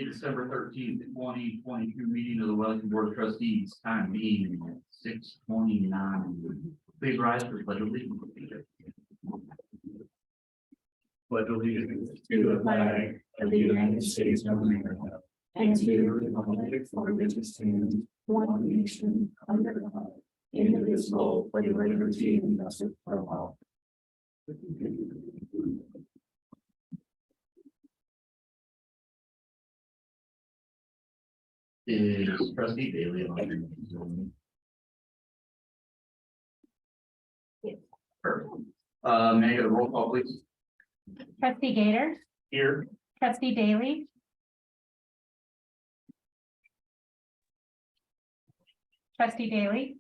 December 13th, 2022 meeting of the Wellington Board of Trustees, time being 6:29. Please rise for pledge of allegiance. Pledge allegiance to the flag of the United States of America and to the republic for which it stands, one nation, under God, indivisible, with liberty and justice for all. Is Trustee Daly on? Yes. Perfect. May I get a roll call, please? Trustee Gator, Here. trustee Daly. Trustee Daly.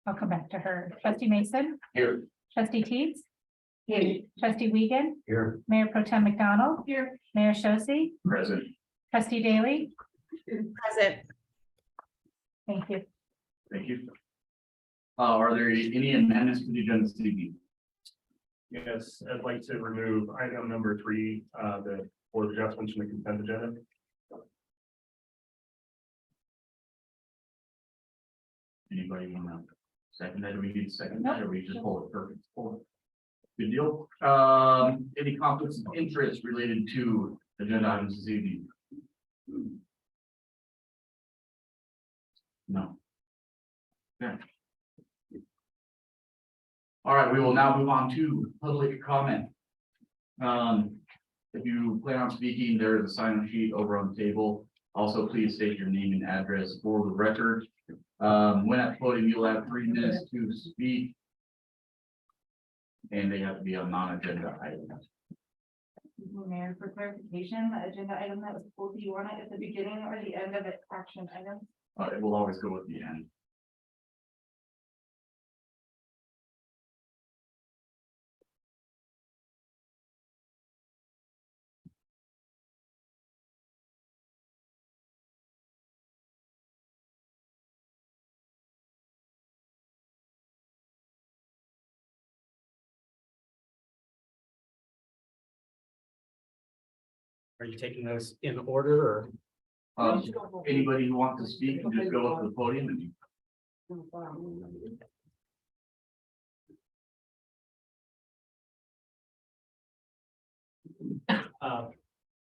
I'll come back to her. Trustee Mason, Here. trustee Teets. Here. Trustee Wiegand, Here. Mayor Pro Tem McDonald. Here. Mayor Shosse, Present. trustee Daly. Present. Thank you. Thank you. Are there any amendments to the agenda this evening? Yes, I'd like to remove item number 3, the board adjustments from the consent agenda. Anybody want to second that? Do we need a second Nope. that, or we just hold it? Perfect. Hold it. Good deal. Any conflicts of interest related to agenda items this evening? No. Okay. All right, we will now move on to public comment. If you plan on speaking, there is a sign-up sheet over on the table. Also, please state your name and address for the record. When at the podium, you'll have 3 minutes to speak. And they have to be on non-agenda items. Mayor, for clarification, the agenda item that was pulled, do you want it at the beginning or the end of its action item? It will always go at the end. Are you taking those in order or? Anybody who wants to speak can just go up to the podium and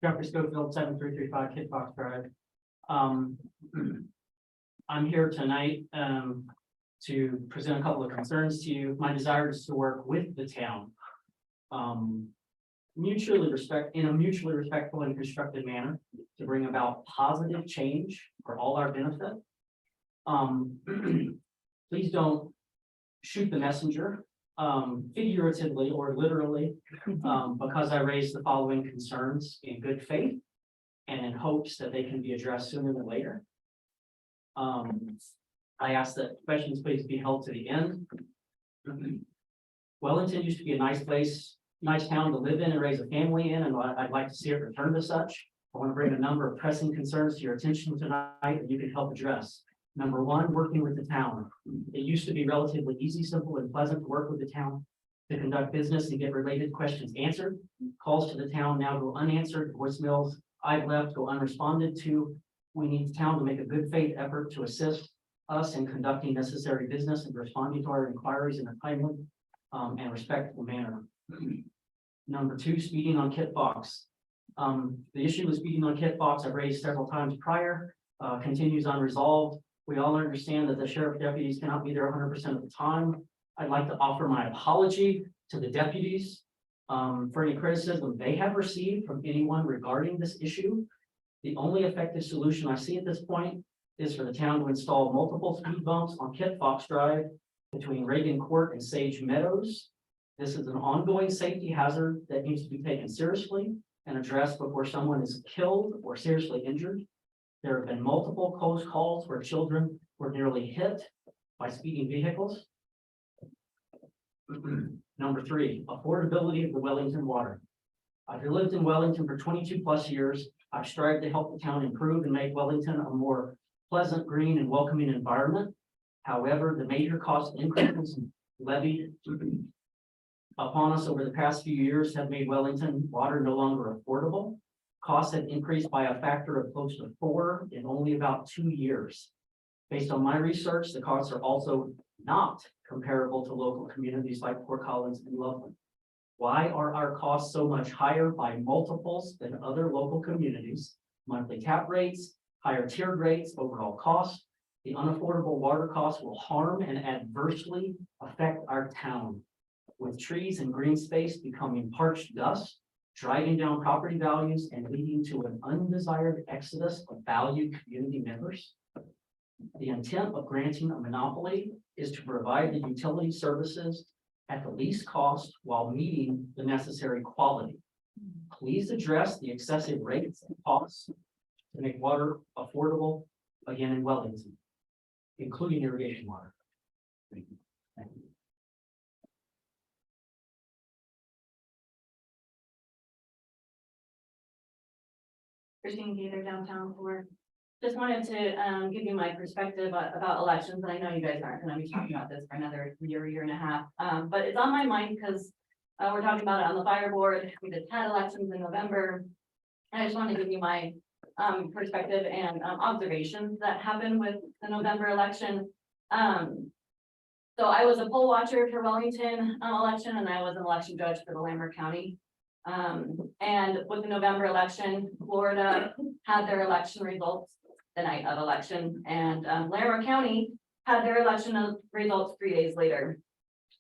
Jeffrey Schofield, 7335 Kid Fox Drive. I'm here tonight to present a couple of concerns to you. My desire is to work with the town in a mutually respectful and constructive manner to bring about positive change for all our benefit. Please don't shoot the messenger, figuratively or literally, because I raised the following concerns in good faith and in hopes that they can be addressed sooner than later. I ask that questions please be held to the end. Wellington used to be a nice place, nice town to live in and raise a family in, and I'd like to see it return to such. I want to bring a number of pressing concerns to your attention tonight that you can help address. Number 1, working with the town. It used to be relatively easy, simple, and pleasant to work with the town, to conduct business and get related questions answered. Calls to the town now go unanswered, voicemails I've left go unresponded to. We need the town to make a good faith effort to assist us in conducting necessary business and responding to our inquiries in a timely and respectful manner. Number 2, speeding on Kit Fox. The issue with speeding on Kit Fox I've raised several times prior, continues unresolved. We all understand that the sheriff deputies cannot be there 100% of the time. I'd like to offer my apology to the deputies for any criticism they have received from anyone regarding this issue. The only effective solution I see at this point is for the town to install multiple speed bumps on Kit Fox Drive between Reagan Court and Sage Meadows. This is an ongoing safety hazard that needs to be taken seriously and addressed before someone is killed or seriously injured. There have been multiple close calls where children were nearly hit by speeding vehicles. Number 3, affordability of the Wellington water. I've lived in Wellington for 22 plus years. I've strived to help the town improve and make Wellington a more pleasant, green, and welcoming environment. However, the major cost increases levied upon us over the past few years have made Wellington water no longer affordable. Costs have increased by a factor of close to 4 in only about 2 years. Based on my research, the costs are also not comparable to local communities like Port Collins and Loveland. Why are our costs so much higher by multiples than other local communities? Monthly cap rates, higher tiered rates, overall cost. The unaffordable water costs will harm and adversely affect our town, with trees and green space becoming parched dust, driving down property values and leading to an undesired exodus of valued community members. The intent of granting a monopoly is to provide the utility services at the least cost while meeting the necessary quality. Please address the excessive rates and costs to make water affordable again in Wellington, including irrigation water. Thank you. Thank you. Christine Gaither, downtown Florida. Just wanted to give you my perspective about elections, and I know you guys aren't going to be talking about this for another year and a half. But it's on my mind because we're talking about it on the fire board. We just had elections in November. And I just want to give you my perspective and observations that happened with the November election. So I was a poll watcher for Wellington election, and I was an election judge for the Lambert County. And with the November election, Florida had their election results the night of election, and Lambert County had their election results 3 days later.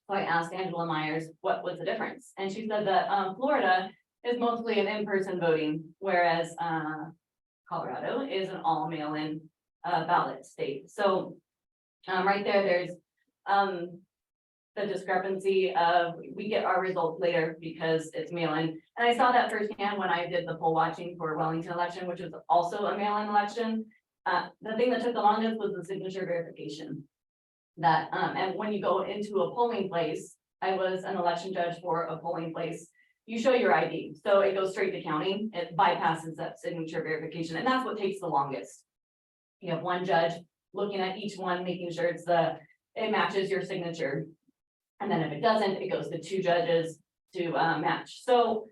So I asked Angela Myers, what was the difference? And she said that Florida is mostly an in-person voting, whereas Colorado is an all mail-in ballot state. So right there's the discrepancy of we get our results later because it's mail-in. And I saw that firsthand when I did the poll watching for Wellington election, which was also a mail-in election. The thing that took the longest was the signature verification. That and when you go into a polling place, I was an election judge for a polling place. You show your ID, so it goes straight to counting. It bypasses that signature verification, and that's what takes the longest. You have one judge looking at each one, making sure it matches your signature. And then if it doesn't, it goes to 2 judges to match. So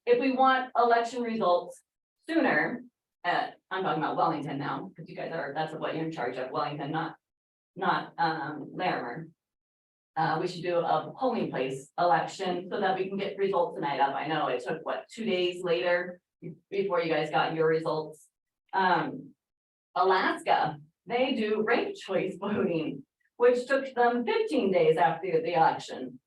if we want election results sooner, I'm talking about Wellington now, because you guys that's what you're in charge of, Wellington, not Larimer. We should do a polling place election so that we can get results tonight up. I know it took 2 days later before you guys got your results. Alaska, they do ranked choice voting, which took them 15 days after the election.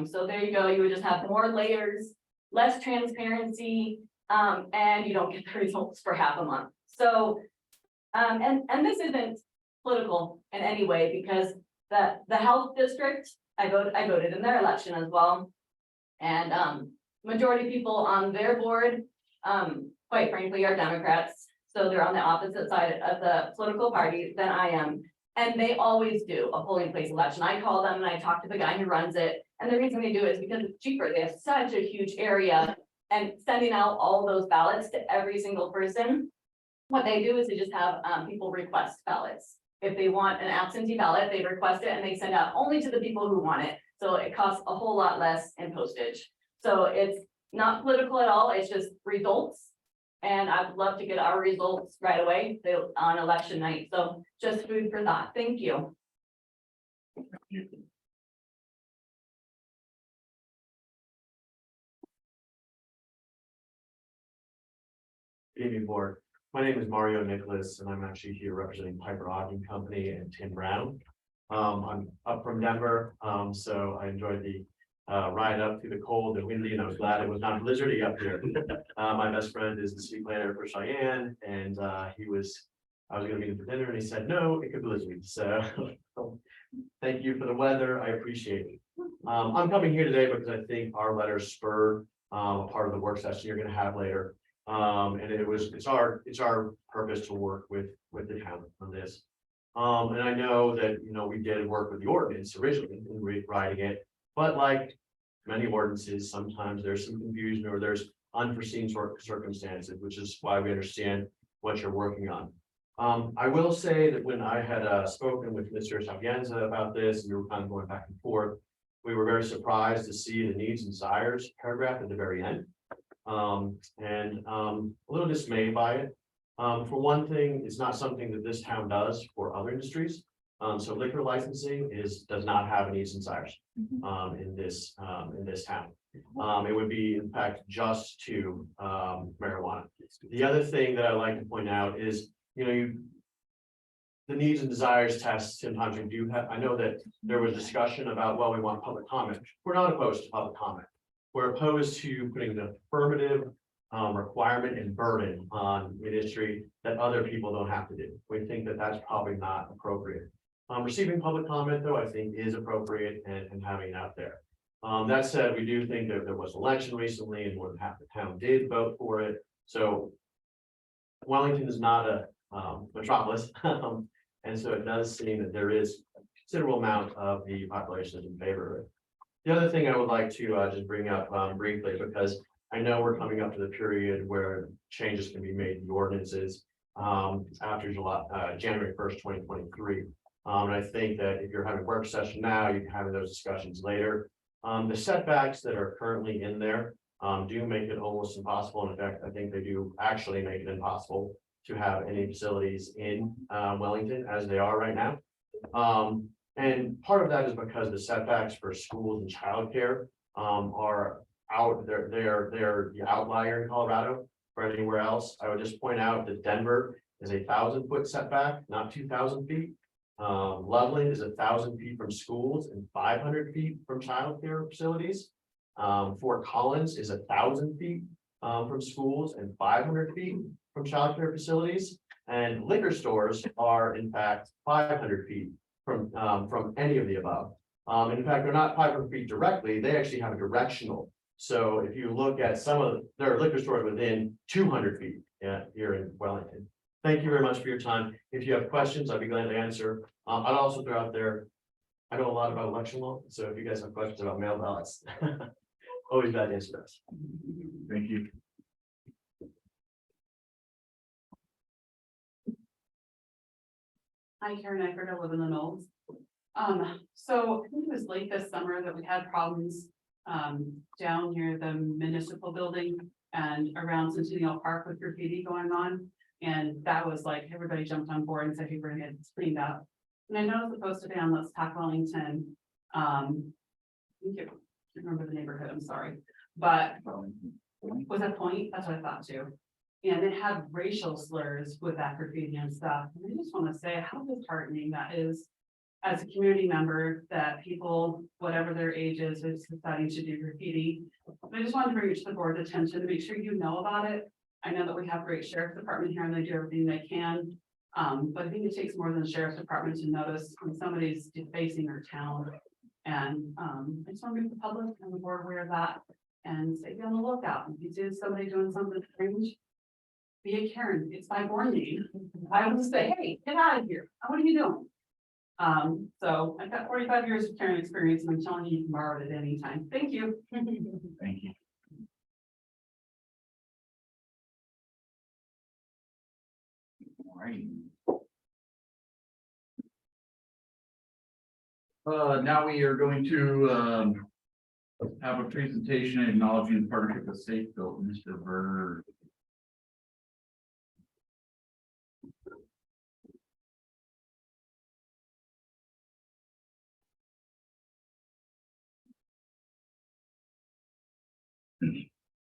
So there you go. You would just have more layers, less transparency, and you don't get the results for half a month. So, and this isn't political in any way, because the health district, I voted in their election as well. And majority of people on their board, quite frankly, are Democrats. So they're on the opposite side of the political party than I am. And they always do a polling place election. I call them and I talk to the guy who runs it. And the reason they do it is because it's cheaper. They have such a huge area, and sending out all those ballots to every single person. What they do is they just have people request ballots. If they want an absentee ballot, they request it and they send out only to the people who want it. So it costs a whole lot less in postage. So it's not political at all. It's just results. And I would love to get our results right away on election night. So just food for thought. Thank you. Good evening, board. My name is Mario Nicholas, and I'm actually here representing Piper Ogden Company and Tim Brown. I'm up from Denver, so I enjoyed the ride up through the cold and windy, and I was glad it was not blizzardy up here. My best friend is the city planner for Cheyenne, and I was gonna meet him for dinner, and he said, no, it could blizzard. So thank you for the weather. I appreciate it. I'm coming here today because I think our letters spur a part of the work session you're gonna have later. And it's our purpose to work with the town on this. And I know that, we did work with the ordinance originally in rewriting it, but like many ordinances, sometimes there's some confusion or there's unforeseen circumstances, which is why we understand what you're working on. I will say that when I had spoken with Mr. Sapienza about this, and we were kind of going back and forth, We were very surprised to see the needs and desires paragraph at the very end. A little dismayed by it. For one thing, it's not something that this town does for other industries. So liquor licensing does not have a needs and desires in this town. It would be in fact just to marijuana. The other thing that I like to point out is, the needs and desires tests, sometimes we do have, I know that there was discussion about, well, we want public comment. We're not opposed to public comment. We're opposed to putting the affirmative requirement and burden on industry that other people don't have to do. We think that that's probably not appropriate. Receiving public comment, though, I think is appropriate and having it out there. That said, we do think that there was an election recently and more than half the town did vote for it. So Wellington is not a metropolis. And so it does seem that there is a considerable amount of the population is in favor of it. The other thing I would like to just bring up briefly, because I know we're coming up to the period where changes can be made to the ordinances after January 1st, 2023. And I think that if you're having a work session now, you can have those discussions later. The setbacks that are currently in there do make it almost impossible. In fact, I think they do actually make it impossible to have any facilities in Wellington as they are right now. And part of that is because the setbacks for schools and childcare are out there. They're the outlier in Colorado. For anywhere else, I would just point out that Denver is a 1,000-foot setback, not 2,000 feet. Loveland is 1,000 feet from schools and 500 feet from childcare facilities. Fort Collins is 1,000 feet from schools and 500 feet from childcare facilities. And liquor stores are in fact 500 feet from any of the above. In fact, they're not 500 feet directly, they actually have a directional. So if you look at there are liquor stores within 200 feet here in Wellington. Thank you very much for your time. If you have questions, I'd be glad to answer. I'd also throw out there, I know a lot about election law, so if you guys have questions about mail ballots, always glad to answer those. Thank you. Hi, Karen Eckert, I live in the Knolls. So I think it was late this summer that we had problems down near the municipal building and around Centennial Park with graffiti going on. And that was like, everybody jumped on board and said, hey, bring it, it's cleaned up. And I know it's supposed to be on Let's Talk Wellington. I can't remember the neighborhood, I'm sorry. But was that Point? That's what I thought too. And it had racial slurs with that graffiti and stuff. And I just want to say how disheartening that is as a community member that people, whatever their age is deciding to do graffiti. I just wanted to bring it to the board's attention to make sure you know about it. I know that we have a great sheriff's department here and they do everything they can. But I think it takes more than the sheriff's department to notice when somebody's defacing our town. And I just want to make the public and the board aware of that and say, be on the lookout. If you see somebody doing something strange, be a Karen. It's my born name. I will say, hey, get out of here. What are you doing? So I've got 45 years of Karen experience and I'm telling you, you can borrow it at any time. Thank you. Thank you. All right. Now we are going to have a presentation acknowledging the partnership with SAFEbuilt, Mr. Bird.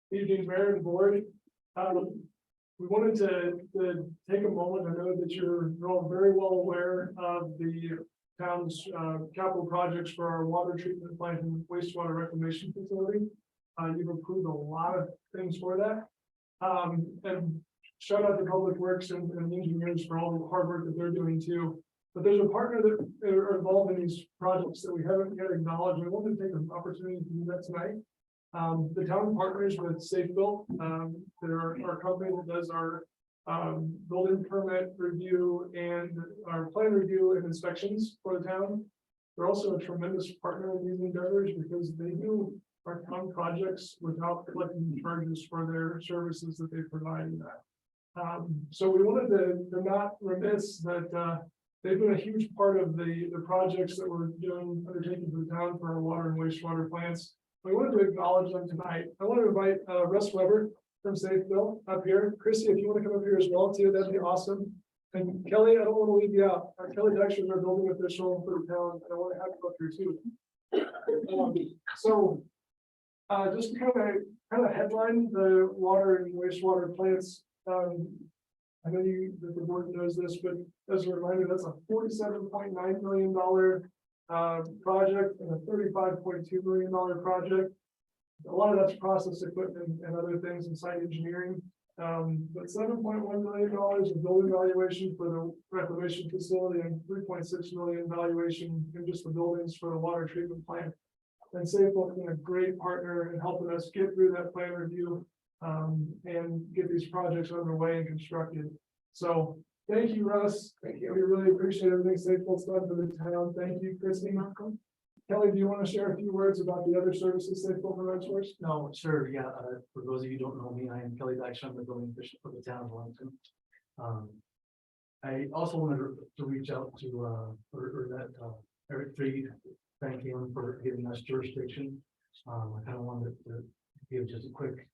Evening, Mayor and Board. We wanted to take a moment. I know that you're all very well aware of the town's capital projects for our water treatment plant and wastewater reclamation facility. You've approved a lot of things for that. And shout out to Public Works and the engineers for all the hard work that they're doing too. But there's a partner that are involved in these projects that we haven't yet acknowledged. We wanted to take an opportunity to do that tonight. The town partners with SAFEbuilt. They're our company that does our building permit review and our plan review and inspections for the town. They're also a tremendous partner in these endeavors because they do our town projects without collecting charges for their services that they provide in that. So we wanted to not remiss that they've been a huge part of the projects that we're undertaking for the town for our water and wastewater plants. We wanted to acknowledge them tonight. I want to invite Russ Weber from SAFEbuilt up here. Chrissy, if you want to come up here as well too, that'd be awesome. And Kelly, I don't want to leave you out. Kelly Dexter is our building official for the town, and I want to have you up here too. Just to kind of headline the water and wastewater plants. I know that the board knows this, but as a reminder, that's a $47.9 million project and a $35.2 million project. A lot of that's process equipment and other things in site engineering. But $7.1 million in building valuation for the reclamation facility and $3.6 million valuation in just the buildings for the water treatment plant. And SAFEbuilt's been a great partner in helping us get through that plan review and get these projects underway and constructed. So thank you, Russ. Thank you. We really appreciate everything SAFEbuilt's done for the town. Thank you, Christy. Kelly, do you want to share a few words about the other services SAFEbuilt provides for us? No, sure, yeah, for those of you who don't know me, I am Kelly Dexter, I'm the building official for the town of Wellington. I also wanted to reach out to, Eric Freed, thank him for giving us jurisdiction. I kind of wanted to give just a quick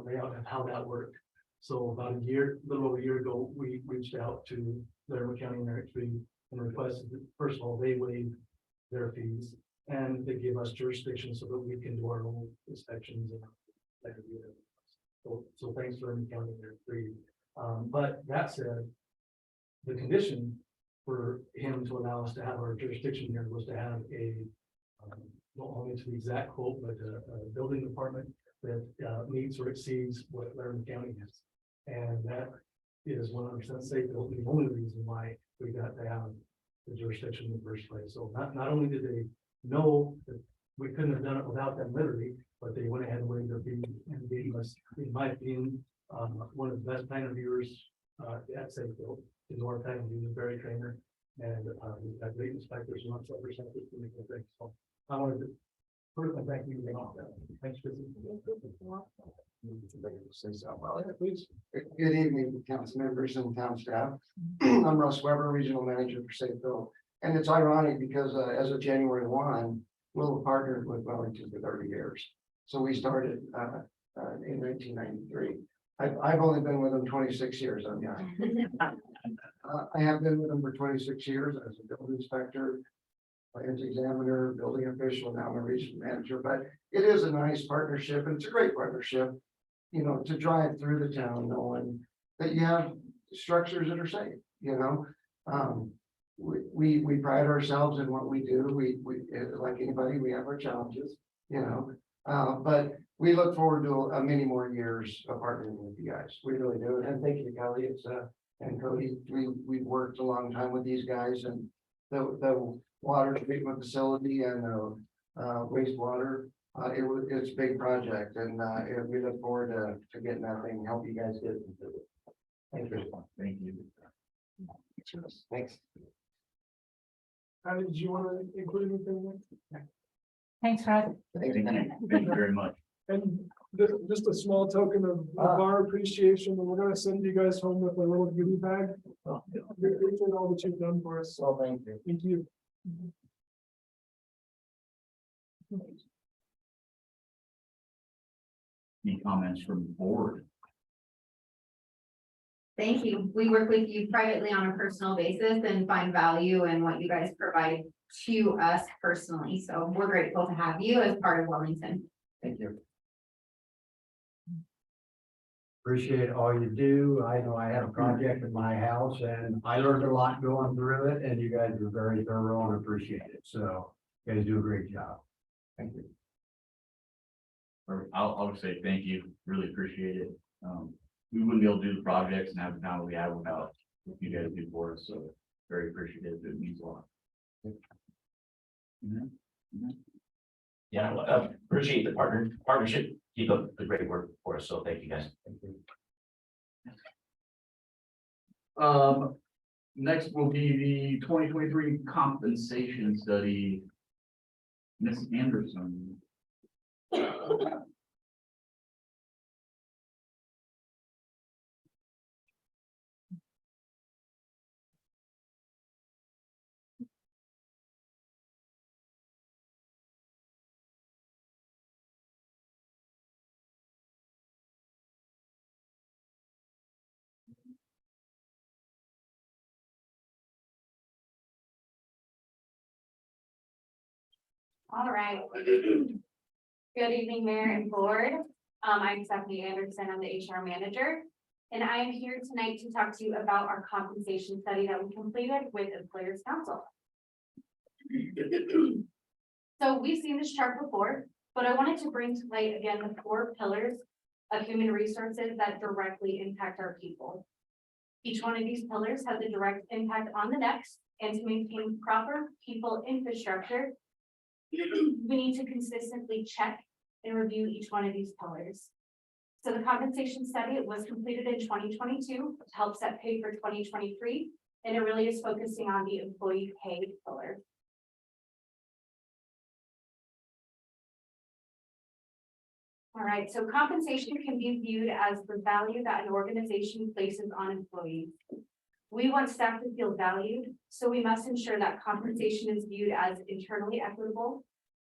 layout of how that worked. So about a little over a year ago, we reached out to Laramie County and Eric Freed and requested that, first of all, they waive their fees and they give us jurisdiction so that we can do our own inspections and so thanks for Laramie County and Eric Freed. But that said, the condition for him to allow us to have our jurisdiction here was to have not only to the exact quote, but a building department that meets or exceeds what Laramie County has. And that is 100% SAFEbuilt, the only reason why we got to have the jurisdiction in the first place. So not only did they know that we couldn't have done it without them literally, but they went ahead and waived their fee and gave us, in my opinion, one of the best plan reviewers at SAFEbuilt. In our time, he was Barry Trainer, and we've got great inspectors and lots of representatives to make the thing. So I wanted to personally thank you for all that. Thanks for Please. Good evening, council members and town staff. I'm Russ Weber, Regional Manager for SAFEbuilt. And it's ironic because as of January 1, we'll have partnered with Wellington for 30 years. So we started in 1993. I've only been with them 26 years. I'm young. I have been with them for 26 years as a building inspector, plans examiner, building official, now I'm a regional manager. But it is a nice partnership, and it's a great partnership, you know, to drive through the town knowing that you have structures that are safe, you know. We pride ourselves in what we do. We like anybody, we have our challenges, you know, but we look forward to many more years of partnering with you guys. We really do. And thank you, Kelly. It's and Cody. We've worked a long time with these guys, and the water treatment facility and wastewater. It's a big project, and we look forward to getting that thing. Help you guys get it. Thank you. Thank you. Thanks. Did you want to include anything? Thanks, Russ. Thank you. Thank you very much. And just a small token of our appreciation, and we're going to send you guys home with a little goodie bag. We appreciate all that you've done for us. Well, thank you. Thank you. Any comments from the board? Thank you. We work with you privately on a personal basis and find value in what you guys provide to us personally. So we're grateful to have you as part of Wellington. Thank you. Appreciate all you do. I know I had a project in my house and I learned a lot going through it, and you guys were very thorough and appreciate it. So you guys do a great job. Thank you. Or I'll just say thank you. Really appreciate it. We wouldn't be able to do the projects and have the time we have without what you guys do for us. So very appreciative. It means a lot. Yeah, appreciate the partnership. Keep up the great work for us. So thank you guys. Thank you. Next will be the 2023 compensation study. Ms. Anderson. All right. Good evening, Mayor and Board. I'm Stephanie Anderson. I'm the HR manager. And I am here tonight to talk to you about our compensation study that we completed with Employers Council. So we've seen this chart before, but I wanted to bring to light again the 4 pillars of human resources that directly impact our people. Each one of these pillars has a direct impact on the next, and to maintain proper people infrastructure, we need to consistently check and review each one of these pillars. So the compensation study was completed in 2022 to help set pay for 2023, and it really is focusing on the employee pay pillar. All right, so compensation can be viewed as the value that an organization places on employees. We want staff to feel valued, so we must ensure that compensation is viewed as internally equitable,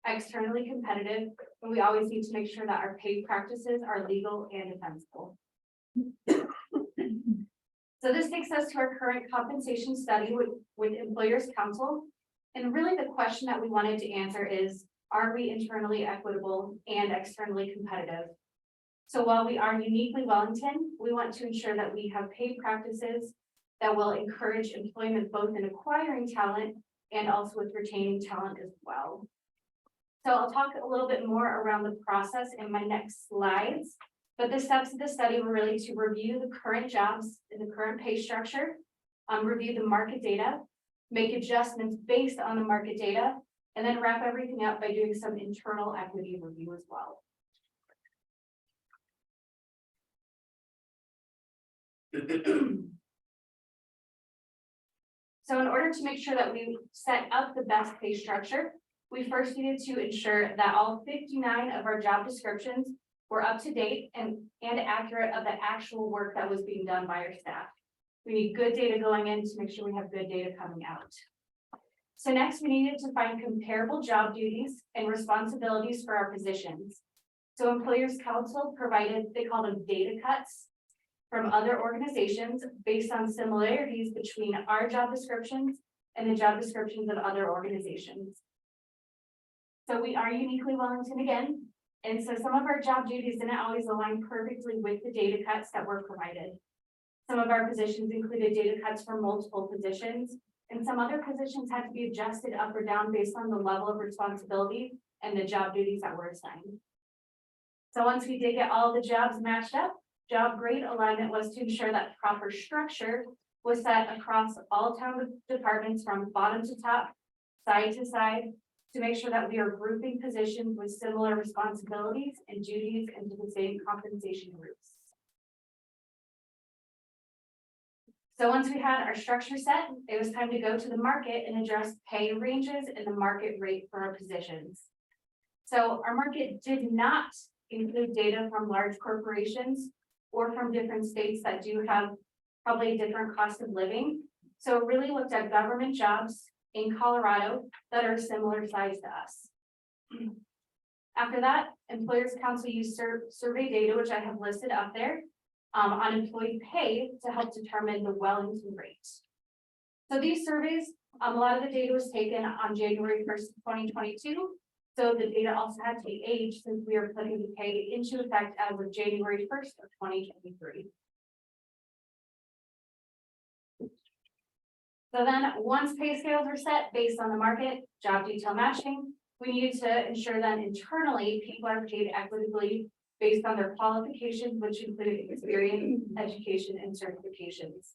externally competitive, and we always need to make sure that our pay practices are legal and defensible. So this takes us to our current compensation study with Employers Council. And really the question that we wanted to answer is, are we internally equitable and externally competitive? So while we are uniquely Wellington, we want to ensure that we have pay practices that will encourage employment both in acquiring talent and also with retaining talent as well. So I'll talk a little bit more around the process in my next slides, but the steps of the study were really to review the current jobs in the current pay structure, review the market data, make adjustments based on the market data, and then wrap everything up by doing some internal equity review as well. So in order to make sure that we set up the best pay structure, we first needed to ensure that all 59 of our job descriptions were up to date and accurate of the actual work that was being done by our staff. We need good data going in to make sure we have good data coming out. So next, we needed to find comparable job duties and responsibilities for our positions. So Employers Council provided, they call them data cuts from other organizations based on similarities between our job descriptions and the job descriptions of other organizations. So we are uniquely Wellington again. And so some of our job duties didn't always align perfectly with the data cuts that were provided. Some of our positions included data cuts for multiple positions, and some other positions had to be adjusted up or down based on the level of responsibility and the job duties that were assigned. So once we did get all the jobs matched up, job grade alignment was to ensure that proper structure was set across all town departments from bottom to top, side to side, to make sure that we are grouping positions with similar responsibilities and duties into the same compensation groups. So once we had our structure set, it was time to go to the market and address pay ranges and the market rate for our positions. So our market did not include data from large corporations or from different states that do have probably a different cost of living. So it really looked at government jobs in Colorado that are similar size to us. After that, Employers Council used survey data, which I have listed up there, on employee pay to help determine the Wellington rate. So these surveys, a lot of the data was taken on January 1st, 2022. So the data also had to be aged since we are putting the pay into effect as of January 1st of 2023. So then once pay scales are set based on the market, job detail matching, we needed to ensure that internally people are paid equitably based on their qualifications, which include experience, education, and certifications.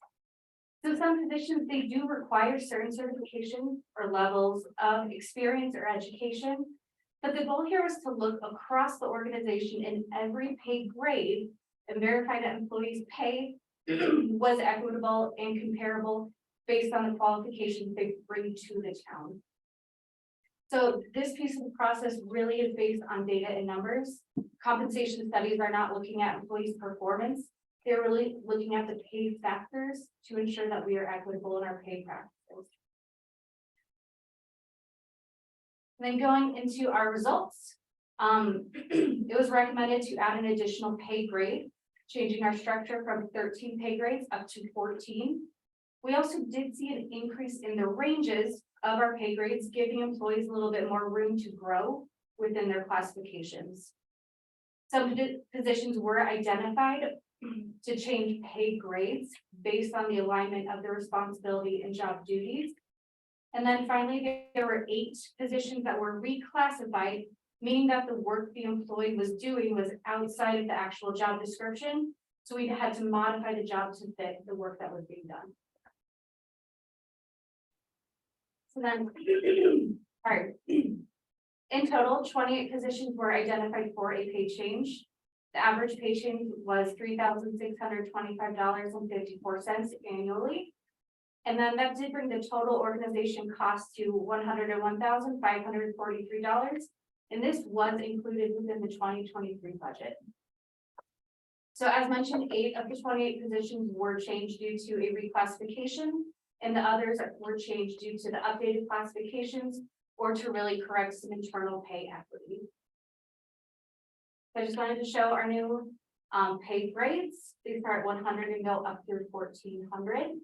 So some positions, they do require certain certifications or levels of experience or education, but the goal here was to look across the organization in every pay grade and verify that employees' pay was equitable and comparable based on the qualifications they bring to the town. So this piece of the process really is based on data and numbers. Compensation studies are not looking at employees' performance. They're really looking at the pay factors to ensure that we are equitable in our pay practices. And then going into our results, it was recommended to add an additional pay grade, changing our structure from 13 pay grades up to 14. We also did see an increase in the ranges of our pay grades, giving employees a little bit more room to grow within their classifications. Some positions were identified to change pay grades based on the alignment of the responsibility and job duties. And then finally, there were 8 positions that were reclassified, meaning that the work the employee was doing was outside of the actual job description. So we had to modify the job to fit the work that was being done. So then, sorry. In total, 28 positions were identified for a pay change. The average pay change was $3,625.54 annually. And then that did bring the total organization cost to $101,543. And this was included within the 2023 budget. So as mentioned, 8 of the 28 positions were changed due to a reclassification, and the others were changed due to the updated classifications or to really correct some internal pay equity. I just wanted to show our new pay grades. These are at 100 and go up through 1400.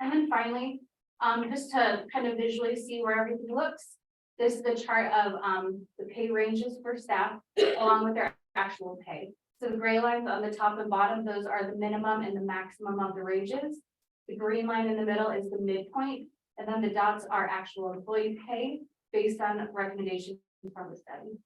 And then finally, just to kind of visually see where everything looks, this is the chart of the pay ranges for staff along with their actual pay. So the gray lines on the top and bottom, those are the minimum and the maximum of the ranges. The green line in the middle is the midpoint, and then the dots are actual employee pay based on recommendations from the study.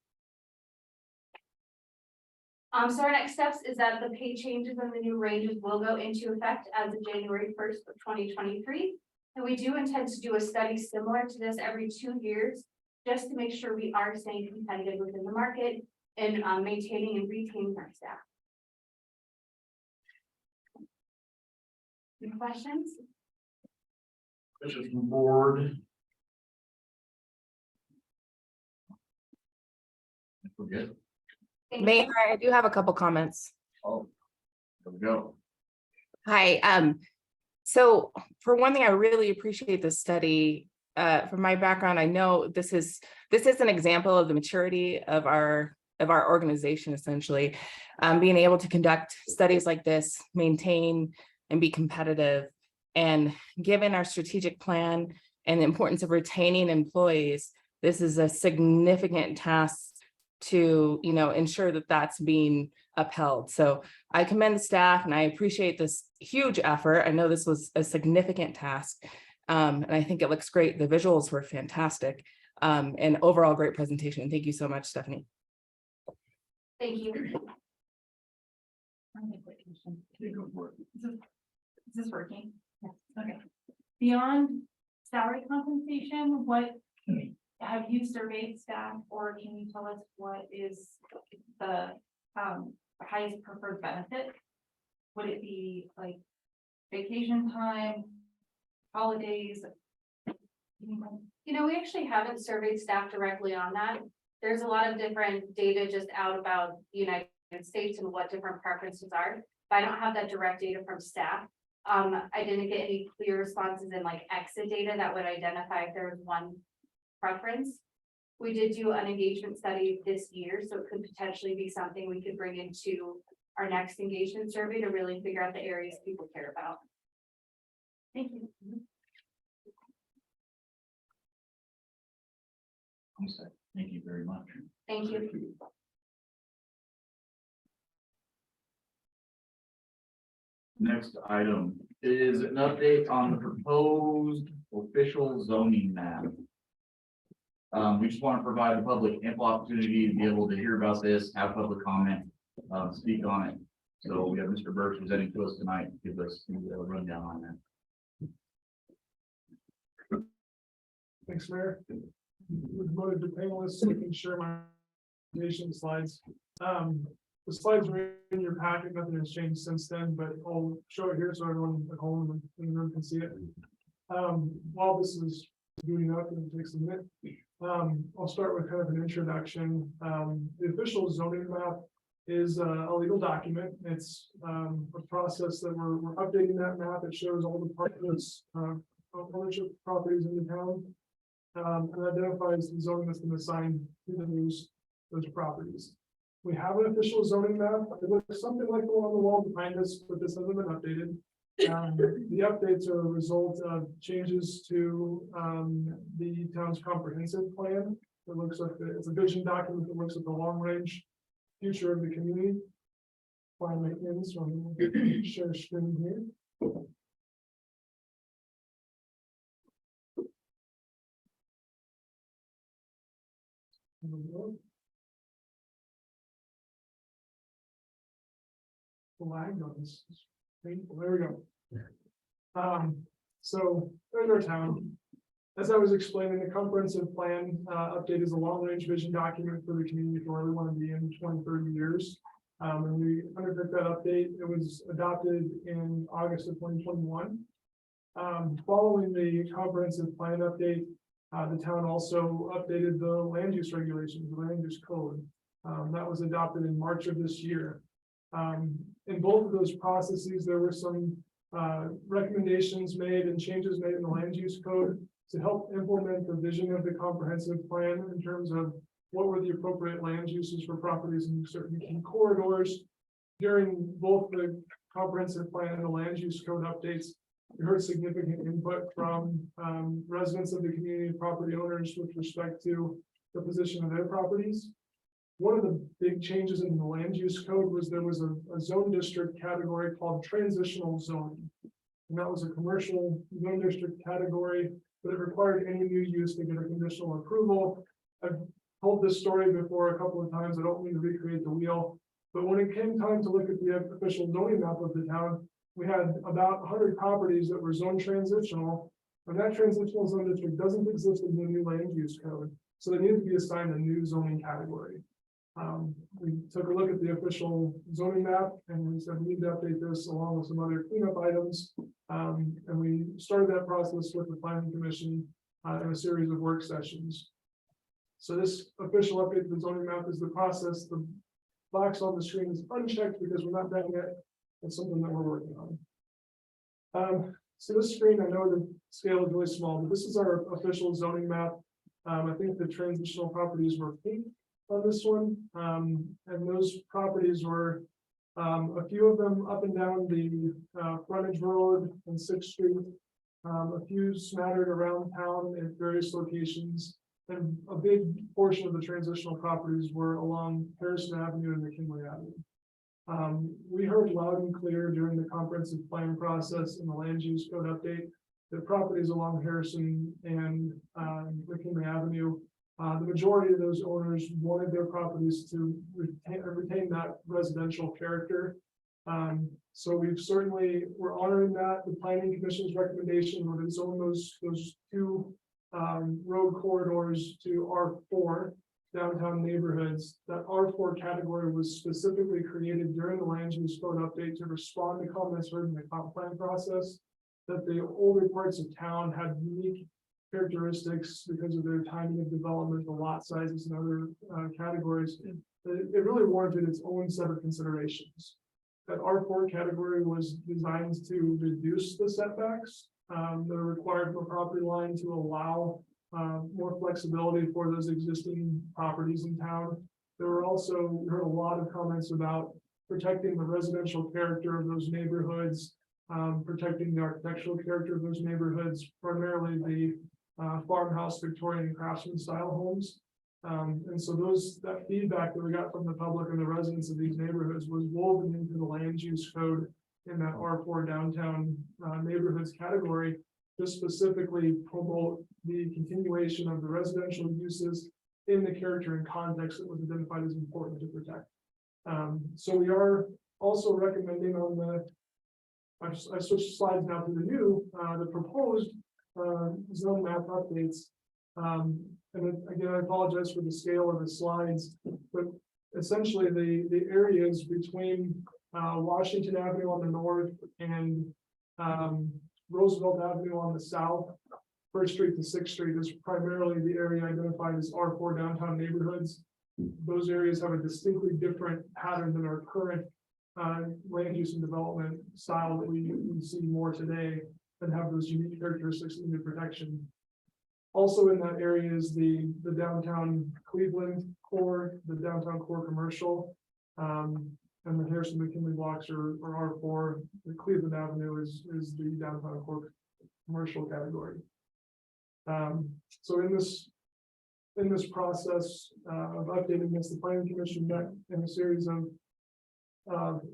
So our next steps is that the pay changes and the new ranges will go into effect as of January 1st of 2023. And we do intend to do a study similar to this every 2 years, just to make sure we are staying competitive within the market and maintaining and retaining our staff. Any questions? Questions from the board? We're good. Thank you. Mayor, I do have a couple comments. Oh, there we go. Hi, so for one thing, I really appreciate this study. From my background, I know this is an example of the maturity of our organization, essentially. Being able to conduct studies like this, maintain and be competitive, and given our strategic plan and the importance of retaining employees, this is a significant task to, ensure that that's being upheld. So I commend the staff and I appreciate this huge effort. I know this was a significant task. And I think it looks great. The visuals were fantastic. And overall great presentation. Thank you so much, Stephanie. Thank you. Is this working? Yes. Okay. Beyond salary compensation, what have you surveyed staff, or can you tell us what is the highest preferred benefit? Would it be like vacation time, holidays? We actually haven't surveyed staff directly on that. There's a lot of different data just out about the United States and what different preferences are, but I don't have that direct data from staff. I didn't get any clear responses in like exit data that would identify if there was one preference. We did do an engagement study this year, so it could potentially be something we could bring into our next engagement survey to really figure out the areas people care about. Thank you. Thank you very much. Thank you. Next item is an update on the proposed official zoning map. We just want to provide the public ample opportunity to be able to hear about this, have public comment, speak on it. So we have Mr. Burke presenting to us tonight to give us a rundown on that. Thanks, Mayor. We've voted to table this so we can share my presentation slides. The slides are in your packet, nothing has changed since then, but I'll show it here so everyone at home and in the room can see it. While this is booting up and it takes a minute, I'll start with kind of an introduction. The official zoning map is a legal document. It's a process that we're updating that map. It shows all the partners, ownership properties in the town, and identifies the zoning that's been assigned to those properties. We have an official zoning map. It looks something like the one on the wall behind us, but this hasn't been updated. The updates are a result of changes to the town's comprehensive plan. It looks like it's a vision document that looks at the long range future of the community. Finally, so I'm going to share screen here. Lag on this. Painful. There we go. So there's our town. As I was explaining, the comprehensive plan update is a long-range vision document for the community for where we want to be in 20, 30 years. When we undertook that update, it was adopted in August of 2021. Following the comprehensive plan update, the town also updated the land use regulations, the land use code. That was adopted in March of this year. In both of those processes, there were some recommendations made and changes made in the land use code to help implement the vision of the comprehensive plan in terms of what were the appropriate land uses for properties in certain key corridors. During both the comprehensive plan and the land use code updates, we heard significant input from residents of the community, property owners with respect to the position of their properties. One of the big changes in the land use code was there was a zone district category called transitional zoning. And that was a commercial zone district category, but it required any new use to get a conditional approval. I've told this story before a couple of times. I don't mean to recreate the wheel, but when it came time to look at the official zoning map of the town, we had about 100 properties that were zone transitional, and that transitional zone district doesn't exist in the new land use code. So they needed to be assigned a new zoning category. We took a look at the official zoning map and we said we need to update this along with some other cleanup items. And we started that process with the planning commission in a series of work sessions. So this official update to the zoning map is the process. The box on the screen is unchecked because we're not done yet. It's something that we're working on. So this screen, I know the scale is really small, but this is our official zoning map. I think the transitional properties were pink on this one, and those properties were a few of them up and down the frontage road and 6th Street, a few smattered around town at various locations, and a big portion of the transitional properties were along Harrison Avenue and McKinley Avenue. We heard loud and clear during the comprehensive plan process and the land use code update that properties along Harrison and McKinley Avenue, the majority of those owners wanted their properties to retain that residential character. So we're honoring that. The planning commission's recommendation would zone those two road corridors to R4 downtown neighborhoods. That R4 category was specifically created during the land use code update to respond to comments heard in the comp plan process that the older parts of town had unique characteristics because of their timing of development, the lot sizes and other categories. It really warranted its own set of considerations. That R4 category was designed to reduce the setbacks that are required for property line to allow more flexibility for those existing properties in town. There were also, we heard a lot of comments about protecting the residential character of those neighborhoods, protecting the architectural character of those neighborhoods, primarily the farmhouse Victorian craftsman style homes. And so that feedback that we got from the public and the residents of these neighborhoods was woven into the land use code in that R4 downtown neighborhoods category to specifically promote the continuation of the residential uses in the character and context that was identified as important to protect. So we are also recommending on the, I switched slides now to the new, the proposed zone map updates. And again, I apologize for the scale of the slides, but essentially the areas between Washington Avenue on the north and Roosevelt Avenue on the south, 1st Street to 6th Street is primarily the area identified as R4 downtown neighborhoods. Those areas have a distinctly different pattern than our current land use and development style that we see more today and have those unique characteristics in the protection. Also in that area is the downtown Cleveland core, the downtown core commercial. and the Harrison McKinley blocks are R4. The Cleveland Avenue is the downtown core commercial category. So in this process of updating this, the planning commission met in a series of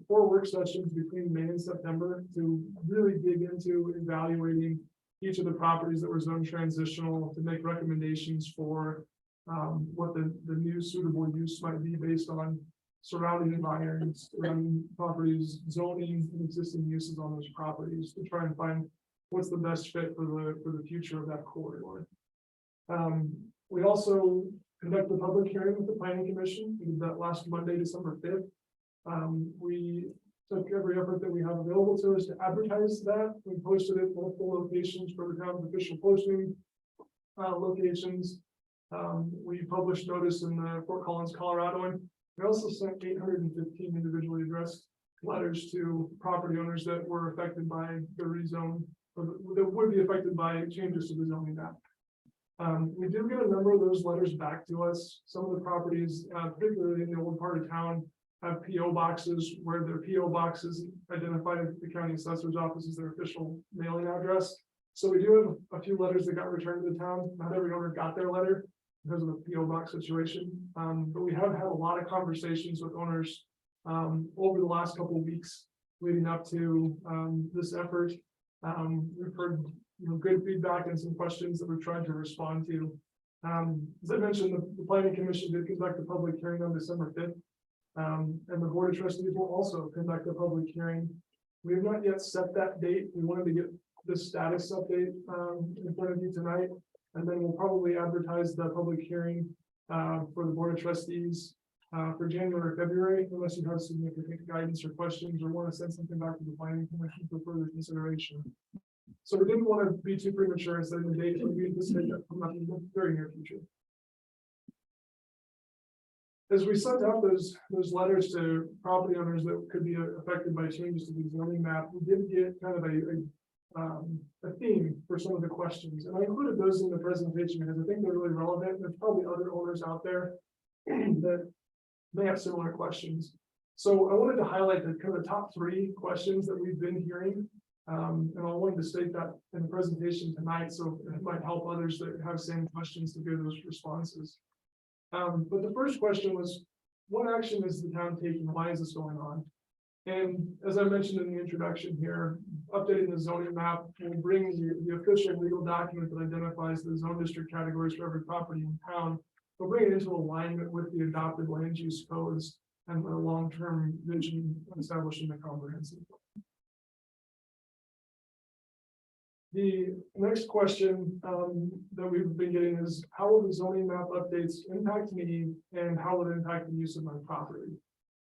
4 work sessions between May and September to really dig into evaluating each of the properties that were zone transitional to make recommendations for what the new suitable use might be based on surrounding environments, surrounding properties, zoning, and existing uses on those properties to try and find what's the best fit for the future of that corridor. We also conducted a public hearing with the planning commission. We did that last Monday, December 5th. We took every effort that we have available to us to advertise that. We posted it multiple locations for the town's official posting locations. We published notice in Fort Collins, Colorado, and we also sent 815 individually addressed letters to property owners that were affected by the rezone, or that would be affected by changes to the zoning map. We did get a number of those letters back to us. Some of the properties, particularly in the old part of town, have PO boxes where their PO boxes identified at the county assessor's office as their official mailing address. So we do have a few letters that got returned to the town. Not every owner got their letter because of the PO box situation. But we have had a lot of conversations with owners over the last couple of weeks leading up to this effort. We've heard good feedback and some questions that we're trying to respond to. As I mentioned, the planning commission did conduct a public hearing on December 5th. And the board of trustees will also conduct a public hearing. We have not yet set that date. We wanted to get the status update in front of you tonight, and then we'll probably advertise the public hearing for the board of trustees for January or February, unless you have significant guidance or questions or want to send something back to the planning commission for further consideration. So we didn't want to be too premature and setting the date. We anticipate that come up in the very near future. As we sent out those letters to property owners that could be affected by changes to the zoning map, we did get kind of a theme for some of the questions. And I included those in the presentation because I think they're really relevant. There's probably other owners out there that may have similar questions. So I wanted to highlight the kind of the top 3 questions that we've been hearing. And I wanted to state that in the presentation tonight, so it might help others that have same questions to give those responses. But the first question was, what action is the town taking? Why is this going on? And as I mentioned in the introduction here, updating the zoning map will bring the official legal document that identifies the zone district categories for every property in town. We'll bring it into alignment with the adopted land use codes and the long-term vision establishing the comprehensive. The next question that we've been getting is, how will the zoning map updates impact me and how will it impact the use of my property?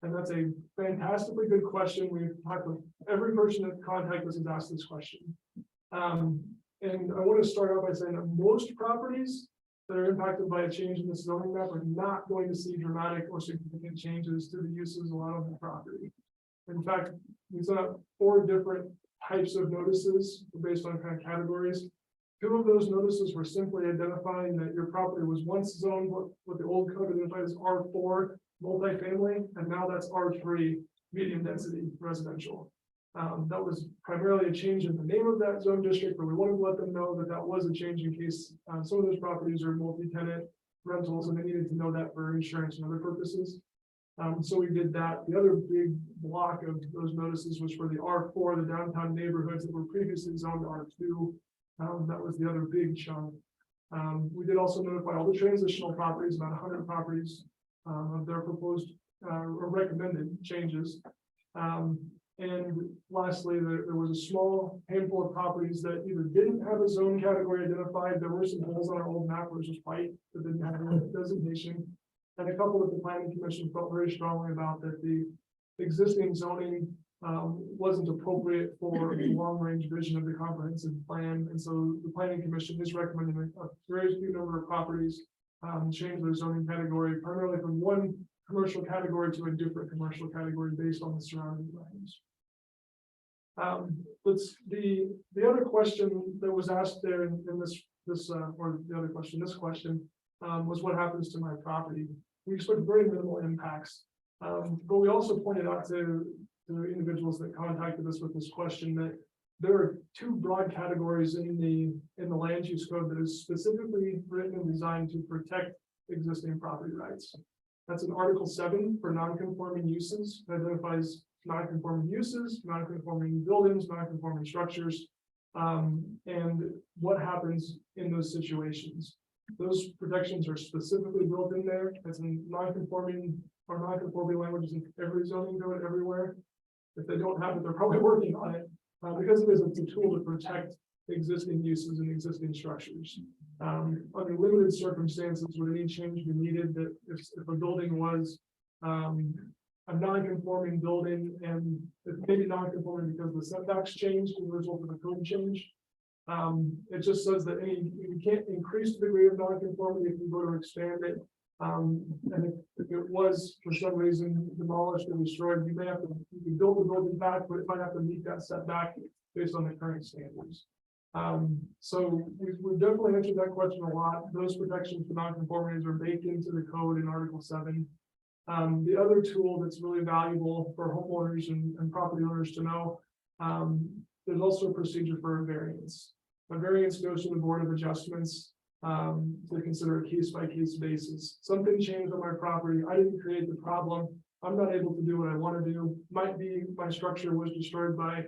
And that's a fantastically good question. We've talked with every person that contacted us has asked this question. And I want to start out by saying that most properties that are impacted by a change in the zoning map are not going to see dramatic or significant changes to the uses allowed on the property. In fact, we saw 4 different types of notices based on kind of categories. 2 of those notices were simply identifying that your property was once zoned what the old code identified as R4 multifamily, and now that's R3 medium density residential. That was primarily a change in the name of that zone district, but we wanted to let them know that that was a change in case some of those properties are multi-tenant rentals and they needed to know that for insurance and other purposes. So we did that. The other big block of those notices was for the R4, the downtown neighborhoods that were previously zoned R2. That was the other big chunk. We did also notify all the transitional properties, about 100 properties of their proposed or recommended changes. And lastly, there was a small handful of properties that either didn't have a zone category identified. There were some holes on our old map where it was just white that didn't have a designation. And a couple that the planning commission felt very strongly about, that the existing zoning wasn't appropriate for the long-range vision of the comprehensive plan. And so the planning commission is recommending a very few number of properties change their zoning category, primarily from one commercial category to a different commercial category based on the surrounding lands. The other question that was asked there in this question was what happens to my property? We expect very minimal impacts But we also pointed out to individuals that contacted us with this question that there are two broad categories in the land use code that is specifically written and designed to protect existing property rights. That's in Article 7 for non-conforming uses, that identifies non-conforming uses, non-conforming buildings, non-conforming structures, and what happens in those situations. Those protections are specifically built in there. It's in non-conforming or non-conforming languages in every zoning code everywhere. If they don't have it, they're probably working on it, because it is a tool to protect existing uses and existing structures. Under limited circumstances, would any change be needed that if a building was a non-conforming building and it's maybe non-conforming because the setbacks changed as a result of a code change? It just says that you can't increase the degree of non-conformity if you go to expand it. And if it was for some reason demolished or destroyed, you can build the building back, but it might have to meet that setback based on the current standards. So we've definitely answered that question a lot. Those protections for non-conformities are baked into the code in Article 7. The other tool that's really valuable for homeowners and property owners to know, there's also a procedure for a variance. A variance goes to the Board of Adjustments to consider a case-by-case basis. Something changed on my property. I didn't create the problem. I'm not able to do what I want to do. Might be my structure was destroyed by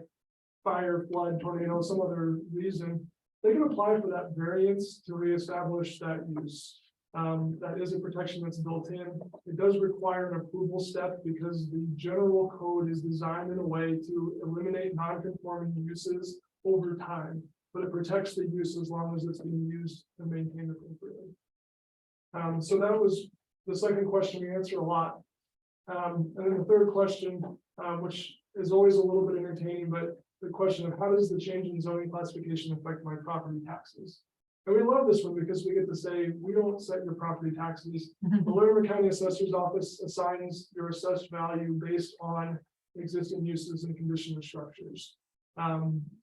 fire, flood, tornado, some other reason. They can apply for that variance to reestablish that use. That is a protection that's built in. It does require an approval step because the general code is designed in a way to eliminate non-conforming uses over time, but it protects the use as long as it's being used and maintained appropriately. So that was the second question. We answered a lot. And then the third question, which is always a little bit entertaining, but the question of how does the change in zoning classification affect my property taxes? And we love this one because we get to say, we don't set your property taxes. The Larimer County Assessor's Office assigns your assessed value based on existing uses and condition of structures.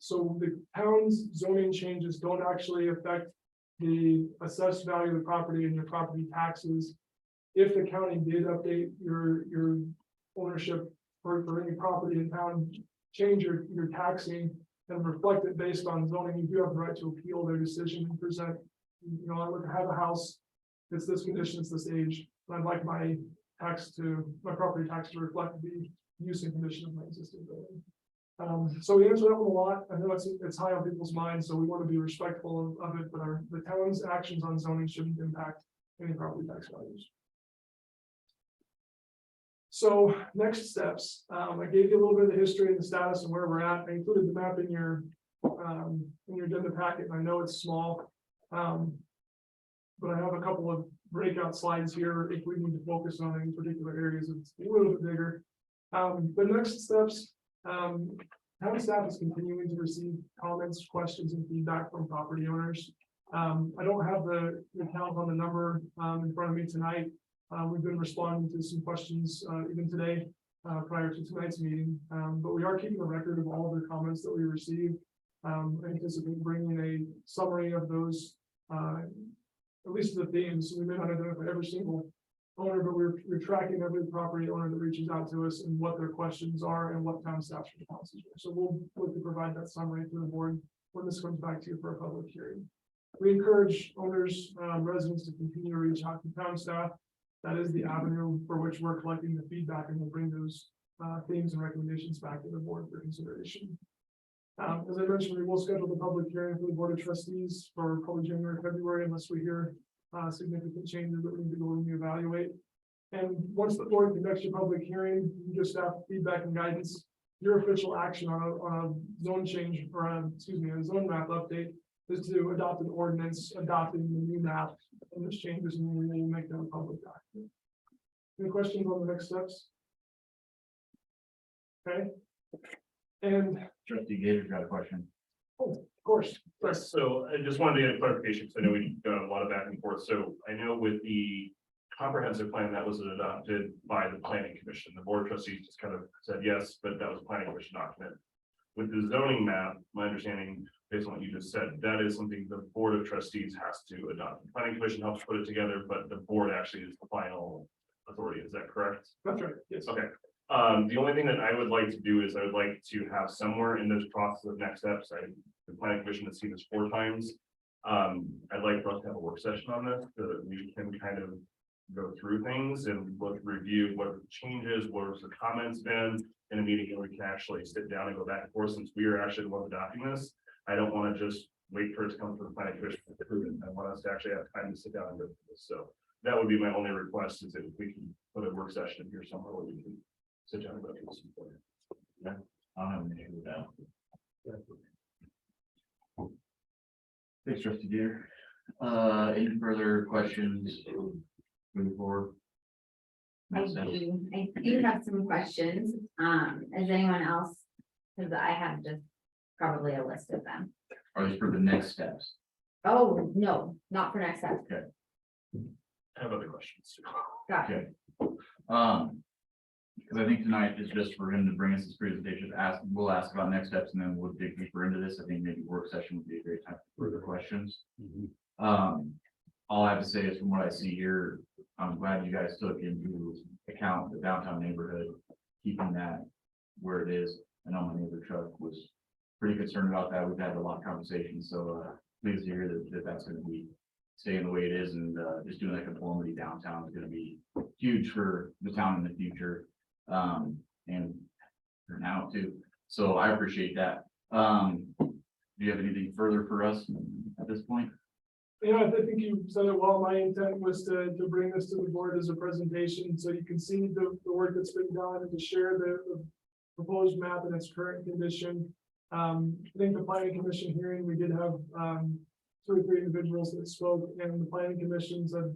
So the town's zoning changes don't actually affect the assessed value of the property and your property taxes. If the county did update your ownership for any property in town, change your taxing and reflect it based on zoning, you do have the right to appeal their decision and present, I would have a house, it's this condition, it's this age, and I'd like my property tax to reflect the use and condition of my existing building. So we answer that one a lot. I know it's high on people's minds, so we want to be respectful of it, but the town's actions on zoning shouldn't impact any property tax values. So next steps, I gave you a little bit of the history and the status and where we're at. I included the map in your agenda packet, and I know it's small, but I have a couple of breakout slides here if we need to focus on any particular areas. It's a little bit bigger. The next steps, town staff is continuing to receive comments, questions, and feedback from property owners. I don't have the count on the number in front of me tonight. We've been responding to some questions even today prior to tonight's meeting, but we are keeping a record of all the comments that we received. I anticipate bringing a summary of those, at least the themes. We may not identify every single owner, but we're tracking every property owner that reaches out to us and what their questions are and what town staff's responses are. So we'll look to provide that summary to the board when this comes back to you for a public hearing. We encourage owners, residents to continue to reach out to town staff. That is the avenue for which we're collecting the feedback, and we'll bring those themes and recommendations back to the board for consideration. As I mentioned, we will schedule the public hearing for the Board of Trustees for probably January, February, unless we hear significant changes that we need to go and evaluate. And once the board conducts your public hearing, you just have feedback and guidance. Your official action on a zone change or a zone map update is to adopt an ordinance adopting the new map and this changes, and we will make that a public document. Any questions on the next steps? Okay. And Trustee Gator's got a question. oh, of course. Yes, so I just wanted to get a clarification, because I know we got a lot of back and forth. So I know with the comprehensive plan that was adopted by the planning commission, the board of trustees just kind of said yes, but that was a planning commission document. With the zoning map, my understanding, based on what you just said, that is something the board of trustees has to adopt. The planning commission helps put it together, but the board actually is the final authority, is that correct? That's right, yes. Okay, the only thing that I would like to do is I would like to have somewhere in this process of next steps, the planning commission has seen this 4 times. I'd like for us to have a work session on this, so that we can kind of go through things and look, review what are the changes, what was the comments been in a meeting, and we can actually sit down and go back and forth, since we are actually the ones adopting this. I don't want to just wait for it to come from the planning commission to approve it. I want us to actually have time to sit down and go through this. So that would be my only request, is that if we can put a work session here somewhere where we can sit down and go through this. I don't have an issue with that. Thanks, trustee Deere. Any further questions? Moving forward. I do have some questions. Is anyone else? Because I have just probably a list of them. Are these for the next steps? Oh, no, not for next step. I have other questions too. Got it. Because I think tonight is just for him to bring us this presentation, we'll ask about next steps, and then we'll dig deeper into this. I think maybe work session would be a great time for further questions. All I have to say is, from what I see here, I'm glad you guys took into account the downtown neighborhood, keeping that where it is. I know my neighbor Chuck was pretty concerned about that. We've had a lot of conversations, so pleased to hear that that's going to be staying the way it is, and just doing that conformity downtown is going to be huge for the town in the future, and for now too. So I appreciate that. Do you have anything further for us at this point? Yeah, I think you said it well. My intent was to bring this to the board as a presentation, so you can see the work that's been done, and to share the proposed map in its current condition. I think the planning commission hearing, we did have 2 or 3 individuals that spoke, and the planning commission said,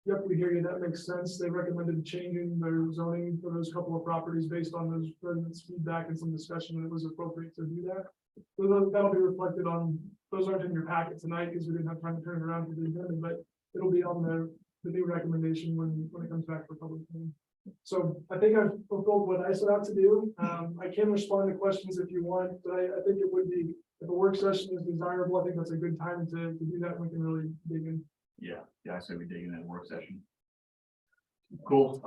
yep, we hear you, that makes sense. They recommended changing their zoning for those couple of properties based on those residents' feedback and some discussion, and it was appropriate to do that. So that'll be reflected on, those aren't in your packet tonight because we didn't have time to turn it around for the agenda, but it'll be on the new recommendation when it comes back for public hearing. So I think I've fulfilled what I set out to do. I can respond to questions if you want, but I think it would be, if a work session is desirable, I think that's a good time to do that. We can really dig in. Yeah, I say we dig in that work session. Cool.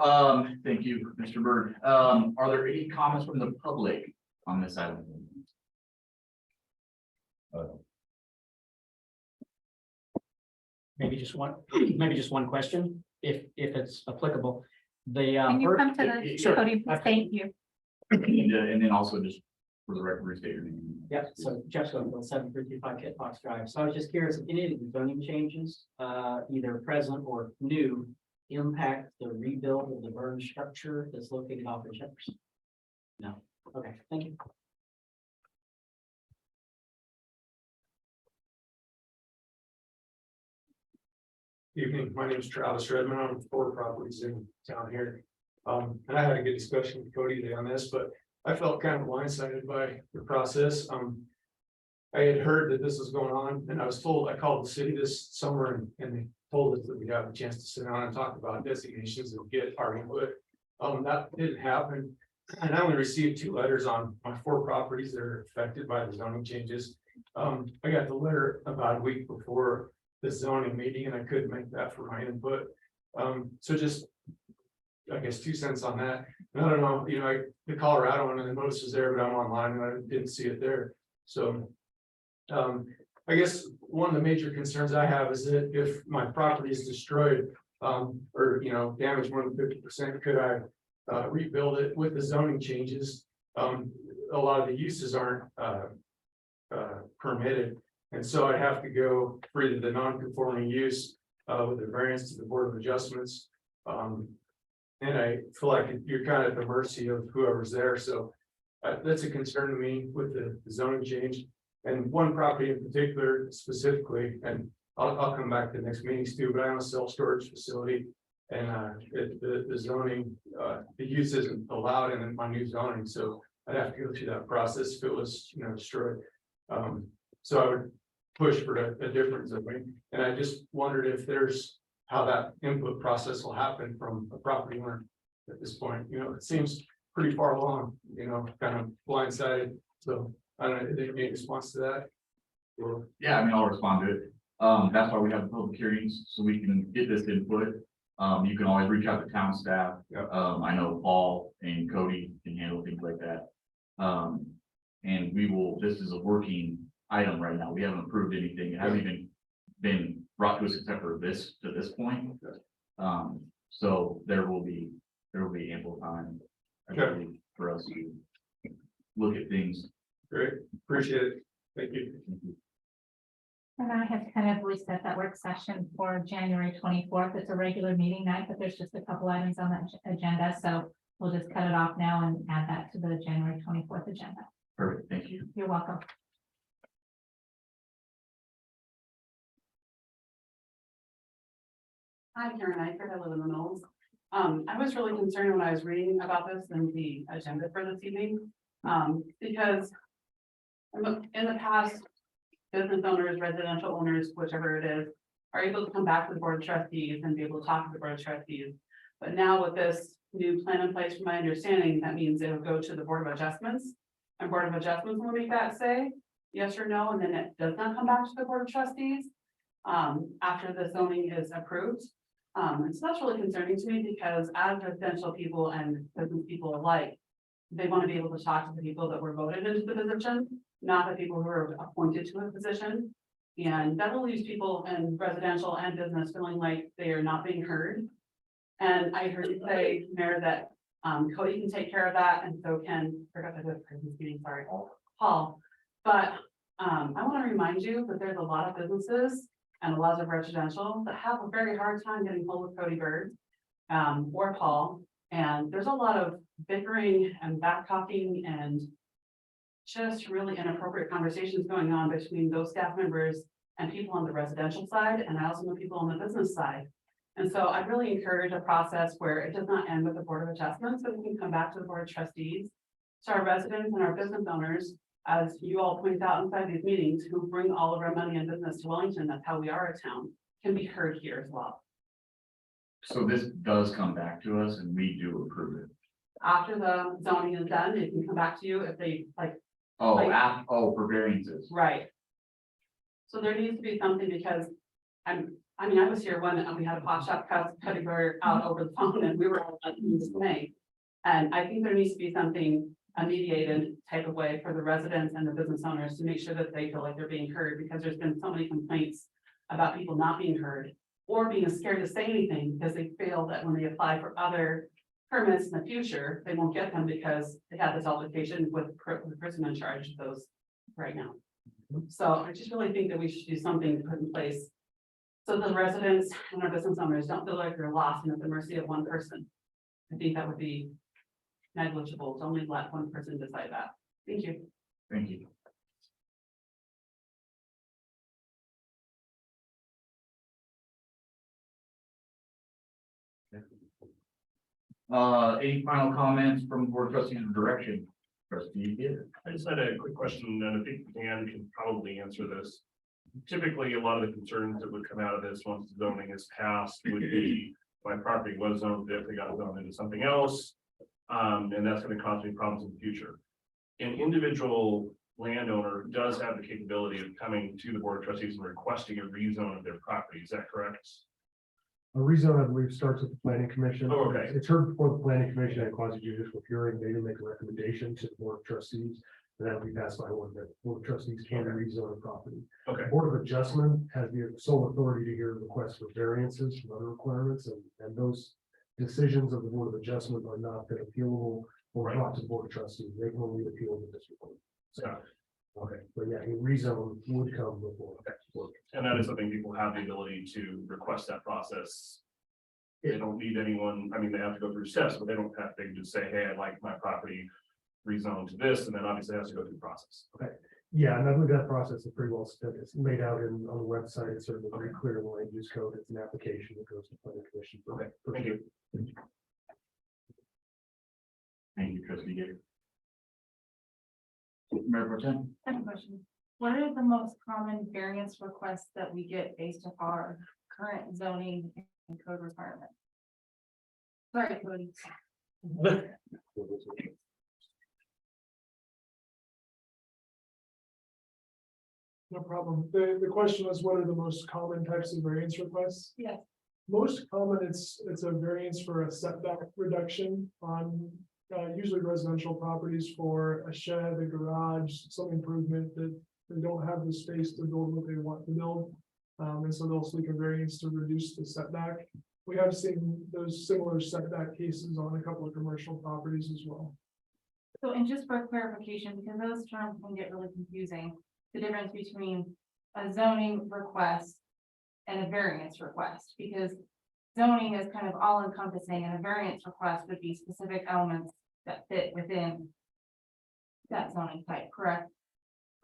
Thank you, Mr. Bird. Are there any comments from the public on this item? Maybe just one question, if it's applicable. The Can you come to the Sure. podium? Thank you. And then also, just for the record, restate your name. Yep, so Jeff Schofield, 7335 Kit Fox Drive. So I was just curious if any of the zoning changes, either present or new, impact the rebuild of the burn structure that's located off of Jefferson? No. Okay, thank you. Evening, my name is Travis Redmond. I'm 4 properties in town here. And I had a good discussion with Cody today on this, but I felt kind of blindsided by the process. I had heard that this was going on, and I was told, I called the city this summer, and they told us that we'd have a chance to sit down and talk about designations and get our input. That didn't happen. And I only received 2 letters on my 4 properties that are affected by the zoning changes. I got the letter about a week before the zoning meeting, and I couldn't make that for my input. So just, I guess, 2 cents on that. And I don't know, the Colorado one, and the notice is there, but I'm online and I didn't see it there. So I guess one of the major concerns I have is that if my property is destroyed, or damaged more than 50%, could I rebuild it with the zoning changes? A lot of the uses aren't permitted. And so I have to go for either the non-conforming use with the variance to the Board of Adjustments. And I feel like you're kind of at the mercy of whoever's there. So that's a concern to me with the zoning change. And one property in particular specifically, and I'll come back to the next meetings too, but I own a self-storage facility. And the zoning, the use isn't allowed in my new zoning. So I'd have to go through that process if it was destroyed. So I would push for a different zoning, and I just wondered if there's how that input process will happen from a property owner at this point. It seems pretty far along, kind of blindsided. So I don't know, any response to that? Or... Yeah, I mean, I'll respond to it. That's why we have the public hearings, so we can get this input. You can always reach out to town staff. I know Paul and Cody can handle things like that. And we will, this is a working item right now. We haven't approved anything. It hasn't even been brought to us except for this, to this point. So there will be ample time, I believe, for us to look at things. Great, appreciate it. Thank you. And I have kind of reset that work session for January 24th. It's a regular meeting night, but there's just a couple items on the agenda, so we'll just cut it off now and add that to the January 24th agenda. Perfect, thank you. You're welcome. Hi, Karen Eifert, I live in the Knolls. I was really concerned when I was reading about this and the agenda for this evening, because in the past, business owners, residential owners, whichever it is, are able to come back to the Board of Trustees and be able to talk to the Board of Trustees. But now with this new plan in place, from my understanding, that means it'll go to the Board of Adjustments. And Board of Adjustments will make that say yes or no, and then it does not come back to the Board of Trustees after the zoning is approved. And so that's really concerning to me, because as residential people and business people alike, they want to be able to talk to the people that were voted into the position, not the people who are appointed to a position. And that will leave people in residential and business feeling like they are not being heard. And I heard you say, Mayor, that Cody can take care of that, and so can, forgot the person's meeting, sorry, Paul. But I want to remind you that there's a lot of businesses and a lot of residential that have a very hard time getting hold of Cody Bird or Paul. And there's a lot of bickering and back talking and just really inappropriate conversations going on between those staff members and people on the residential side. And I also know people on the business side. And so I really encourage a process where it does not end with the Board of Adjustments, but we can come back to the Board of Trustees. So our residents and our business owners, as you all point out inside these meetings, who bring all of our money and business to Wellington, that's how we are a town, can be heard here as well. So this does come back to us and we do approve it. After the zoning is done, it can come back to you if they like. Oh, Like- for variances. Right. So there needs to be something, because I was here when we had a pot shop cutting her out over the phone, and we were all in dismay. And I think there needs to be something, a mediated type of way for the residents and the business owners to make sure that they feel like they're being heard, because there's been so many complaints about people not being heard or being scared to say anything because they feel that when they apply for other permits in the future, they won't get them because they had this altercation with the person in charge of those right now. So I just really think that we should do something to put in place so the residents and our business owners don't feel like they're lost and at the mercy of one person. I think that would be negligible to only let one person decide that. Thank you. Thank you. Any final comments from the Board of Trustees or direction? Trustee, I just had a quick question, and I think Dan can probably answer this. Typically, a lot of the concerns that would come out of this once the zoning is passed would be my property was zoned, if they got zoned into something else. And that's going to cause me problems in the future. An individual landowner does have the capability of coming to the Board of Trustees and requesting a rezone of their property. Is that correct? A rezone, I believe, starts with the planning commission. Oh, okay. It's heard before the planning commission and quasi judicial hearing. They will make a recommendation to the Board of Trustees. And that'll be passed by one that Board of Trustees can rezone a property. Okay. Board of Adjustment has the sole authority to hear requests for variances from other requirements, and those decisions of the Board of Adjustment are not then appealable or brought to the Board of Trustees. They can only appeal the district court. So, okay, but yeah, a rezone would come before. And that is something people have the ability to request that process. They don't need anyone, I mean, they have to go through steps, but they don't have, they can just say, hey, I'd like my property rezoned to this, and then obviously it has to go through the process. Okay. Yeah, and I believe that process is pretty well, it's laid out on the website. It's sort of a very clear land use code. It's an application that goes to the planning commission. Okay, thank you. Thank you, Trustee Gator. Mayor Pro Tem? I have a question. What are the most common variance requests that we get based on our current zoning and code requirements? Sorry, Cody. No problem. The question was, what are the most common types of variance requests? Yes. most common, it's a variance for a setback reduction on usually residential properties for a shed, a garage, some improvement that they don't have the space to build what they want to build. And so they'll seek a variance to reduce the setback. We have seen those similar setback cases on a couple of commercial properties as well. So, and just for clarification, because those terms can get really confusing, the difference between a zoning request and a variance request, because zoning is kind of all encompassing and a variance request would be specific elements that fit within that zoning type, correct?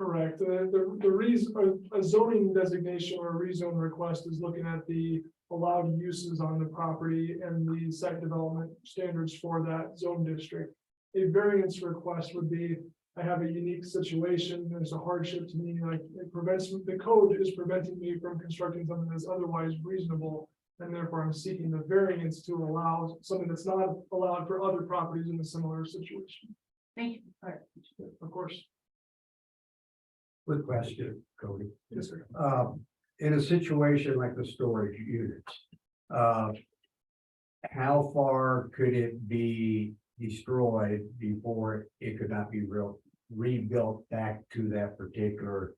Correct. The reason, a zoning designation or a rezone request is looking at the allowed uses on the property and the site development standards for that zone district. A variance request would be, I have a unique situation, there's a hardship to me, like it prevents, the code is preventing me from constructing something that's otherwise reasonable. And therefore I'm seeking the variance to allow something that's not allowed for other properties in a similar situation. Thank you. Of course. Good question, Cody. Yes, sir. In a situation like the storage units, how far could it be destroyed before it could not be rebuilt back to that particular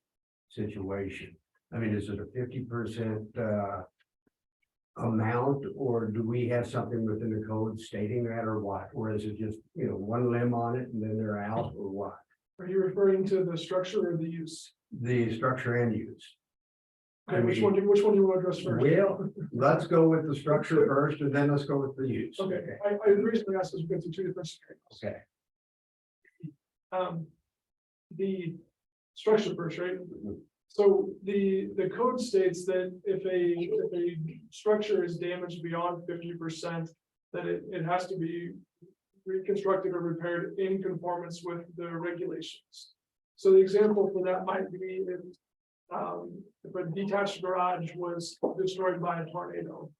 situation? I mean, is it a 50% amount, or do we have something within the code stating that, or what? Or is it just, you know, one limb on it and then they're out, or what? Are you referring to the structure or the use? The structure and use. Okay, which one do you want to address first? Well, let's go with the structure first, and then let's go with the use. Okay, I recently asked us to go through two different scenarios. Okay. The structure first, right? So the code states that if a structure is damaged beyond 50%, that it has to be reconstructed or repaired in conformance with the regulations. So the example for that might be if a detached garage was destroyed by a tornado,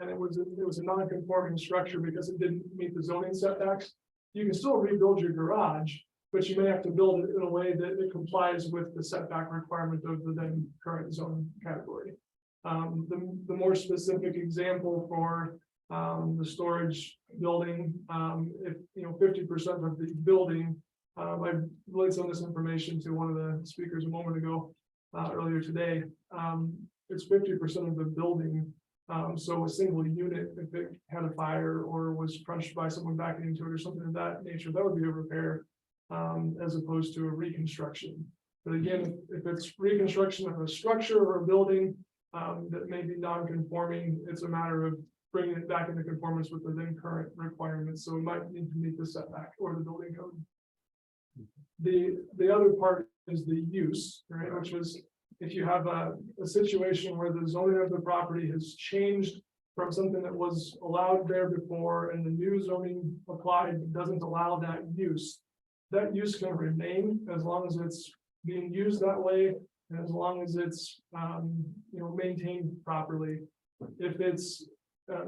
and it was a non-conforming structure because it didn't meet the zoning setbacks, you can still rebuild your garage, but you may have to build it in a way that it complies with the setback requirement of the then current zone category. The more specific example for the storage building, if 50% of the building, I relayed some of this information to one of the speakers a moment ago, earlier today. It's 50% of the building. So a single unit, if it had a fire or was crunched by someone backing into it or something of that nature, that would be a repair, as opposed to a reconstruction. But again, if it's reconstruction of a structure or a building that may be non-conforming, it's a matter of bringing it back into conformance with the then current requirements. So it might need to meet the setback or the building code. The other part is the use, right? Which is if you have a situation where the zoning of the property has changed from something that was allowed there before and the new zoning applied doesn't allow that use can remain as long as it's being used that way and as long as it's maintained properly. If it's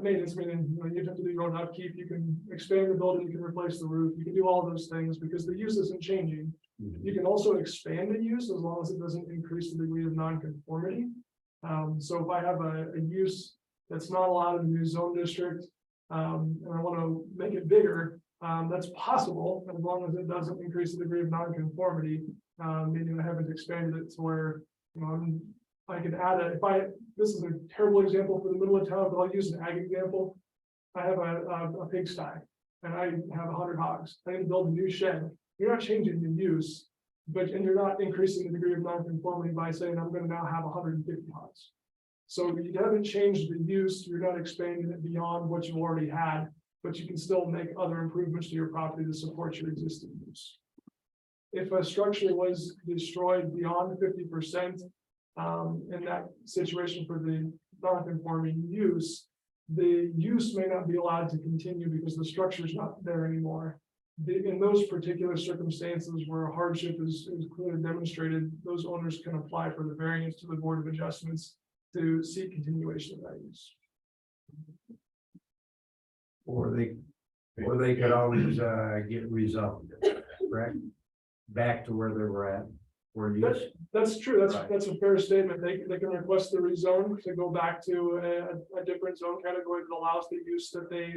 maintenance, meaning you have to do your own upkeep, you can expand the building, you can replace the roof, you can do all those things because the use isn't changing. You can also expand the use as long as it doesn't increase the degree of non-conformity. So if I have a use that's not allowed in the new zone district, and I want to make it bigger, that's possible as long as it doesn't increase the degree of non-conformity, meaning I haven't expanded it to where I could add this is a terrible example for the middle of town, but I'll use an ag example. I have a pigsty and I have 100 hogs. I need to build a new shed. You're not changing the use, and you're not increasing the degree of non-conformity by saying I'm going to now have 150 hogs. So you haven't changed the use, you're not expanding it beyond what you already had, but you can still make other improvements to your property to support your existing use. If a structure was destroyed beyond 50%, in that situation for the non-conforming use, the use may not be allowed to continue because the structure is not there anymore. In those particular circumstances where a hardship is clearly demonstrated, those owners can apply for the variance to the Board of Adjustments to seek continuation of that use. Or they could always get rezoned, correct? Back to where they were at. for use. That's true. Right. That's a fair statement. They can request the rezone to go back to a different zone category that allows the use that they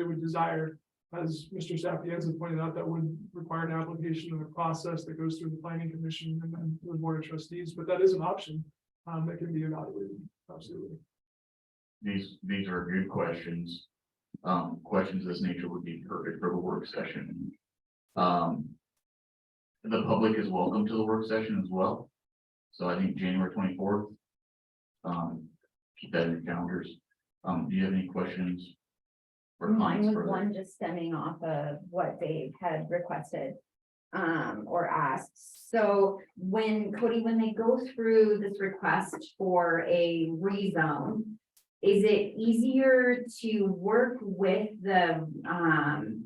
would desire. As Mr. Sapienza pointed out, that would require an application of a process that goes through the planning commission and then the board of trustees, but that is an option that can be evaluated. Absolutely. These are good questions. Questions of this nature would be perfect for the work session. The public is welcome to the work session as well. So I think January 24th. Keep that in your calendars. Do you have any questions? Or Mine comments was further? one just stemming off of what they had requested or asked. So when Cody, when they go through this request for a rezone, is it easier to work with the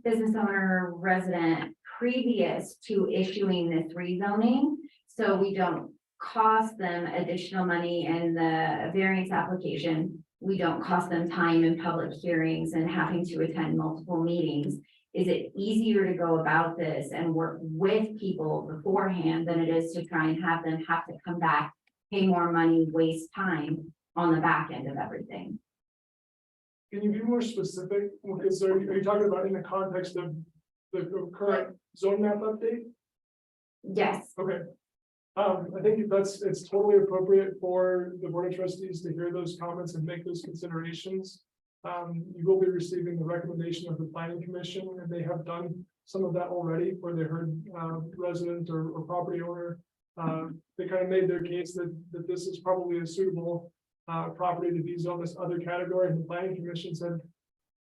business owner resident previous to issuing this rezoning? So we don't cost them additional money in the variance application. We don't cost them time in public hearings and having to attend multiple meetings. Is it easier to go about this and work with people beforehand than it is to try and have them have to come back, pay more money, waste time on the back end of everything? Can you be more specific? Because are you talking about in the context of the current zone map update? Yes. Okay. I think it's totally appropriate for the board of trustees to hear those comments and make those considerations. You will be receiving the recommendation of the planning commission, and they have done some of that already, where they heard resident or property owner. They kind of made their case that this is probably a suitable property to be zoned this other category, and the planning commission said,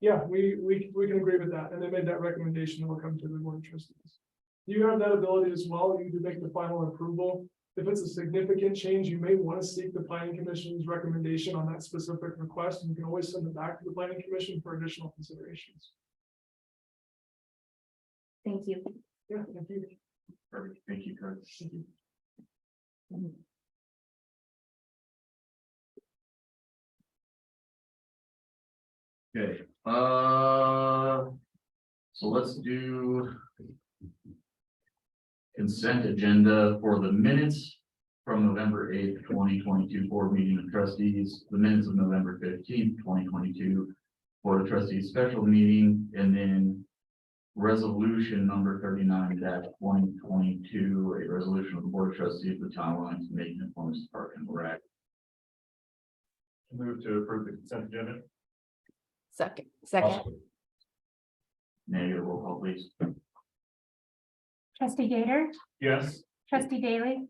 yeah, we can agree with that, and they made that recommendation and will come to the board of trustees. You have that ability as well. You can make the final approval. If it's a significant change, you may want to seek the planning commission's recommendation on that specific request, and you can always send it back to the planning commission for additional considerations. Thank you. Yeah, thank you. Perfect. Thank you, Kurt. Okay, so let's do consent agenda for the minutes from November 8th, 2022 board meeting of trustees, the minutes of November 15th, 2022 board of trustees special meeting, and then resolution number 39-2022, a resolution of the board of trustees of the town of Wellington making appointments to Park and Rec. Move to approve the consent agenda. Second. Negative, roll call please. Trustee Gator, Yes. trustee Daly,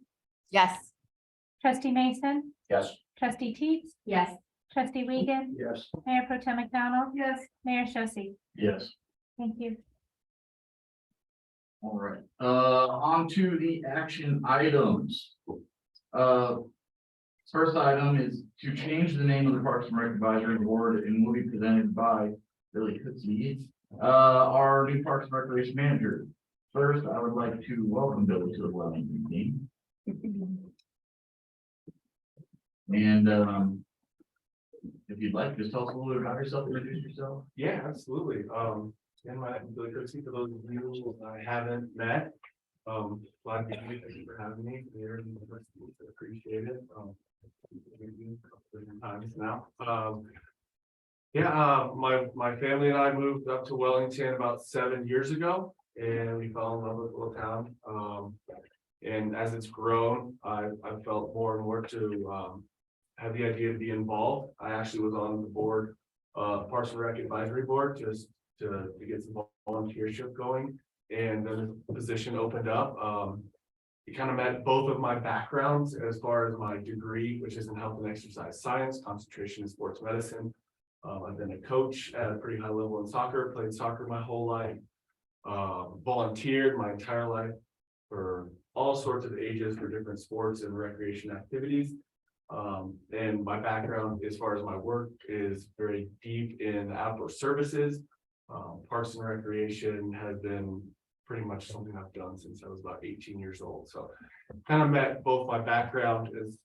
Yes. trustee Mason, Yes. trustee Teets, Yes. trustee Wiegand, Yes. Mayor Pro Tem McDonald. Yes. Mayor Shosse. Yes. Thank you. All right, on to the action items. First item is to change the name of the Parks and Rec Advisory Board, and will be presented by Billy Coetzee, our new Parks and Recreation Manager. First, I would like to welcome Billy to the Wellington team. And, if you'd like, just tell us a little bit about yourself, introduce yourself. Yeah, absolutely. And my name is Billy Coetzee, for those of you I haven't met. Glad to meet you. Thank you for having me here in the university. Appreciate it. Times now. My family and I moved up to Wellington about 7 years ago, and we fell in love with the little town. And as it's grown, I've felt more and more to have the idea to be involved. I actually was on the board, Parks and Rec Advisory Board, just to get some volunteership going. And then the position opened up. It kind of met both of my backgrounds as far as my degree, which is in health and exercise science, concentration in sports medicine. I've been a coach at a pretty high level in soccer, played soccer my whole life, volunteered my entire life for all sorts of ages for different sports and recreation activities. And my background as far as my work is very deep in outdoor services. Parks and recreation has been pretty much something I've done since I was about 18 years old. So kind of met both my background as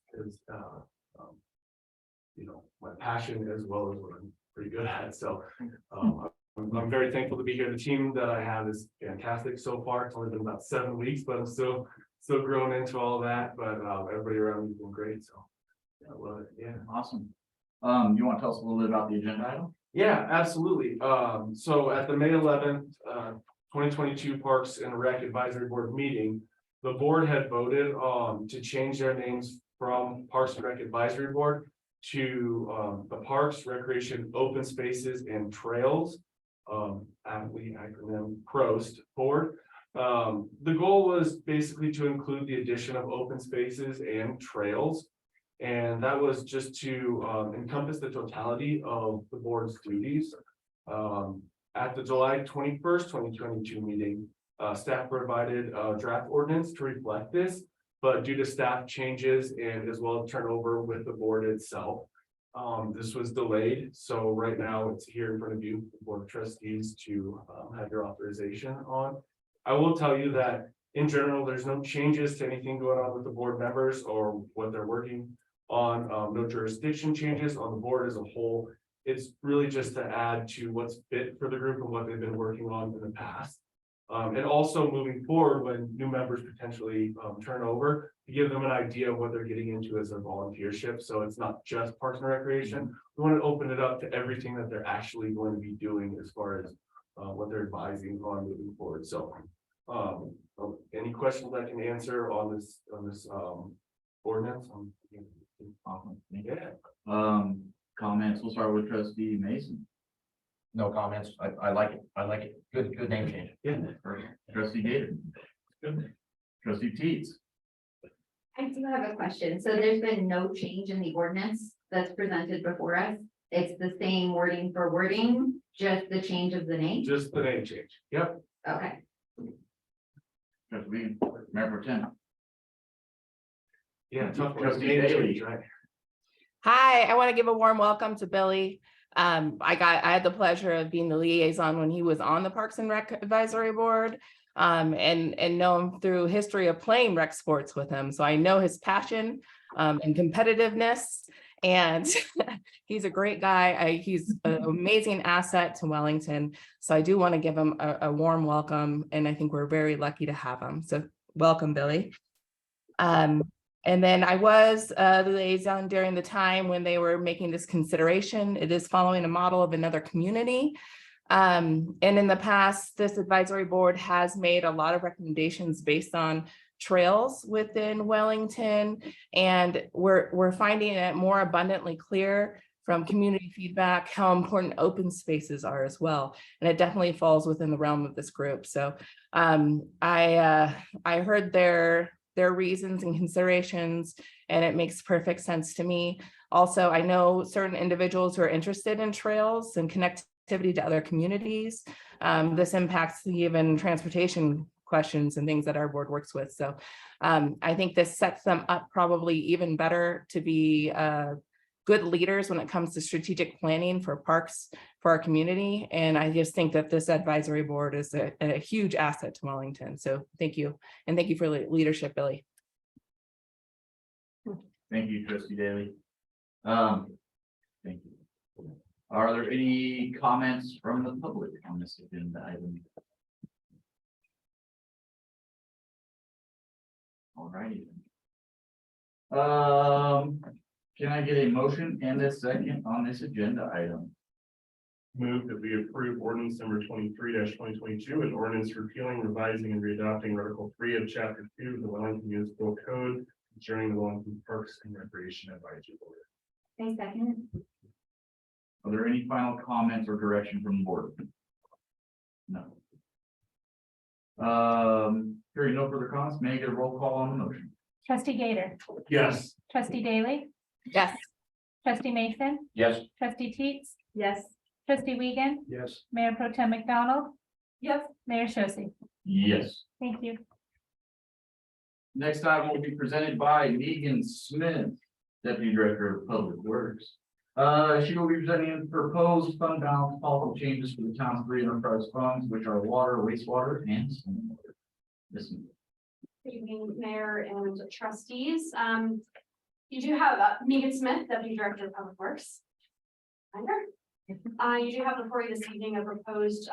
my passion as well as what I'm pretty good at. So I'm very thankful to be here. The team that I have is fantastic so far. It's only been about 7 weeks, but I'm still still growing into all that, but everybody around me is doing great, so. Yeah, I love it, yeah. Awesome. You want to tell us a little bit about the agenda item? Yeah, absolutely. So at the May 11th, 2022 Parks and Rec Advisory Board meeting, the board had voted to change their names from Parks and Rec Advisory Board to the Parks, Recreation, Open Spaces and Trails, aptly acronym PROST Board. The goal was basically to include the addition of open spaces and trails. And that was just to encompass the totality of the board's duties. At the July 21st, 2022 meeting, staff provided a draft ordinance to reflect this, but due to staff changes and as well as turnover with the board itself, this was delayed. So right now it's here in front of you, the Board of Trustees, to have your authorization on. I will tell you that in general, there's no changes to anything going on with the board members or what they're working on, no jurisdiction changes on the board as a whole. It's really just to add to what's fit for the group and what they've been working on in the past. And also moving forward, when new members potentially turn over, to give them an idea of what they're getting into as a volunteership. So it's not just Parks and Recreation. We want to open it up to everything that they're actually going to be doing as far as what they're advising on moving forward. So any questions I can answer on this ordinance? Awesome. Thank you. Comments, we'll start with Trustee Mason. No comments. I like it. I like it. Good name change. Yeah. Trustee Gator. Trustee Teets. I do have a question. So there's been no change in the ordinance that's presented before us. It's the same wording for wording, just the change of the name? Just the name change. Yep. Okay. Trustee Regan, Mayor Pro Tem. Yeah. Tough Trustee name Bailey. change, right? Hi, I want to give a warm welcome to Billy. I had the pleasure of being the liaison when he was on the Parks and Rec Advisory Board, and know him through history of playing rec sports with him. So I know his passion and competitiveness, and he's a great guy. He's an amazing asset to Wellington. So I do want to give him a warm welcome, and I think we're very lucky to have him. So welcome, Billy. And then I was the liaison during the time when they were making this consideration. It is following a model of another community. And in the past, this advisory board has made a lot of recommendations based on trails within Wellington. And we're finding it more abundantly clear from community feedback how important open spaces are as well. And it definitely falls within the realm of this group. So I heard their reasons and considerations, and it makes perfect sense to me. Also, I know certain individuals who are interested in trails and connectivity to other communities. This impacts even transportation questions and things that our board works with. So I think this sets them up probably even better to be good leaders when it comes to strategic planning for parks for our community. And I just think that this advisory board is a huge asset to Wellington. So thank you. And thank you for leadership, Billy. Thank you, Trustee Daly. Thank you. Are there any comments from the public on this agenda item? All righty. Can I get a motion and a second on this agenda item? Move that we approve ordinance number 23-2022, an ordinance repealing, revising, and readopting Article 3 of Chapter 2 of the Wellington Municipal Code concerning the Wellington Parks and Recreation Advisory Board. Thanks, second. Are there any final comments or direction from the board? No. Hearing no further comments, may I get a roll call on the motion? Trustee Gator, Yes. trustee Daly, Yes. trustee Mason, Yes. trustee Teets, Yes. trustee Wiegand, Yes. Mayor Pro Tem McDonald. Yes. Mayor Shosse. Yes. Thank you. Next item will be presented by Megan Smith, Deputy Director of Public Works. She will be presenting proposed fund balance policy changes for the town's three enterprise funds, which are water, wastewater, and stormwater. This. Good evening, Mayor and Trustees. You do have Megan Smith, Deputy Director of Public Works. You do have before you this evening a proposed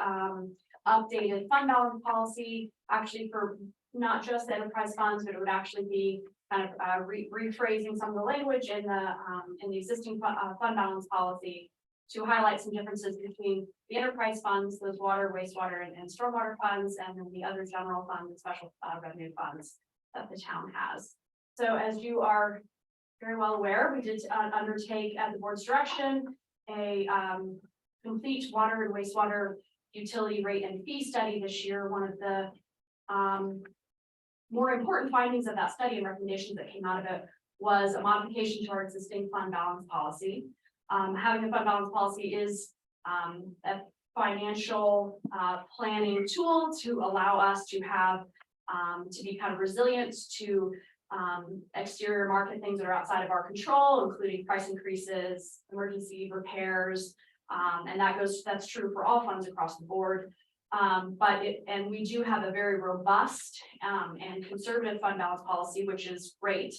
updated fund balance policy, actually for not just the enterprise funds, but it would actually be kind of rephrasing some of the language in the existing fund balance policy to highlight some differences between the enterprise funds, those water, wastewater, and stormwater funds, and then the other general funds and special revenue funds that the town has. So as you are very well aware, we did undertake at the board's direction a complete water and wastewater utility rate and fee study this year. One of the more important findings of that study and recommendations that came out of it was a modification to our existing fund balance policy. Having a fund balance policy is a financial planning tool to allow us to have to be kind of resilient to exterior market things that are outside of our control, including price increases, emergency repairs, and that's true for all funds across the board. And we do have a very robust and conservative fund balance policy, which is great.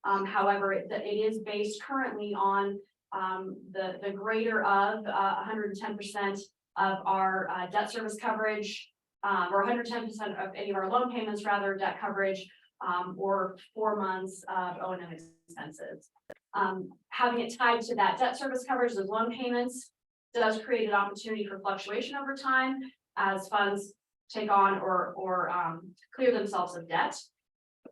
However, it is based currently on the greater of 110% of our debt service coverage, or 110% of any of our loan payments, rather, debt coverage, or 4 months of O&M expenses. Having it tied to that debt service coverage, those loan payments, does create an opportunity for fluctuation over time as funds take on or clear themselves of debt.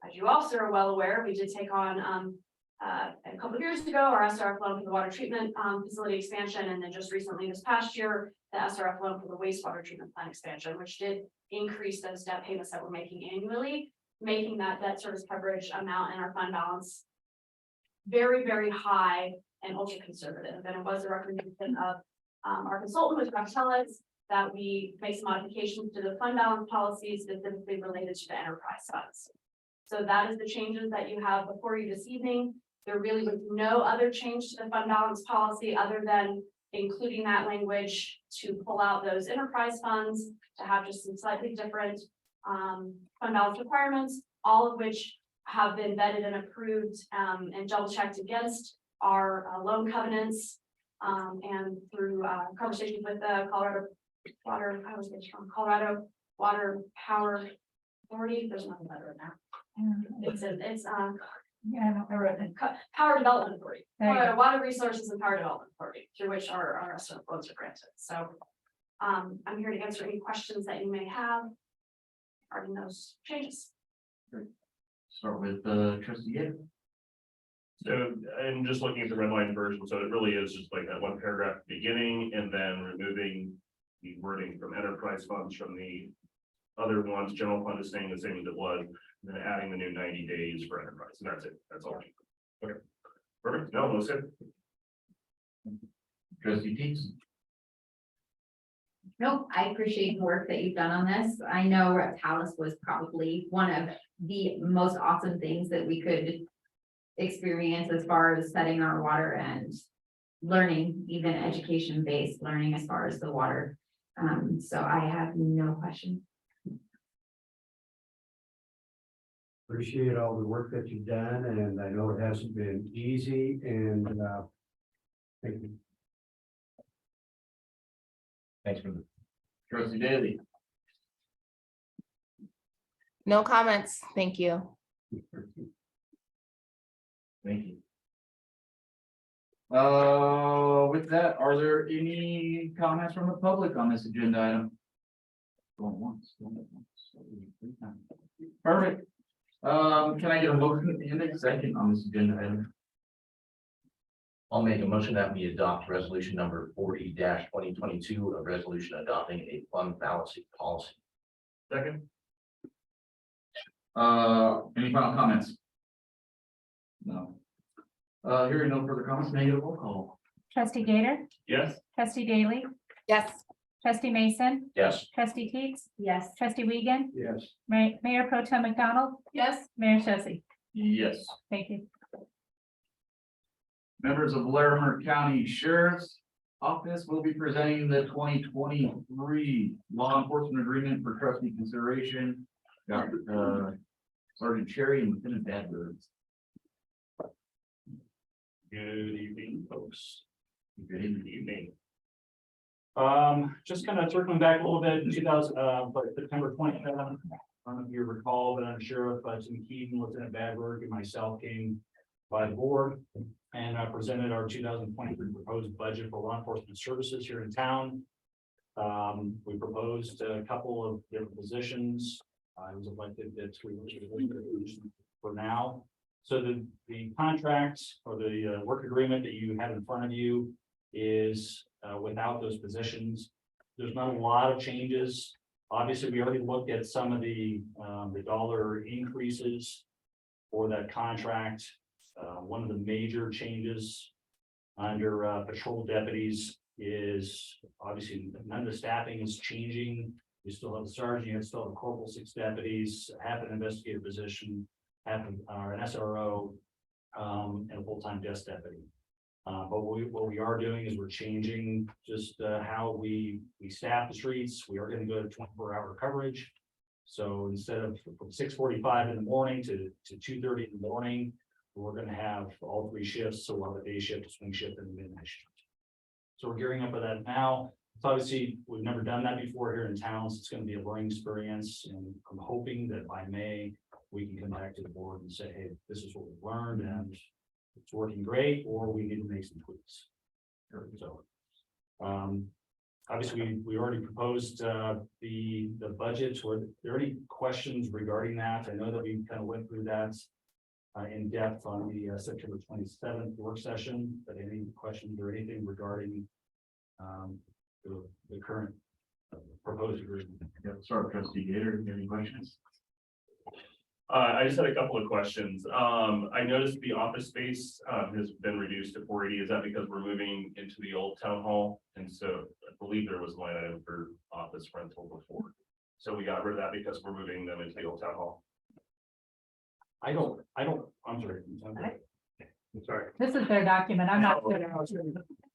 As you also are well aware, we did take on a couple of years ago our SRF loan for the water treatment facility expansion, and then just recently this past year the SRF loan for the wastewater treatment plant expansion, which did increase those debt payments that we're making annually, making that debt service coverage amount in our fund balance very, very high and ultra conservative. And it was a recommendation of our consultant with Repealing that we make some modifications to the fund balance policies specifically related to the enterprise funds. So that is the changes that you have before you this evening. There really was no other change to the fund balance policy other than including that language to pull out those enterprise funds to have just some slightly different fund balance requirements, all of which have been vetted and approved and double checked against our loan covenants and through conversations with the Colorado Water Power Authority. There's nothing better than that. It's Yeah, I wrote it. Power Development Authority, There you go. Water Resources and Power Development Authority, through which our SRF loans are granted. So I'm here to answer any questions that you may have regarding those changes. Start with trustee Gator. So I'm just looking at the red line version, so it really is just like that one paragraph at the beginning and then removing the wording from enterprise funds from the other ones. General fund is staying the same as it was, and then adding the new 90 days for enterprise, and that's it. That's all. Okay, perfect. No, that's it. Trustee Teets. Nope, I appreciate the work that you've done on this. I know Reptalis was probably one of the most awesome things that we could experience as far as setting our water and learning, even education-based learning as far as the water. So I have no question. Appreciate all the work that you've done, and I know it hasn't been easy, and thank you. Thanks for the. Trustee Daly. No comments. Thank you. Thank you. With that, are there any comments from the public on this agenda item? Going once, going twice. Perfect. Can I get a motion and a second on this agenda item? I'll make a motion that we adopt resolution number 40-2022, a resolution adopting a fund balancing policy. Second. Any final comments? No. Hearing no further comments, may I get a roll call? Trustee Gator, Yes. trustee Daly, Yes. trustee Mason, Yes. trustee Teets, Yes. trustee Wiegand, Yes. Mayor Pro Tem McDonald. Yes. Mayor Shosse. Yes. Thank you. Members of Larimer County Sheriff's Office will be presenting the 2023 law enforcement agreement for trustee consideration. Got Sergeant Cherry and Lieutenant Badbirds. Good evening, folks. Good evening. Good evening. Just kind of circling back a little bit, September 27th, I don't know if you recall, but under Sheriff Tim Keaton, Lieutenant Badberg, and myself came by the board and presented our 2023 proposed budget for law enforcement services here in town. We proposed a couple of different positions. I was elected at for now. So the contract or the work agreement that you have in front of you is without those positions. There's not a lot of changes. Obviously, we already looked at some of the dollar increases for that contract. One of the major changes under patrol deputies is obviously none of the staffing is changing. You still have a sergeant, you still have corporal, 6 deputies, half an investigator position, half an SRO, and a full-time desk deputy. But what we are doing is we're changing just how we staff the streets. We are going to go to 24-hour coverage. So instead of from 6:45 in the morning to 2:30 in the morning, we're going to have all 3 shifts. So we'll have a day shift, a swing shift, and a midnight shift. So we're gearing up for that now. It's obviously, we've never done that before here in town, so it's going to be a learning experience. And I'm hoping that by May, we can come back to the board and say, hey, this is what we've learned and it's working great, or we need to make some tweaks. So, obviously, we already proposed the budget. Were there any questions regarding that? I know that we kind of went through that in depth on the September 27th work session, but any questions or anything regarding the current proposed agreement? Yeah, sorry, Trustee Gator, any questions? I just had a couple of questions. I noticed the office space has been reduced to 480. Is that because we're moving into the old town hall? And so I believe there was a line item for office rental before. So we got rid of that because we're moving them into the old town hall. I'm sorry. I'm sorry. This is their document. I'm not.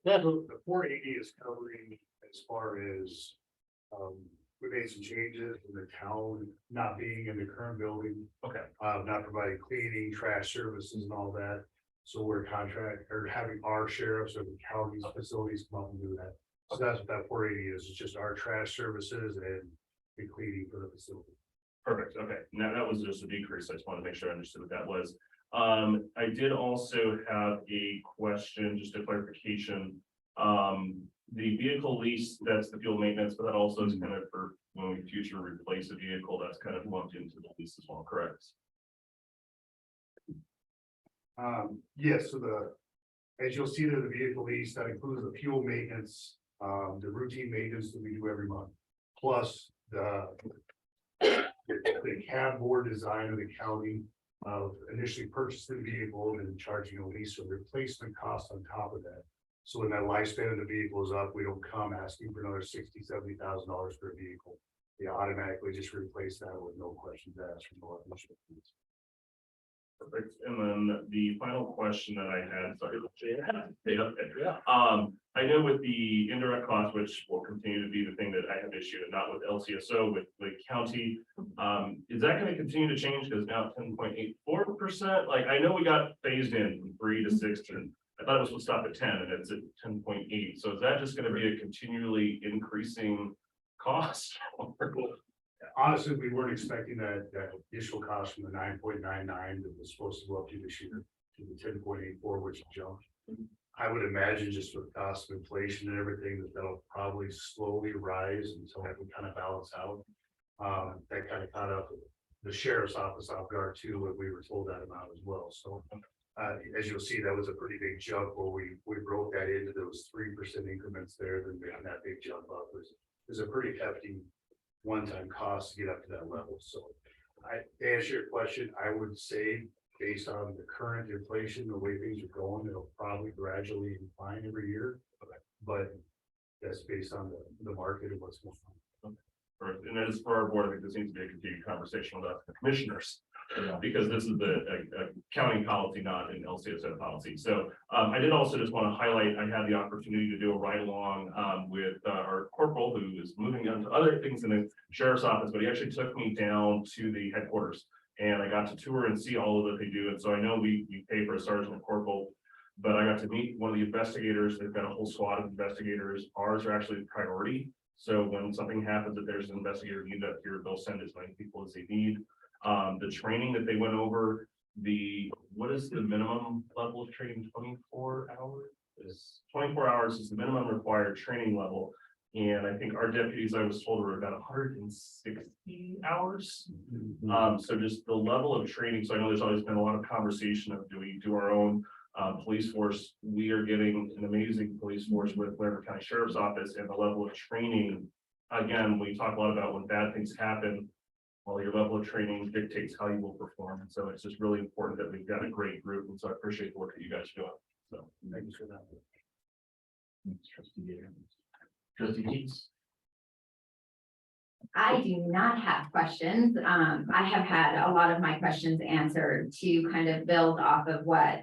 The 480 is covering as far as, we made some changes in the town not being in the current building. Okay. Not providing cleaning, trash services and all that. So we're having our sheriffs or the county's facilities come up and do that. So that's what that 480 is. It's just our trash services and the cleaning for the facility. Perfect. Okay. Now that was just a decrease. I just wanted to make sure I understood what that was. I did also have a question, just a clarification. The vehicle lease, that's the fuel maintenance, but that also is kind of for when we future replace a vehicle, that's kind of lumped into the lease as well, correct? Yes, so as you'll see there, the vehicle lease, that includes the fuel maintenance, the routine maintenance that we do every month, plus the cab board design of the county of initially purchasing the vehicle and charging a lease or replacement cost on top of that. So when that lifespan of the vehicle is up, we don't come asking for another $60,000 to $70,000 for a vehicle. They automatically just replace that with no questions asked from no initial fees. Perfect. And then the final question that I had, sorry. I know with the indirect cost, which will continue to be the thing that I have issue, and not with LCSO, with the county. Is that going to continue to change? Because now 10.84%, like I know we got phased in from 3 to 6 and I thought it was supposed to stop at 10 and it's at 10.8. So is that just going to be a continually increasing cost? Honestly, we weren't expecting that initial cost from the 9.99 that was supposed to go up to this year to the 10.84, which jumped. I would imagine just with cost of inflation and everything that'll probably slowly rise until it can kind of balance out. That kind of caught up the sheriff's office off guard too, and we were told that amount as well. So as you'll see, that was a pretty big jump where we broke that into those 3% increments there. Then that big jump up was a pretty hefty one-time cost to get up to that level. So to answer your question, I would say based on the current inflation, the way things are going, it'll probably gradually decline every year. But that's based on the market and what's going on. And as for our board, I think this needs to be a continued conversation with the commissioners. Because this is a county policy, not an LCSO policy. So I did also just want to highlight, I had the opportunity to do a ride along with our corporal who is moving on to other things in the sheriff's office, but he actually took me down to the headquarters and I got to tour and see all of what they do. And so I know we pay for a sergeant and corporal, but I got to meet one of the investigators. They've got a whole squad of investigators. Ours are actually priority. So when something happens, if there's an investigator needed up here, they'll send as many people as they need. The training that they went over, what is the minimum level of training? 24 hours? Is 24 hours is the minimum required training level. And I think our deputies, I was told, were about 160 hours. So just the level of training. So I know there's always been a lot of conversation of do we do our own police force. We are getting an amazing police force with Wellington County Sheriff's Office, and the level of training. Again, we talk a lot about when bad things happen. Well, your level of training dictates how you will perform. And so it's just really important that we've got a great group. And so I appreciate the work that you guys are doing. So thank you for that. Thanks, Trustee Gator. Trustee Keats. I do not have questions. I have had a lot of my questions answered to kind of build off of what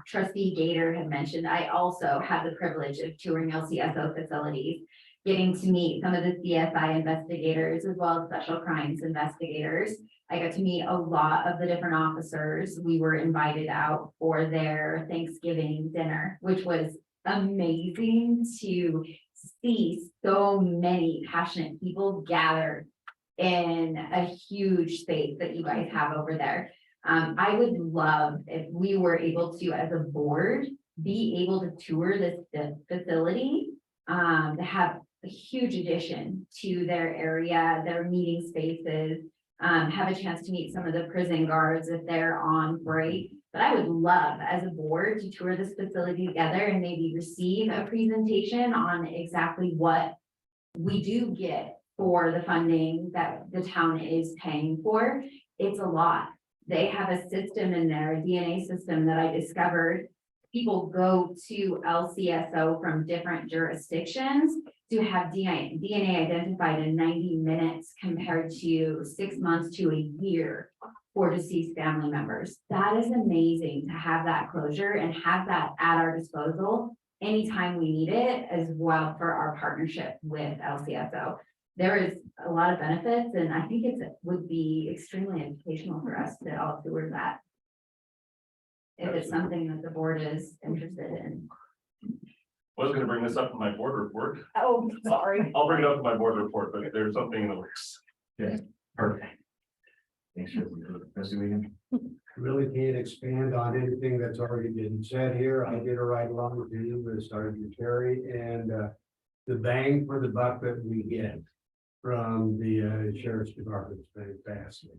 trustee Gator had mentioned. I also have the privilege of touring LCSO facilities, getting to meet some of the CSI investigators as well as special crimes investigators. I got to meet a lot of the different officers. We were invited out for their Thanksgiving dinner, which was amazing to see so many passionate people gathered in a huge space that you guys have over there. I would love if we were able to, as a board, be able to tour this facility, to have a huge addition to their area, their meeting spaces, have a chance to meet some of the prison guards if they're on break. But I would love, as a board, to tour this facility together and maybe receive a presentation on exactly what we do get for the funding that the town is paying for. It's a lot. They have a system in there, a DNA system that I discovered. People go to LCSO from different jurisdictions to have DNA identified in 90 minutes compared to 6 months to a year for deceased family members. That is amazing to have that closure and have that at our disposal anytime we need it, as well for our partnership with LCSO. There is a lot of benefits, and I think it would be extremely educational for us to all tour that, if it's something that the board is interested in. I was going to bring this up in my board report. Oh, sorry. I'll bring it up in my board report, but there's something in the works. Okay, perfect. Thanks, Trustee Wiegand. Really can't expand on anything that's already been said here. I did a ride along with you with Sergeant Terry, and the bang for the buck that we get from the sheriff's department is fantastic.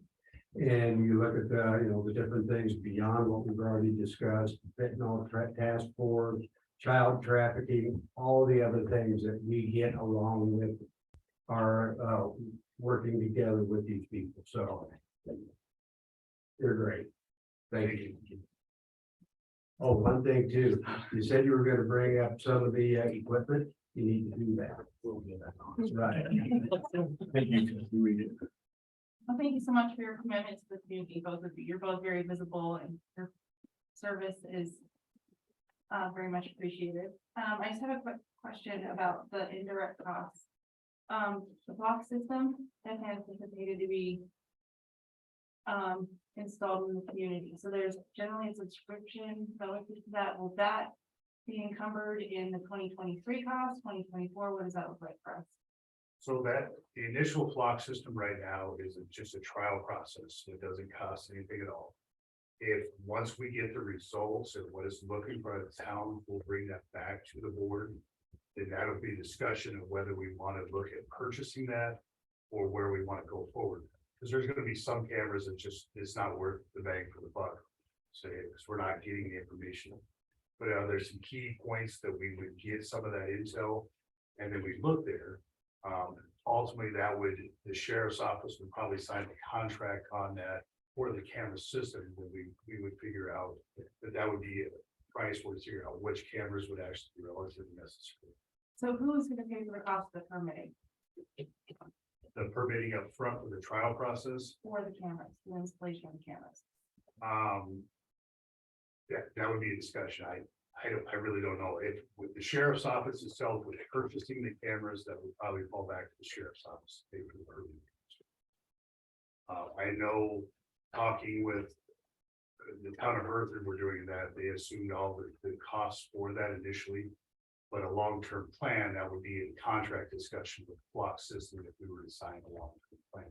And you look at the different things beyond what we've already discussed, fentanyl task force, child trafficking, all the other things that we get along with our working together with these people. So they're great. Thank you. Oh, one thing too, you said you were going to bring up some of the equipment. You need to do that. We'll do that. Right. Thank you, Trustee Wiegand. Well, thank you so much for your commitment to the community, both of you. You're both very visible and your service is very much appreciated. I just have a quick question about the indirect costs. The block system that has anticipated to be installed in the community. So there's generally a subscription relative to that. Will that be encumbered in the 2023 cost, 2024? What does that look like for us? So that the initial flock system right now is just a trial process. It doesn't cost anything at all. If once we get the results and what is looking for the town, we'll bring that back to the board. Then that'll be discussion of whether we want to look at purchasing that or where we want to go forward. Because there's going to be some cameras that just, it's not worth the bang for the buck. So because we're not getting the information. But there's some key points that we would get some of that intel, and then we look there. Ultimately, the sheriff's office would probably sign a contract on that for the camera system, and we would figure out that would be a price where figure out which cameras would actually be relatively necessary. So who is going to pay for the cost of the permitting The permitting up front for the trial process. for the cameras, the installation of the cameras? That would be a discussion. I really don't know if with the sheriff's office itself, with purchasing the cameras, that would probably fall back to the sheriff's office. To pay for the permitting. I know talking with the town of Hereford, we're doing that. They assumed all the costs for that initially. But a long-term plan, that would be a contract discussion with Flock System if we were to sign a long-term plan.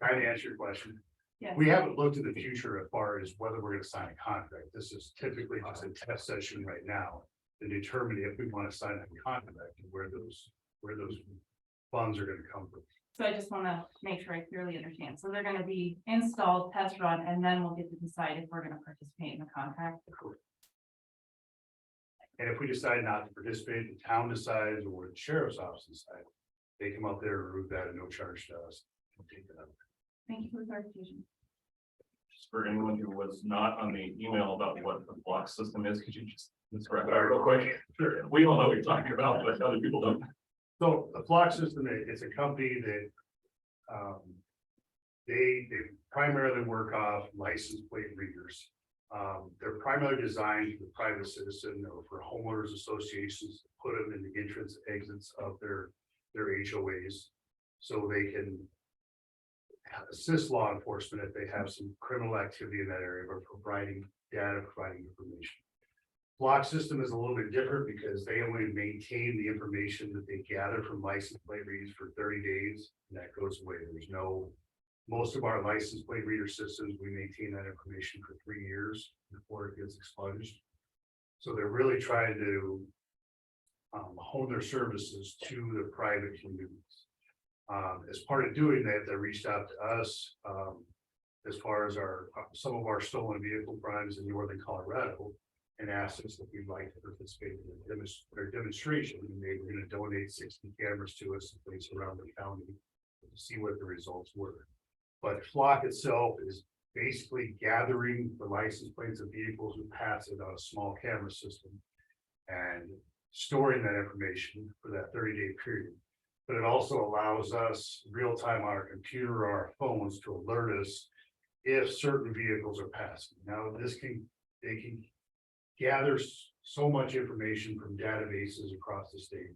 Kind of answer your question. Yes. We haven't looked at the future as far as whether we're gonna sign a contract. This is typically just a test session right now to determine if we want to sign a contract and where those funds are gonna come from. So I just want to make sure I clearly understand. So they're going to be installed, test run, and then we'll get to decide if we're going to participate in the contract. And if we decide not to participate, the town decides, or the sheriff's office decides, they come out there and remove that at no charge to us. We'll take it up. Thank you for the clarification. Just for anyone who was not on the email about what the block system is, could you just describe that real quick? Sure. We all know what you're talking about, but other people don't. So the Flock System, it's a company that they primarily work off license plate readers. They're primarily designed for the private citizen or for homeowners associations to put them in the entrance exits of their HOAs. So they can assist law enforcement if they have some criminal activity in that area, or providing data, providing information. Block System is a little bit different because they only maintain the information that they gather from license plate readers for 30 days, and that goes away. Most of our license plate reader systems, we maintain that information for 3 years before it gets expunged. So they're really trying to hone their services to the private communities. As part of doing that, they reached out to us as far as some of our stolen vehicle crimes in northern Colorado, and asked us if we'd like to participate in their demonstration. And they were going to donate 60 cameras to us in place around the county to see what the results were. But Flock itself is basically gathering the license plates of vehicles who pass it on a small camera system and storing that information for that 30-day period. But it also allows us real time on our computer or our phones to alert us if certain vehicles are passing. Now they can gather so much information from databases across the state.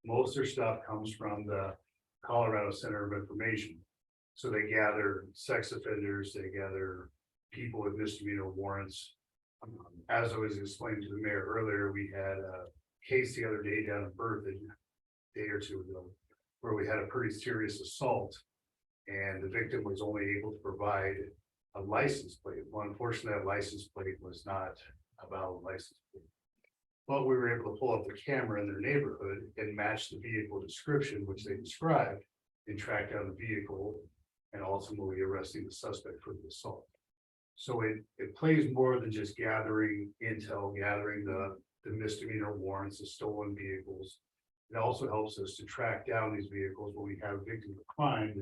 Most of their stuff comes from the Colorado Center of Information. So they gather sex offenders, they gather people with misdemeanor warrants. As I was explaining to the mayor earlier, we had a case the other day down in Bertha, a day or two ago, where we had a pretty serious assault, and the victim was only able to provide a license plate. Well, unfortunately, that license plate was not a valid license plate. But we were able to pull up the camera in their neighborhood and match the vehicle description, which they described, and track down the vehicle, and ultimately arresting the suspect for the assault. So it plays more than just gathering intel, gathering the misdemeanor warrants, the stolen vehicles. It also helps us to track down these vehicles when we have victims of crime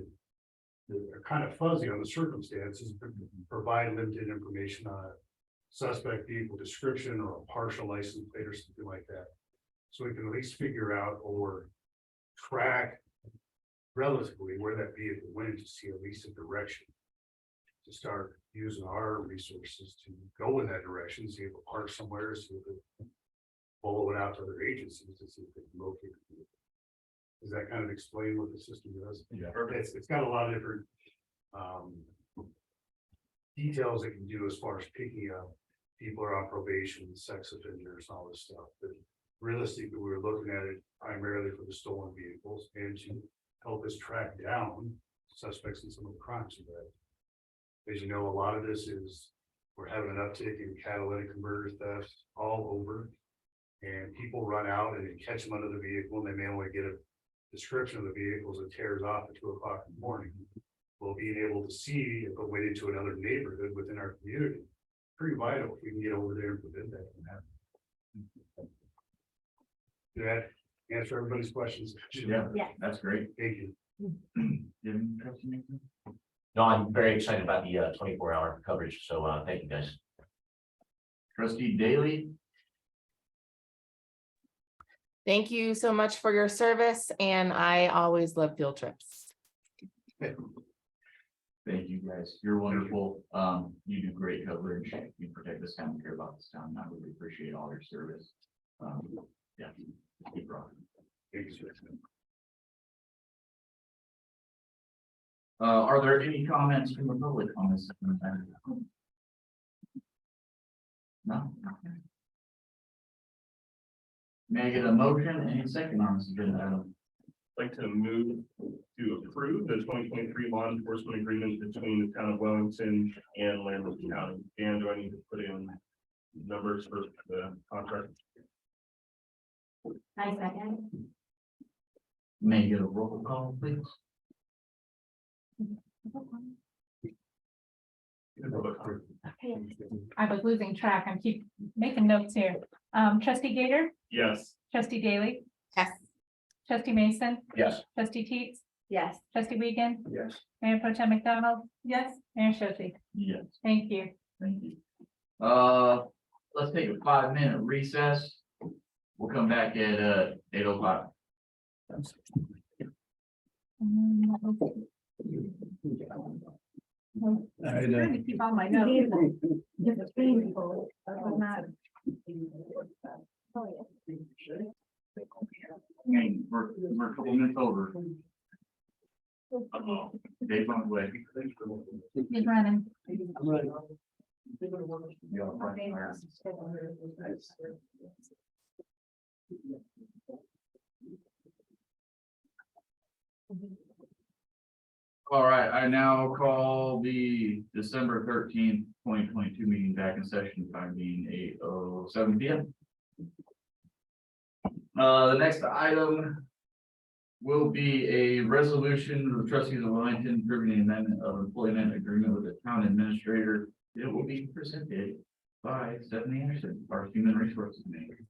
that are kind of fuzzy on the circumstances, but provide limited information on a suspect vehicle description or a partial license plate or something like that. So we can at least figure out or track relatively where that vehicle went to see at least a direction. To start using our resources to go in that direction, see if it parks somewhere, see if it follow it out to other agencies to see if they can locate it. Does that kind of explain what the system does? Yeah. It's got a lot of different details it can do as far as picking up people are on probation, sex offenders, all this stuff. But realistically, we were looking at it primarily for the stolen vehicles and to help us track down suspects in some of the crimes. As you know, a lot of this is we're having an uptick in catalytic converter theft all over. And people run out and they catch them under the vehicle, and they may only get a description of the vehicles that tears off at 2 o'clock in the morning. Well, being able to see if it went into another neighborhood within our community, pretty vital if we can get over there and prevent that from happening. Did that answer everybody's questions? Yeah, that's great. Thank you. No, I'm very excited about the 24-hour coverage, so thank you, guys. Trustee Daly. Thank you so much for your service, and I always love field trips. Thank you, guys. You're wonderful. You do great coverage. You protect this town, care about this town. I really appreciate all your service. Yeah, keep rocking. Thank you, sir. Are there any comments from the public on this? No. May I get a motion and a second on this agenda item? Like to move to approve the 2023 law enforcement agreement between the town of Wellington and Lambert County. And do I need to put in numbers for the contract? I second. May I get a roll call, please? I was losing track. I keep making notes here. Trustee Gator, Yes. trustee Daly, Yes. trustee Mason, Yes. trustee Teets, Yes. trustee Wiegand, Yes. Mayor Pro Tem McDonald. Yes. Mayor Shosse. Yes. Thank you. Thank you. Let's take a 5-minute recess. We'll come back at 8:05. I'm trying to keep all my notes. Hey, we're a couple minutes over. Dave's on the way. He's running. All right, I now call the December 13th, 2022 meeting back in session, time being 8:07 p.m. The next item will be a resolution of the trustees of Wellington approving the amendment of employment agreement with the town administrator. It will be presented by Stephanie Anderson, our human resources manager.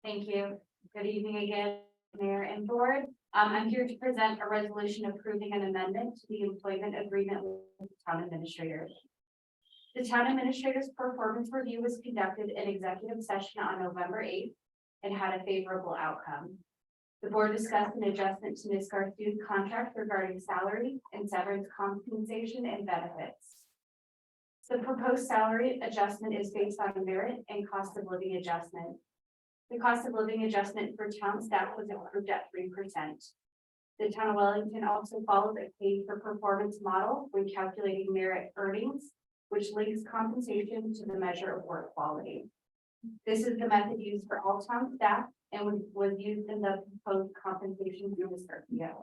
Thank you. Good evening again, Mayor and Board. I'm here to present a resolution approving an amendment to the employment agreement with the town administrator. The town administrator's performance review was conducted in executive session on November 8th and had a favorable outcome. The board discussed an adjustment to Ms. Garcia's contract regarding salary and severance compensation and benefits. The proposed salary adjustment is based on merit and cost of living adjustment. The cost of living adjustment for town staff was approved at 3%. The town of Wellington also follows a pay for performance model when calculating merit earnings, which links compensation to the measure of work quality. This is the method used for all town staff and was used in the proposed compensation for Ms. Garcia.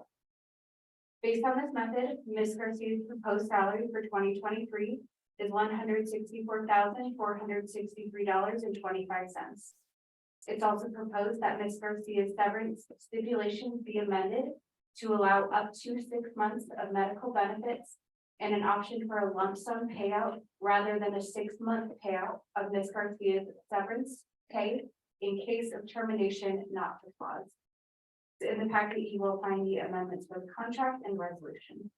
Based on this method, Ms. Garcia's proposed salary for 2023 is $164,463.25. It's also proposed that Ms. Garcia's severance stipulation be amended to allow up to 6 months of medical benefits and an option for a lump sum payout rather than a 6-month payout of Ms. Garcia's severance pay in case of termination not for cause. In the packet, you will find the amendments for the contract and resolution.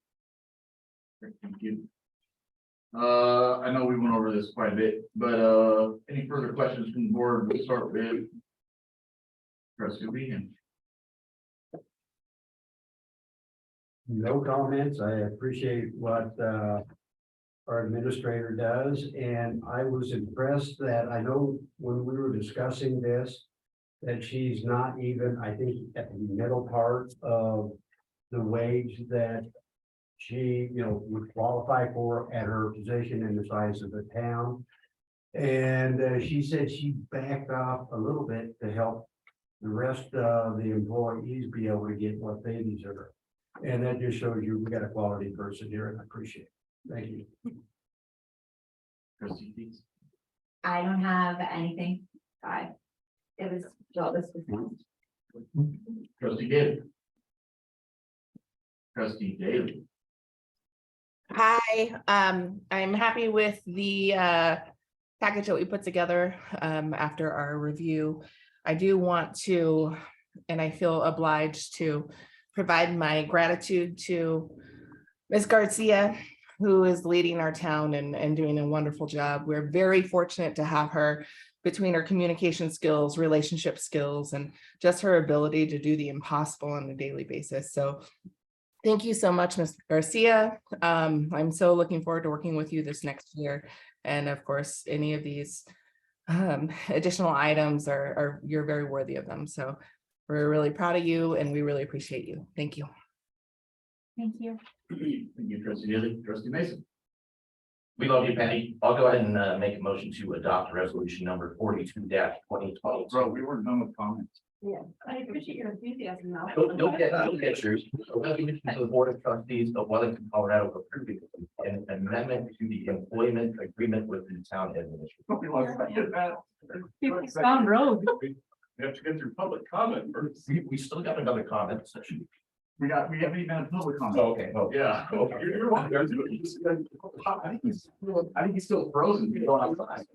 Thank you. I know we went over this quite a bit, but any further questions from the board? We'll start with Trustee Wiegand. No comments. I appreciate what our administrator does, and I was impressed that I know when we were discussing this, that she's not even, I think, at the middle part of the wage that she, would qualify for at her position in the size of the town. And she said she backed off a little bit to help the rest of the employees be able to get what they deserve. And that just shows you we got a quality person here, and I appreciate it. Thank you. Trustee Teets. I don't have anything. It was, well, this was. Trustee Daly. Trustee Daly. Hi, I'm happy with the package that we put together after our review. I do want to, and I feel obliged to provide my gratitude to Ms. Garcia, who is leading our town and doing a wonderful job. We're very fortunate to have her between her communication skills, relationship skills, and just her ability to do the impossible on a daily basis. So thank you so much, Ms. Garcia. I'm so looking forward to working with you this next year. And of course, any of these additional items are you're very worthy of them. So we're really proud of you and we really appreciate you. Thank you. Thank you. Thank you, Trustee Daly. Trustee Mason. We love you, Patty. I'll go ahead and make a motion to adopt resolution number 42-2020. Bro, we weren't done with comments. I appreciate your enthusiasm now. You'll get yours. A resolution to the Board of Trustees of Wellington, Colorado, approving an amendment to the employment agreement with the town administrator. It's on road. We have to get through public comment first. We still got another comment session. We haven't even had a public comment. Okay. Oh, Yeah. You're welcome. I think he's still frozen. He's going outside.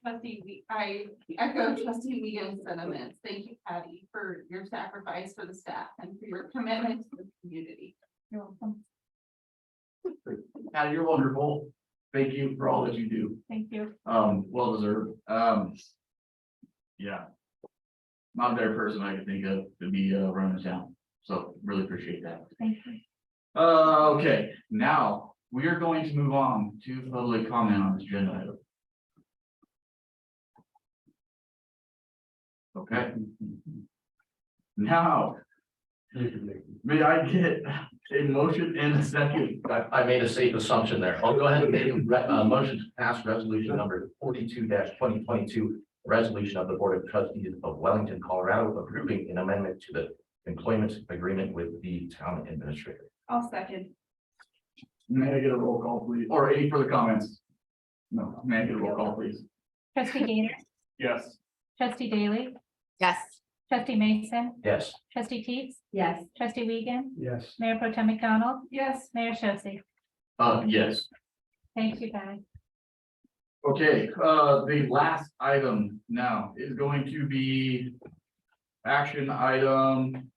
Trustee, I echo trustee Wiegand's sentiments. Thank you, Patty, for your sacrifice for the staff and for your commitment to the community. You're welcome. Patty, you're wonderful. Thank you for all that you do. Thank you. Well deserved. Yeah. Not a better person I could think of to be running the town. So really appreciate that. Thank you. Okay, now we are going to move on to public comment on this agenda item. Okay. Now, may I get a motion and a second? I made a safe assumption there. I'll go ahead and make a motion to pass resolution number 42-2022. Resolution of the Board of Trustees of Wellington, Colorado, approving an amendment to the employment agreement with the town administrator. I'll second. May I get a roll call, please? Or any further comments? No, may I get a roll call, please? Trustee Gainer, Yes. trustee Daly, Yes. trustee Mason, Yes. trustee Teets, Yes. trustee Wiegand, Yes. Mayor Pro Tem McDonald, Yes. Mayor Shosse. Yes. Thank you, guys. Okay, the last item now is going to be action item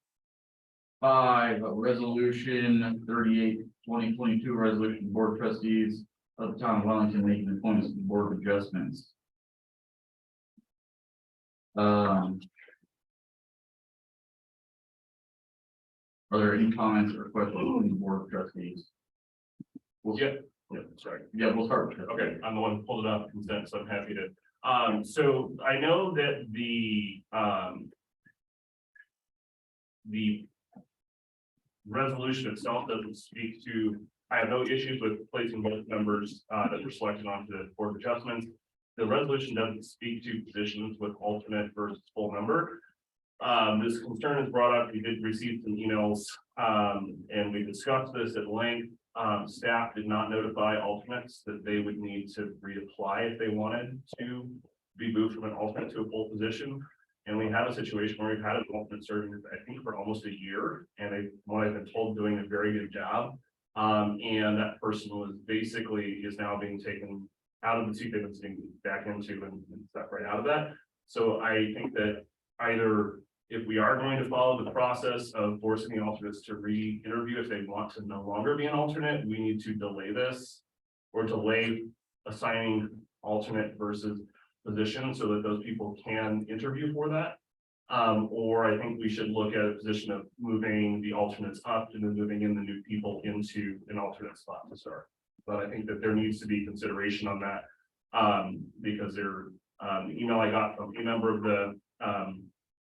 5, resolution 38-2022, resolution Board of Trustees of the town of Wellington making appointments to the Board of Adjustments. Are there any comments or questions from the Board of Trustees? Yeah, sorry. Yeah, we'll start with that. Okay, I'm the one who pulled it up consent, so I'm happy to. So I know that the resolution itself doesn't speak to, I have no issues with placing both members that were selected onto the Board of Adjustments. The resolution doesn't speak to positions with alternate versus full member. This concern is brought up. We did receive some emails, and we discussed this at length. Staff did not notify alternates that they would need to reapply if they wanted to be moved from an alternate to a full position. And we have a situation where we've had an alternate serving, I think, for almost a year, and they, what I've been told, doing a very good job. And that person was basically is now being taken out of the seat they've been sitting back into and stuff right out of that. So I think that either if we are going to follow the process of forcing the alternates to re-interview if they want to no longer be an alternate, we need to delay this or delay assigning alternate versus position so that those people can interview for that. Or I think we should look at a position of moving the alternates up and then moving in the new people into an alternate spot to start. But I think that there needs to be consideration on that because the email I got from a member of the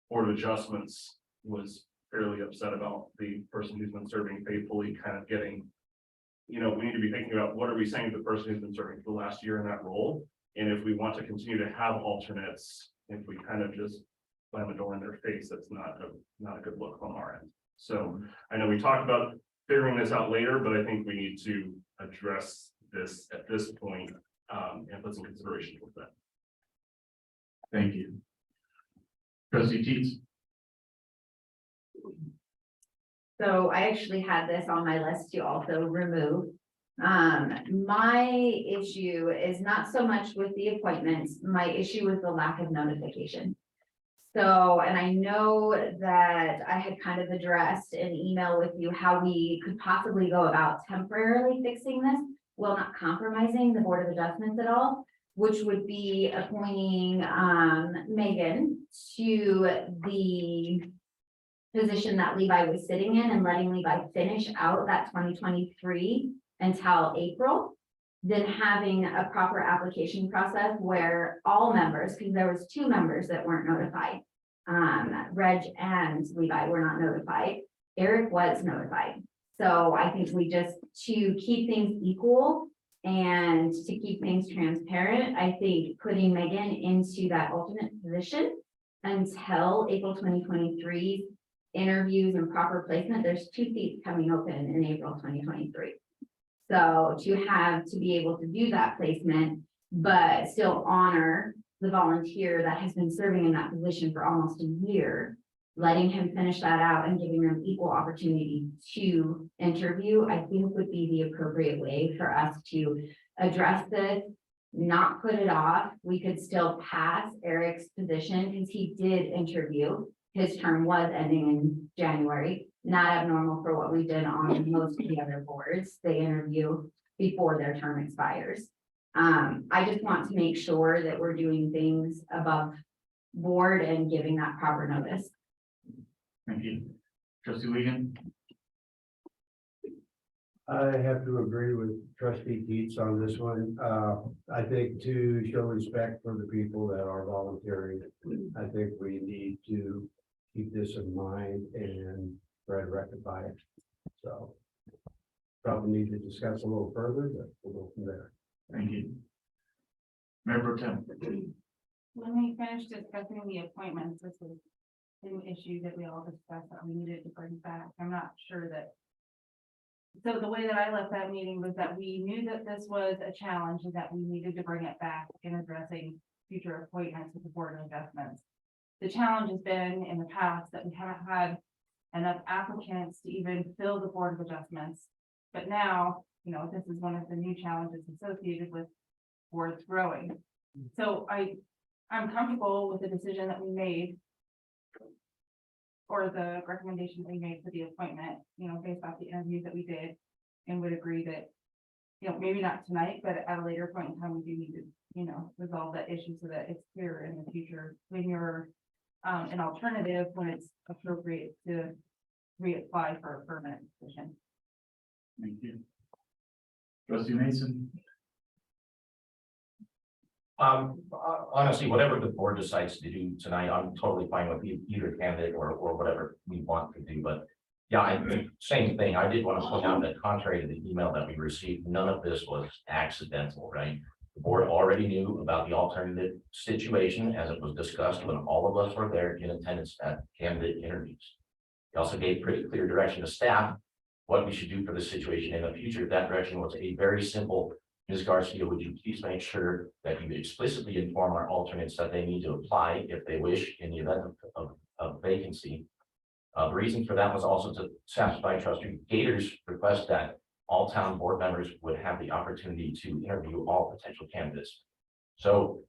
Board of Adjustments was fairly upset about the person who's been serving faithfully kind of getting, we need to be thinking about what are we saying to the person who's been serving for the last year in that role? And if we want to continue to have alternates, if we kind of just slam a door in their face, that's not a good look on our end. So I know we talked about figuring this out later, but I think we need to address this at this point and put some consideration with that. Thank you. Trustee Teets. So I actually had this on my list to also remove. My issue is not so much with the appointments, my issue is the lack of notification. So, and I know that I had kind of addressed an email with you how we could possibly go about temporarily fixing this, while not compromising the Board of Adjustments at all, which would be appointing Megan to the position that Levi was sitting in and letting Levi finish out that 2023 until April. Then having a proper application process where all members, because there was 2 members that weren't notified, Reg and Levi were not notified. Eric was notified. So I think we just, to keep things equal and to keep things transparent, I think putting Megan into that alternate position until April 2023 interviews and proper placement, there's 2 seats coming open in April 2023. So to be able to do that placement, but still honor the volunteer that has been serving in that position for almost a year, letting him finish that out and giving them equal opportunity to interview, I think would be the appropriate way for us to address this, not put it off. We could still pass Eric's position because he did interview. His term was ending in January, not abnormal for what we did on most of the other boards. They interview before their term expires. I just want to make sure that we're doing things above board and giving that proper notice. Thank you. Trustee Wiegand? I have to agree with trustee Dietz on this one. I think to show respect for the people that are volunteering, I think we need to keep this in mind and try to rectify it. So probably need to discuss a little further, but we'll go from there. Thank you. Mayor Pro Tem. When we finish discussing the appointments, this is an issue that we all discussed that we needed to bring back. I'm not sure that. So the way that I left that meeting was that we knew that this was a challenge and that we needed to bring it back in addressing future appointments with the Board of Adjustments. The challenge has been in the past that we haven't had enough applicants to even fill the Board of Adjustments. But now, you know, this is one of the new challenges associated with boards growing. So I'm comfortable with the decision that we made, or the recommendation that we made for the appointment, you know, based off the interviews that we did, and would agree that, you know, maybe not tonight, but at a later point in time, we do need to, you know, resolve that issue so that it's clear in the future when you're an alternative, when it's appropriate to reapply for a permanent position. Thank you. Trustee Mason? Honestly, whatever the board decides to do tonight, I'm totally fine with either candidate or whatever we want to do, but yeah, I think same thing. I did want to point out that contrary to the email that we received, none of this was accidental, right? The board already knew about the alternative situation as it was discussed when all of us were there in attendance at candidate interviews. We also gave pretty clear direction to staff what we should do for the situation in the future. That direction was a very simple. Ms. Garcia, would you please make sure that you explicitly inform our alternates that they need to apply if they wish in the event of vacancy? The reason for that was also to satisfy trustee Gator's request that all town board members would have the opportunity to interview all potential candidates. So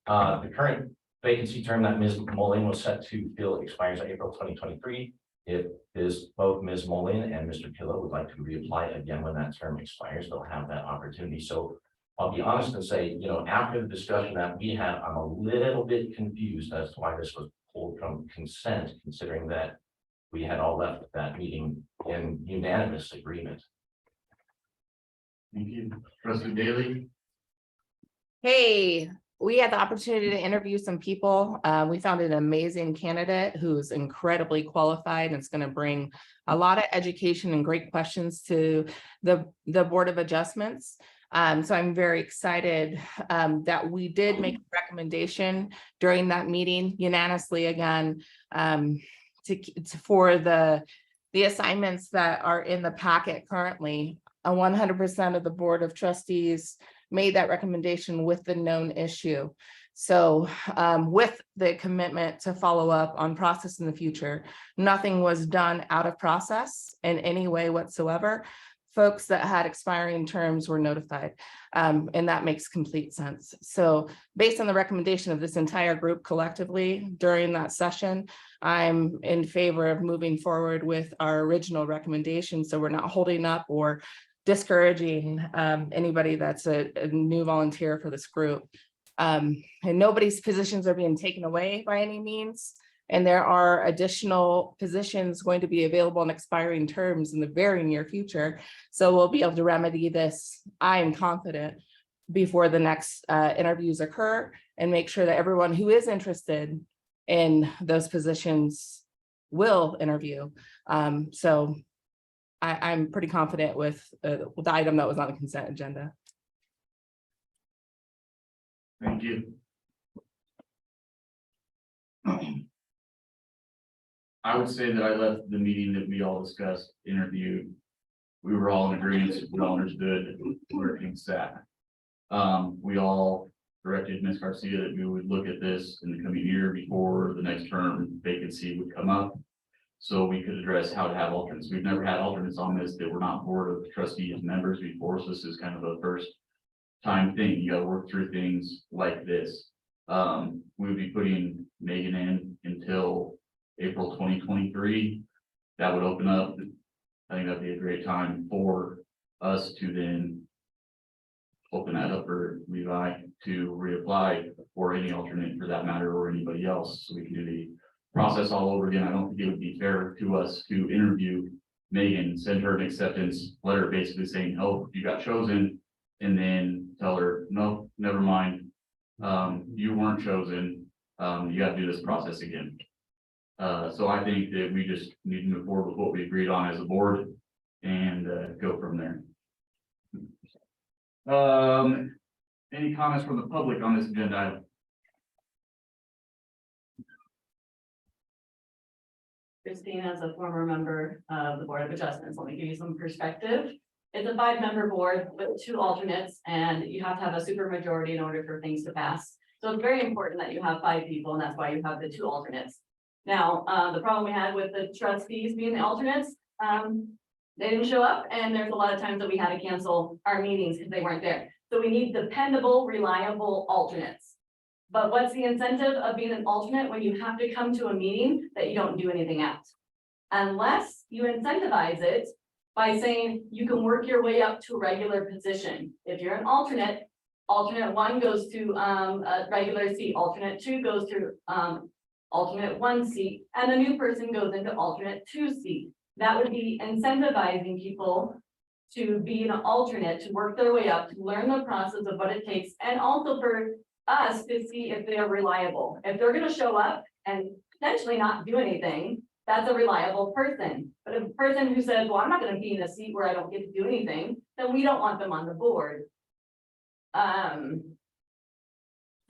the current vacancy term that Ms. Mullen was set to fill expires on April 2023. It is both Ms. Mullen and Mr. Pillow would like to reapply again when that term expires, they'll have that opportunity. So I'll be honest and say, you know, after the discussion that we had, I'm a little bit confused as to why this was pulled from consent, considering that we had all left that meeting in unanimous agreement. Thank you. Trustee Daly? Hey, we had the opportunity to interview some people. We found an amazing candidate who's incredibly qualified and it's going to bring a lot of education and great questions to the Board of Adjustments. So I'm very excited that we did make a recommendation during that meeting unanimously again for the assignments that are in the packet currently. 100% of the Board of Trustees made that recommendation with the known issue. So with the commitment to follow up on process in the future, nothing was done out of process in any way whatsoever. Folks that had expiring terms were notified, and that makes complete sense. So based on the recommendation of this entire group collectively during that session, I'm in favor of moving forward with our original recommendation. So we're not holding up or discouraging anybody that's a new volunteer for this group. And nobody's positions are being taken away by any means. And there are additional positions going to be available in expiring terms in the very near future. So we'll be able to remedy this, I am confident, before the next interviews occur, and make sure that everyone who is interested in those positions will interview. So I'm pretty confident with the item that was on the consent agenda. Thank you. I would say that I left the meeting that we all discussed, interviewed. We were all in agreement, we all understood where things sat. We all directed Ms. Garcia that we would look at this in the coming year before the next term vacancy would come up. So we could address how to have alternates. We've never had alternates on this that were not board of trustees members before, so this is kind of a first time thing. You gotta work through things like this. We would be putting Megan in until April 2023. That would open up. I think that'd be a great time for us to then open that up for Levi to reapply, or any alternate for that matter, or anybody else, so we can do the process all over again. I don't think it would be fair to us to interview Megan, send her an acceptance letter basically saying, oh, you got chosen, and then tell her, no, never mind. You weren't chosen. You got to do this process again. So I think that we just need to move forward with what we agreed on as a board and go from there. Any comments from the public on this agenda item? Christine, as a former member of the Board of Adjustments, let me give you some perspective. It's a 5-member board with 2 alternates, and you have to have a supermajority in order for things to pass. So it's very important that you have 5 people, and that's why you have the 2 alternates. Now, the problem we had with the trustees being the alternates, they didn't show up, and there's a lot of times that we had to cancel our meetings because they weren't there. So we need dependable, reliable alternates. But what's the incentive of being an alternate when you have to come to a meeting that you don't do anything at? Unless you incentivize it by saying you can work your way up to a regular position. If you're an alternate, alternate 1 goes to a regular seat, alternate 2 goes to alternate 1 seat, and a new person goes into alternate 2 seat. That would be incentivizing people to be an alternate, to work their way up, to learn the process of what it takes, and also for us to see if they're reliable. If they're gonna show up and potentially not do anything, that's a reliable person. But a person who says, well, I'm not gonna be in a seat where I don't get to do anything, then we don't want them on the board.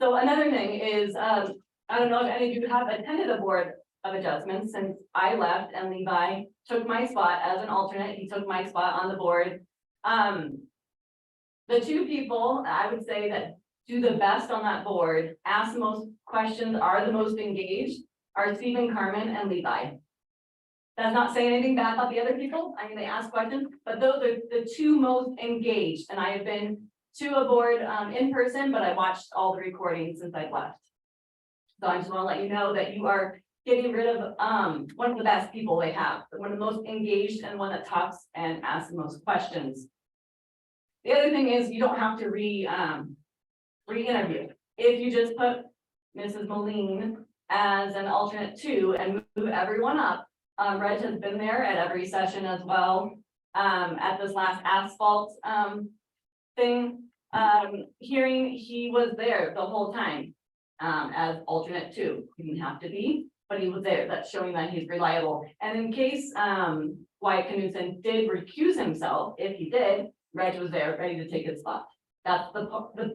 So another thing is, I don't know if any of you have attended a Board of Adjustments since I left and Levi took my spot as an alternate. He took my spot on the board. The 2 people I would say that do the best on that board, ask the most questions, are the most engaged, are Stephen, Carmen, and Levi. That's not saying anything bad about the other people. I mean, they ask questions, but those are the 2 most engaged. And I have been to a board in person, but I watched all the recordings since I've left. So I just want to let you know that you are getting rid of one of the best people they have, one of the most engaged and one that talks and asks the most questions. The other thing is you don't have to re-interview. If you just put Mrs. Moline as an alternate 2 and move everyone up. Reg has been there at every session as well. At this last asphalt hearing, he was there the whole time as alternate 2. He didn't have to be, but he was there. That's showing that he's reliable. And in case Wyatt Knudsen did recuse himself, if he did, Reg was there ready to take his spot. That's the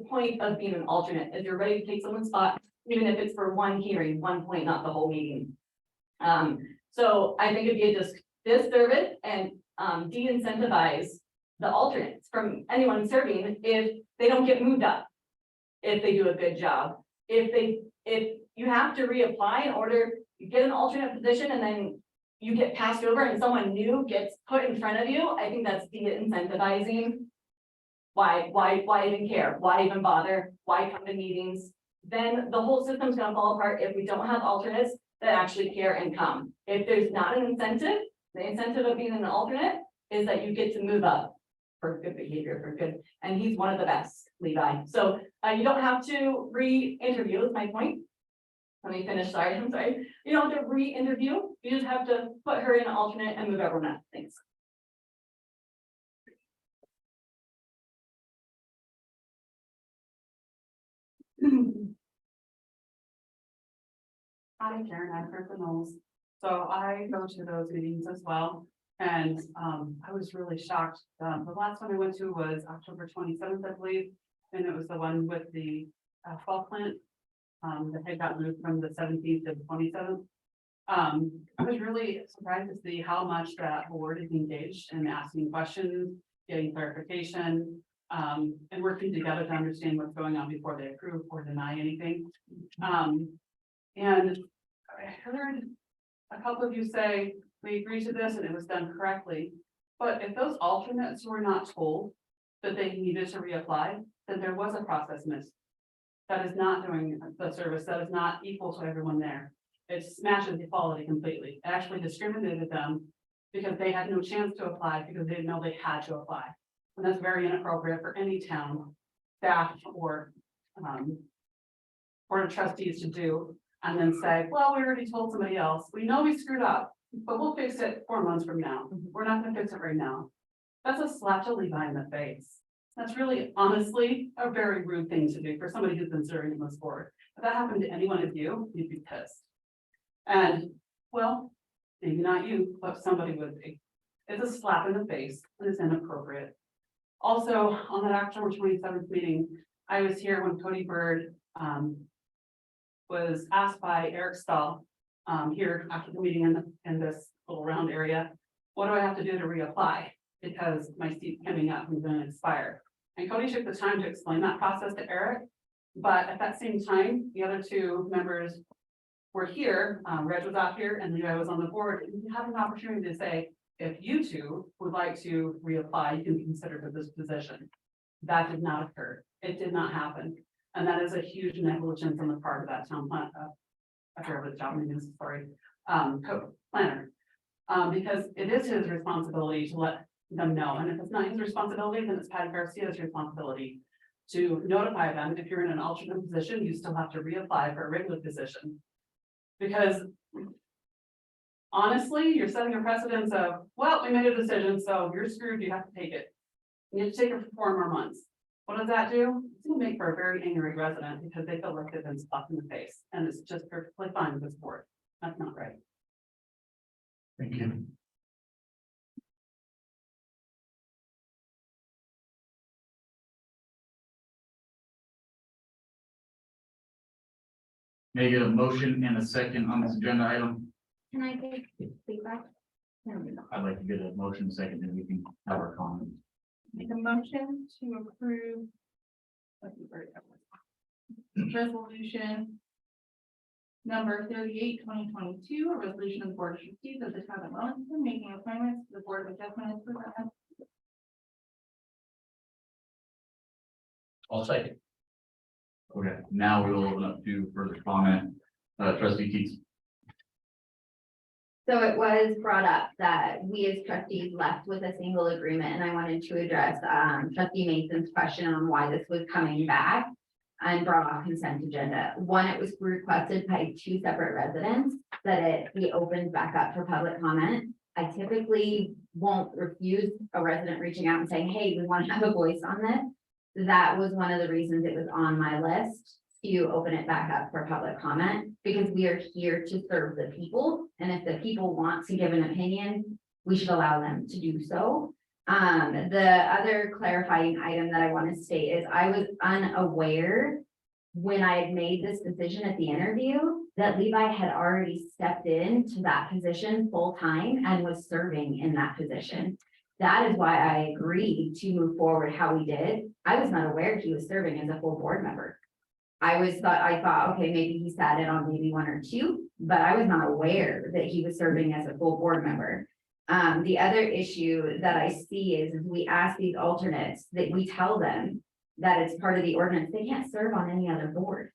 point of being an alternate, is you're ready to take someone's spot, even if it's for 1 hearing, 1 point, not the whole meeting. So I think it'd be a disservice and de-incentivize the alternates from anyone serving if they don't get moved up, if they do a good job. If you have to reapply in order to get an alternate position and then you get passed over and someone new gets put in front of you, I think that's de-incentivizing. Why even care? Why even bother? Why come to meetings? Then the whole system's gonna fall apart if we don't have alternates that actually care and come. If there's not an incentive, the incentive of being an alternate is that you get to move up for good behavior, for good, and he's one of the best, Levi. So you don't have to re-interview, is my point. Let me finish, sorry, I'm sorry. You don't have to re-interview, you just have to put her in an alternate and move everyone up, thanks. Hi, Karen, I'm from the Knowles. So I go to those meetings as well, and I was really shocked. The last one I went to was October 27th, I believe, and it was the one with the fall plant. That had gotten moved from the 17th to the 27th. I was really surprised to see how much that board is engaged in asking questions, getting clarification, and working together to understand what's going on before they approve or deny anything. And I heard a couple of you say, we agree to this and it was done correctly. But if those alternates were not told that they needed to reapply, then there was a process missed. That is not doing the service, that is not equal to everyone there. It smashes equality completely. It actually discriminated them because they had no chance to apply because they didn't know they had to apply. And that's very inappropriate for any town staff or board of trustees to do. And then say, well, we already told somebody else. We know we screwed up, but we'll fix it 4 months from now. We're not gonna fix it right now. That's a slap to Levi in the face. That's really honestly a very rude thing to do for somebody who's been serving in this board. If that happened to any one of you, you'd be pissed. And well, maybe not you, but somebody would be. It's a slap in the face and it's inappropriate. Also, on that October 27th meeting, I was here when Cody Bird was asked by Eric Stahl here after the meeting in this little round area, what do I have to do to reapply? Because my seat's coming up and going to expire. And Cody took the time to explain that process to Eric. But at that same time, the other two members were here, Reg was out here and Levi was on the board. And you have an opportunity to say, if you two would like to reapply, you can consider for this position. That did not occur. It did not happen. And that is a huge negligence on the part of that town plan, I forget what the job name is, sorry, planner. Because it is his responsibility to let them know. And if it's not his responsibility, then it's Patty Garcia's responsibility to notify them. If you're in an alternate position, you still have to reapply for a regular position. Because honestly, you're setting a precedence of, well, we made a decision, so you're screwed, you have to take it. You have to take it for 4 more months. What does that do? It's gonna make for a very angry resident because they feel like they've been slapped in the face, and it's just perfectly fine with this board. That's not right. Thank you. May I get a motion and a second on this agenda item? Can I take feedback? I'd like to get a motion second, and we can have our comments. Make a motion to approve. Resolution. Number 38, 2022, a resolution of the Board of Trustees of the Town of Wellington, making appointments to the Board of Adjustment as presented. I'll second. Okay, now we will open up to further comment. Trustee Teets. So it was brought up that we as trustees left with a single agreement, and I wanted to address trustee Mason's question on why this was coming back and brought off consent agenda. One, it was requested by 2 separate residents that it be opened back up for public comment. I typically won't refuse a resident reaching out and saying, hey, we want to have a voice on this. That was one of the reasons it was on my list to open it back up for public comment, because we are here to serve the people. And if the people want to give an opinion, we should allow them to do so. The other clarifying item that I want to state is I was unaware when I had made this decision at the interview that Levi had already stepped into that position full time and was serving in that position. That is why I agreed to move forward how we did. I was not aware he was serving as a full board member. I thought, okay, maybe he sat in on maybe 1 or 2, but I was not aware that he was serving as a full board member. The other issue that I see is we ask these alternates that we tell them that it's part of the ordinance. They can't serve on any other board.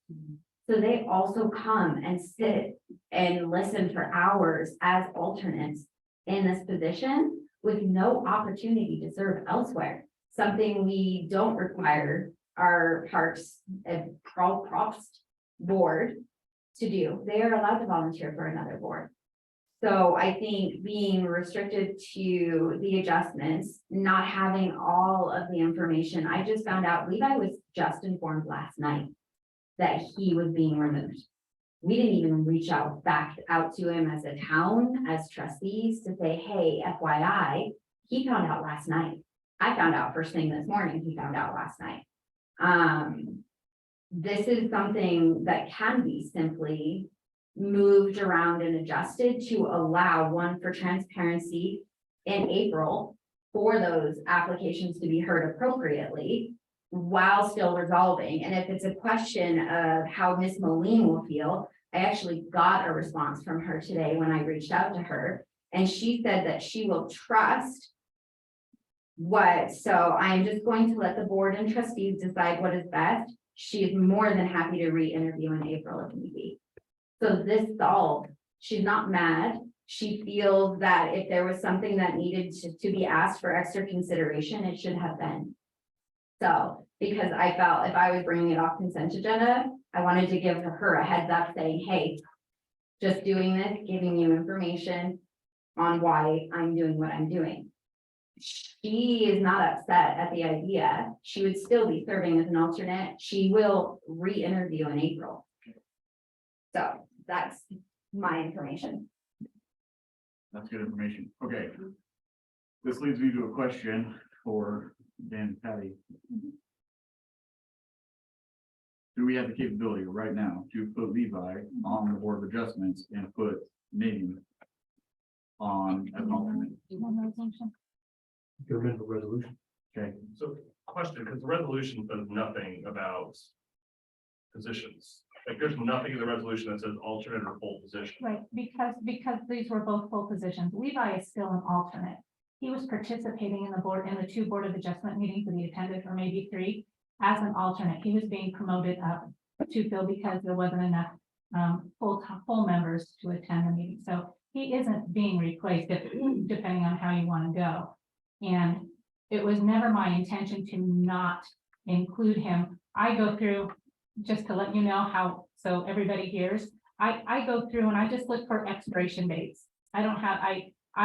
So they also come and sit and listen for hours as alternates in this position with no opportunity to serve elsewhere. Something we don't require our parks and props board to do. They are allowed to volunteer for another board. So I think being restricted to the adjustments, not having all of the information, I just found out Levi was just informed last night that he was being removed. we didn't even reach back out to him as a town, as trustees to say, hey, FYI, he found out last night. I found out first thing this morning, he found out last night. This is something that can be simply moved around and adjusted to allow one for transparency in April for those applications to be heard appropriately while still resolving. And if it's a question of how Ms. Moline will feel, I actually got a response from her today when I reached out to her, and she said that she will trust so I'm just going to let the board and trustees decide what is best. She is more than happy to re-interview in April if need be. So this solved. She's not mad. She feels that if there was something that needed to be asked for extra consideration, it should have been. So, because I felt if I was bringing it off consent agenda, I wanted to give her a heads up saying, hey, just doing this, giving you information on why I'm doing what I'm doing. She is not upset at the idea. She would still be serving as an alternate. She will re-interview in April. So that's my information. That's good information. Okay. This leads me to a question for Dan and Patty. Do we have the capability right now to put Levi on the Board of Adjustments and put Megan on an alternate? To amend the resolution. Okay, So question, because the resolution says nothing about positions. Like there's nothing in the resolution that says alternate or full position. Right, because these were both full positions. Levi is still an alternate. He was participating in the two Board of Adjustment meetings that he attended, or maybe 3, as an alternate. He was being promoted up to fill because there wasn't enough full members to attend the meeting. So he isn't being replaced depending on how you want to go. And it was never my intention to not include him. I go through, just to let you know how, so everybody hears, I go through and I just look for expiration dates. I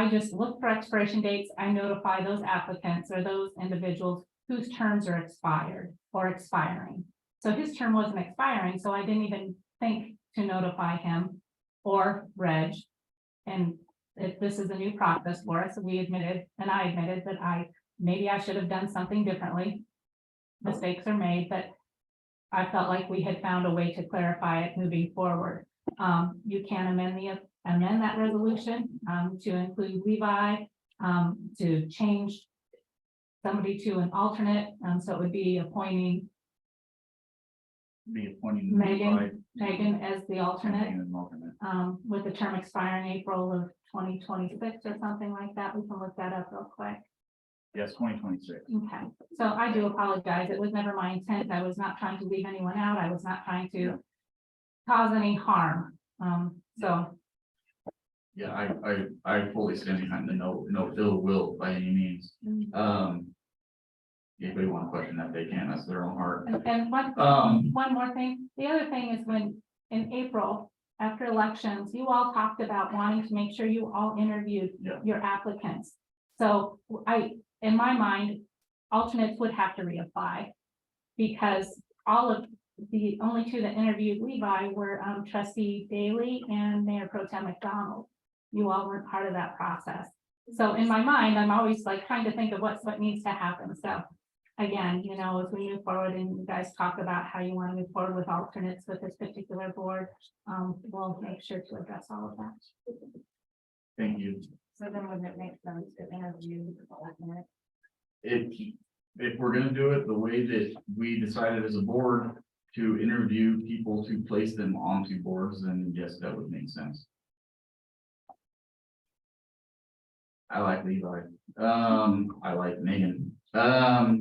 just look for expiration dates. I notify those applicants or those individuals whose terms are expired or expiring. So his term wasn't expiring, so I didn't even think to notify him or Reg. And if this is a new process for us, we admitted, and I admitted that maybe I should have done something differently. Mistakes are made, but I felt like we had found a way to clarify it moving forward. You can amend that resolution to include Levi, to change somebody to an alternate. So it would be appointing Megan as the alternate, with the term expiring April of 2026 or something like that. We can look that up real quick. yes, 2026. Okay, so I do apologize. It was never my intent. I was not trying to leave anyone out. I was not trying to cause any harm. So. Yeah, I fully stand behind the no ill will by any means. Anybody want to question that, they can, that's their own heart. And one more thing. The other thing is when in April, after elections, you all talked about wanting to make sure you all interviewed your applicants. So in my mind, alternates would have to reapply because all of the only 2 that interviewed Levi were Trustee Daly and Mayor Pro Tem McDonald. You all weren't part of that process. So in my mind, I'm always like trying to think of what needs to happen. So again, as we move forward and you guys talk about how you want to move forward with alternates with this particular board, we'll make sure to address all of that. Thank you. So then wouldn't it make sense to interview the alternate? If we're gonna do it the way that we decided as a board to interview people to place them onto boards, then yes, that would make sense. I like Levi. I like Megan. I've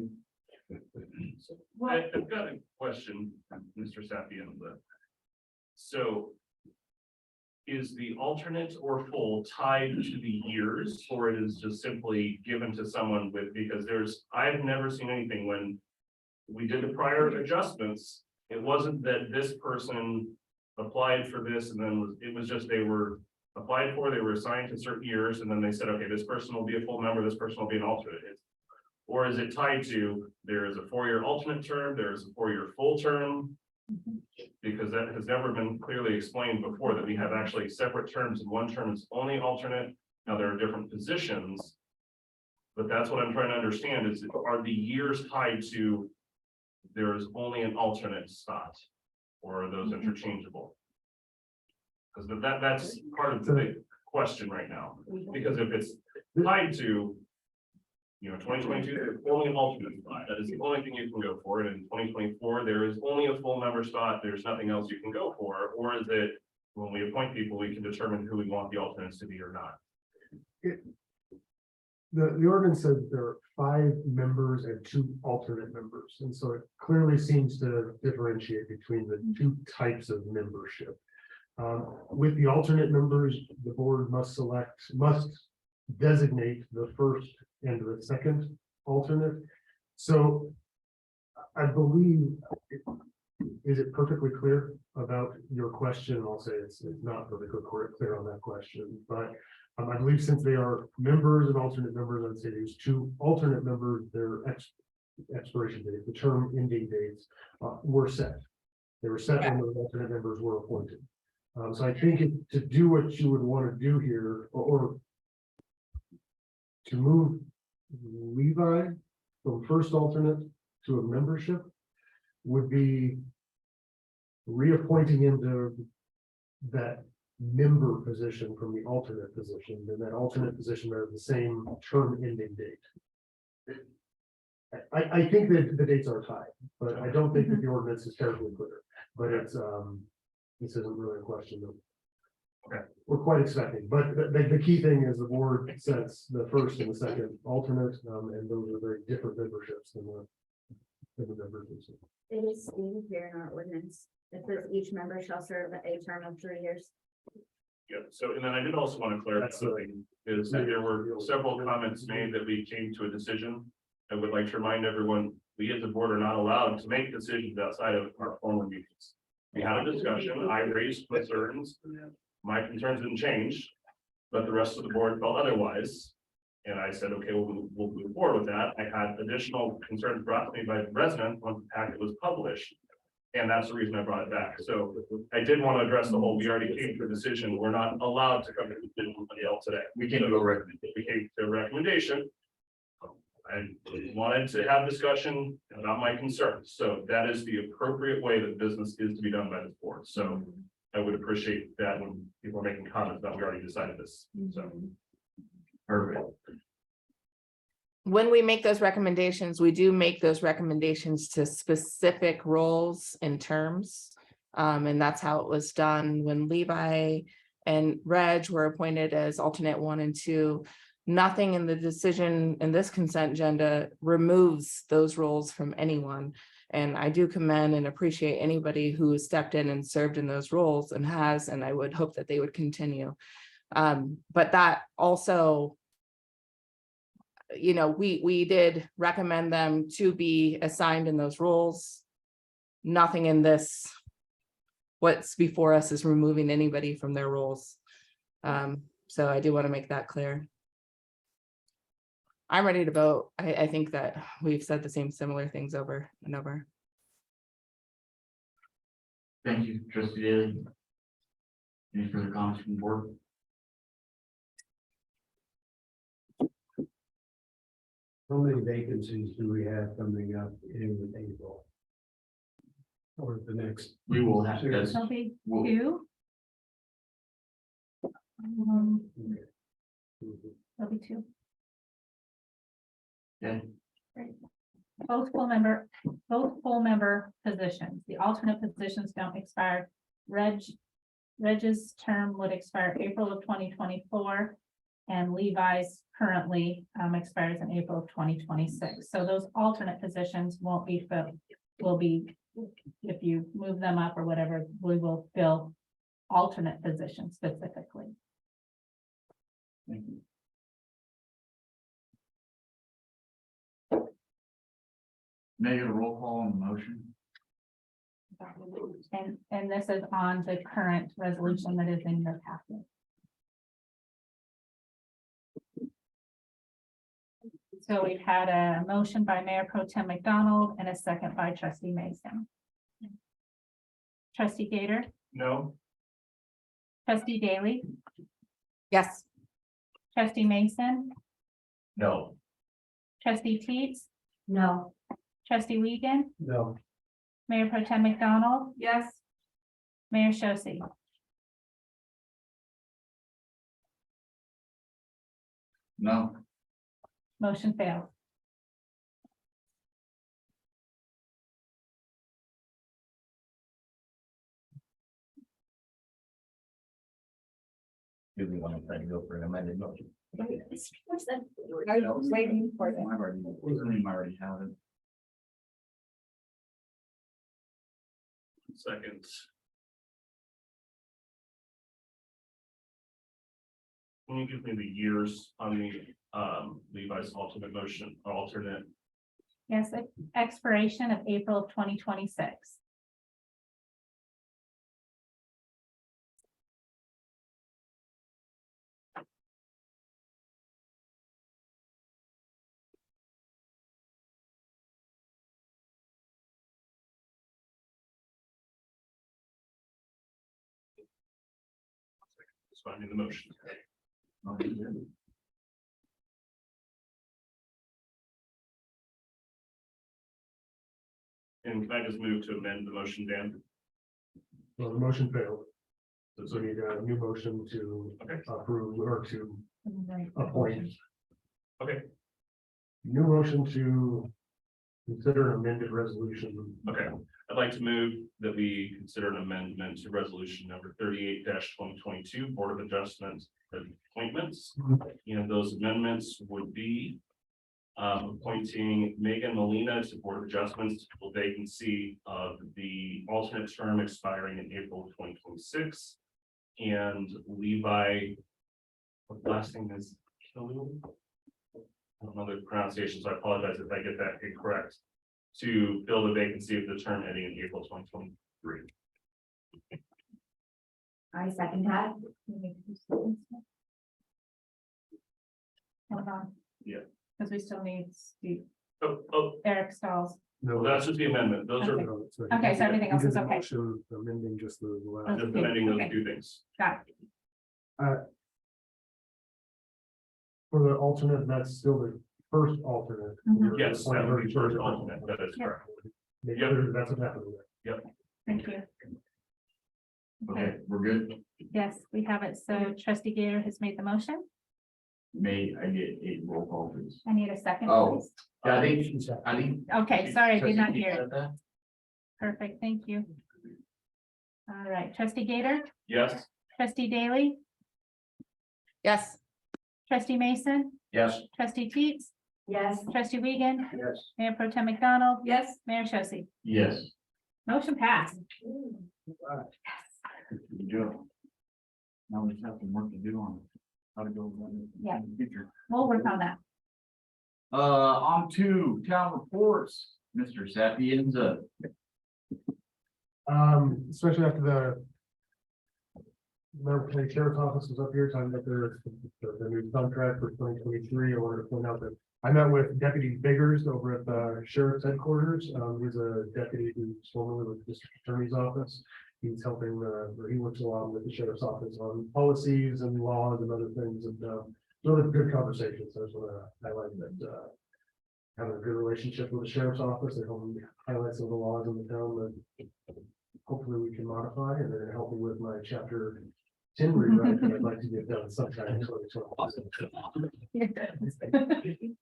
got a question, Mr. Sapien. So is the alternate or full tied to the years, or it is just simply given to someone because I've never seen anything when we did the prior adjustments. It wasn't that this person applied for this and then it was just they were applied for, they were assigned to certain years, and then they said, okay, this person will be a full member, this person will be an alternate. Or is it tied to there is a 4-year alternate term, there is a 4-year full term? Because that has never been clearly explained before, that we have actually separate terms, and one term is only alternate. Now, there are different positions. But that's what I'm trying to understand is, are the years tied to there is only an alternate spot? Or are those interchangeable? Because that's part of the big question right now, because if it's tied to, 2022, there's only an alternate spot, that is the only thing you can go for, and in 2024, there is only a full member spot, there's nothing else you can go for, or is it, when we appoint people, we can determine who we want the alternates to be or not? The ordinance says there are 5 members and 2 alternate members, and so it clearly seems to differentiate between the 2 types of membership. With the alternate members, the board must designate the first and the second alternate. So I believe, is it perfectly clear about your question? I'll say it's not perfectly clear on that question, but I believe since they are members and alternate members, I'd say there's 2 alternate members, their expiration date, the term ending dates were set. They were set when those alternate members were appointed. So I think to do what you would want to do here, or to move Levi from first alternate to a membership, would be reappointing him to that member position from the alternate position, and that alternate position are the same term ending date. I think that the dates are tied, but I don't think that the ordinance is terribly clear, but it's, this isn't really a question that we're quite expecting, but the key thing is the board sets the first and the second alternate, and those are very different memberships than the members. It is stated here in our ordinance, it says each member shall serve a term of 3 years. Yeah, so, and then I did also want to clarify something, is that there were several comments made that we came to a decision. I would like to remind everyone, we as a board are not allowed to make decisions outside of our formal meetings. We had a discussion, I raised concerns, my concerns didn't change, but the rest of the board felt otherwise. And I said, okay, we'll move forward with that. I had additional concerns brought to me by the resident once the packet was published. And that's the reason I brought it back. So I did want to address the whole, we already came to a decision. We're not allowed to come to a decision today. We came to a recommendation. We came to a recommendation. I wanted to have discussion about my concerns. So that is the appropriate way that business is to be done by the board. So I would appreciate that when people are making comments that we already decided this. So. Perfect. When we make those recommendations, we do make those recommendations to specific roles and terms. And that's how it was done when Levi and Reg were appointed as alternate 1 and 2. Nothing in the decision in this consent agenda removes those roles from anyone. And I do commend and appreciate anybody who has stepped in and served in those roles and has, and I would hope that they would continue. But that also, we did recommend them to be assigned in those roles. Nothing in this, what's before us, is removing anybody from their roles. So I do want to make that clear. I'm ready to vote. I think that we've said the same similar things over and over. Thank you, Trustee Daly. Any further comments from the board? How many vacancies do we have coming up in April? Or the next? We will have to. There'll be 2. There'll be 2. Okay. Both full member positions. The alternate positions don't expire. Reg's term would expire April of 2024, and Levi's currently expires in April of 2026. So those alternate positions won't be filled. Will be, if you move them up or whatever, we will fill alternate positions specifically. Thank you. May I get a roll call on the motion? And this is on the current resolution that is in your packet. So we've had a motion by Mayor Pro Tem McDonald and a second by Trustee Mason. Trustee Gator, No. trustee Daly, Yes. trustee Mason, No. trustee Teets, No. trustee Wiegand, No. Mayor Pro Tem McDonald, Yes. Mayor Shosse. No. Motion failed. Do we want to try to go for an amended motion? I was waiting for them. I've already have it. Seconds. Can you give me the years on the Levi's alternate motion, alternate? Yes, expiration of April of 2026. Just finding the motion. And can I just move to amend the motion, Dan? Well, the motion failed. So we need a new motion to Okay. approve or to appoint. Okay. New motion to consider an amended resolution. Okay, I'd like to move that we consider an amendment to resolution number 38-2022 Board of Adjustments appointments. And those amendments would be appointing Megan Molina to Board of Adjustments to fill vacancy of the alternate term expiring in April 2026. And Levi, what last name is Killian? I don't know the pronunciation, so I apologize if I get that incorrect. To fill the vacancy of the term ending in April 2023. I second that. Hold on. Yeah. Because we still need Steve, Oh, Eric Stalls. well, that's just the amendment. Those are Okay, so everything else is okay. Motion amending just the last. just amending those Okay. two things. Got it. For the alternate, that's still the first alternate. Mhm. Yes, that would be first alternate. That is correct. Make Yep. sure that's what happened. Thank you. Okay, we're good. Yes, we have it. So trustee Gator has made the motion. May I get a roll call, please? I need a second, Oh. please. Yeah, I think. Okay, sorry, I did not hear it. Said that? Perfect, thank you. All right, trustee Gator, Yes, trustee Daly, Yes. trustee Mason, Yes. trustee Teets, Yes. trustee Wiegand, Yes. Mayor Pro Tem McDonald, Yes. Mayor Shosse. Yes. Motion passed. Good job. Now we just have some work to do on how to go. about it Yeah. in the future. We'll work on that. On to town reports, Mr. Sapienza. Especially after the Marion County Sheriff's Office was up here talking about the new contract for 2023. I wanted to point out that I met with Deputy Biggers over at the Sheriff's Headquarters. He's a deputy who's formerly with the District Attorney's Office. He's helping, or he works along with the Sheriff's Office on policies and laws and other things, and really good conversations. So I just want to highlight that having a good relationship with the Sheriff's Office, they're helping highlight some of the laws in the town that hopefully we can modify, and they're helping with my chapter 10 rewrite that I'd like to get done sometime in 2020.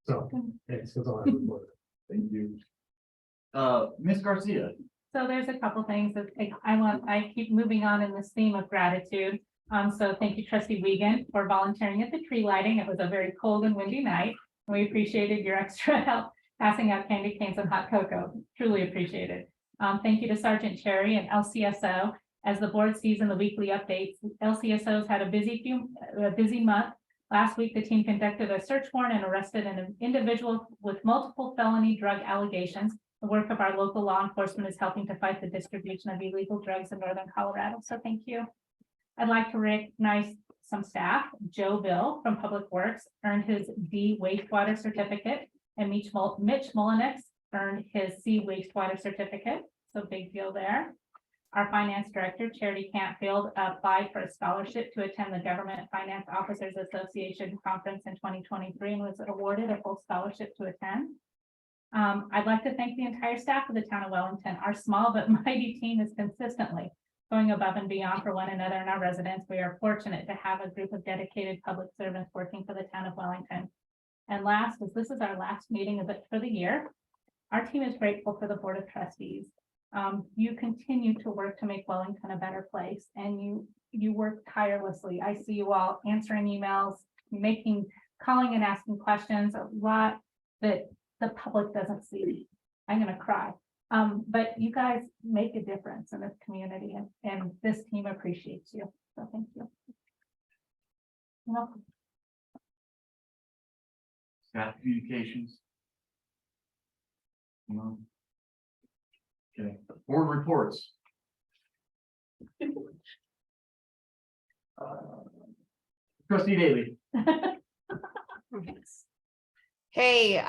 So, thanks, that's all I have to report. Thank you. Ms. Garcia. So there's a couple things that I keep moving on in this theme of gratitude. So thank you, trustee Wiegand, for volunteering at the tree lighting. It was a very cold and windy night. We appreciated your extra help passing out candy canes and hot cocoa. Truly appreciated. Thank you to Sergeant Cherry and LCSO. As the board sees in the weekly updates, LCSO's had a busy month. Last week, the team conducted a search warrant and arrested an individual with multiple felony drug allegations. The work of our local law enforcement is helping to fight the distribution of illegal drugs in northern Colorado. So thank you. I'd like to recognize some staff. Joe Bill from Public Works earned his D wastewater certificate, and Mitch Mullenix earned his C wastewater certificate. So big deal there. Our finance director, Charity Cantfield, applied for a scholarship to attend the Government Finance Officers Association Conference in 2023 and was awarded a full scholarship to attend. I'd like to thank the entire staff of the town of Wellington. Our small but mighty team is consistently going above and beyond for one another and our residents. We are fortunate to have a group of dedicated public servants working for the town of Wellington. And last, as this is our last meeting of it for the year, our team is grateful for the Board of Trustees. You continue to work to make Wellington a better place, and you work tirelessly. I see you all answering emails, calling and asking questions, a lot that the public doesn't see. I'm gonna cry. But you guys make a difference in this community, and this team appreciates you. So thank you. You're welcome. Staff communications. No. Okay, board reports. Trustee Daly. Hey,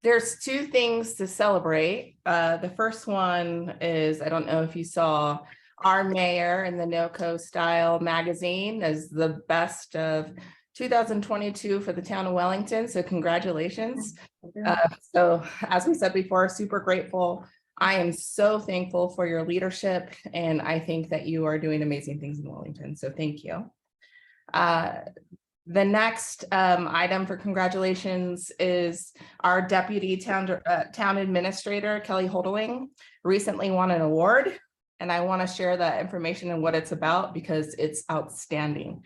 there's two things to celebrate. The first one is, I don't know if you saw our mayor in the NoCo Style magazine as the best of 2022 for the town of Wellington. So congratulations. So as we said before, super grateful. I am so thankful for your leadership, and I think that you are doing amazing things in Wellington. So thank you. The next item for congratulations is our deputy town administrator, Kelly Holding, recently won an award. And I want to share that information and what it's about because it's outstanding.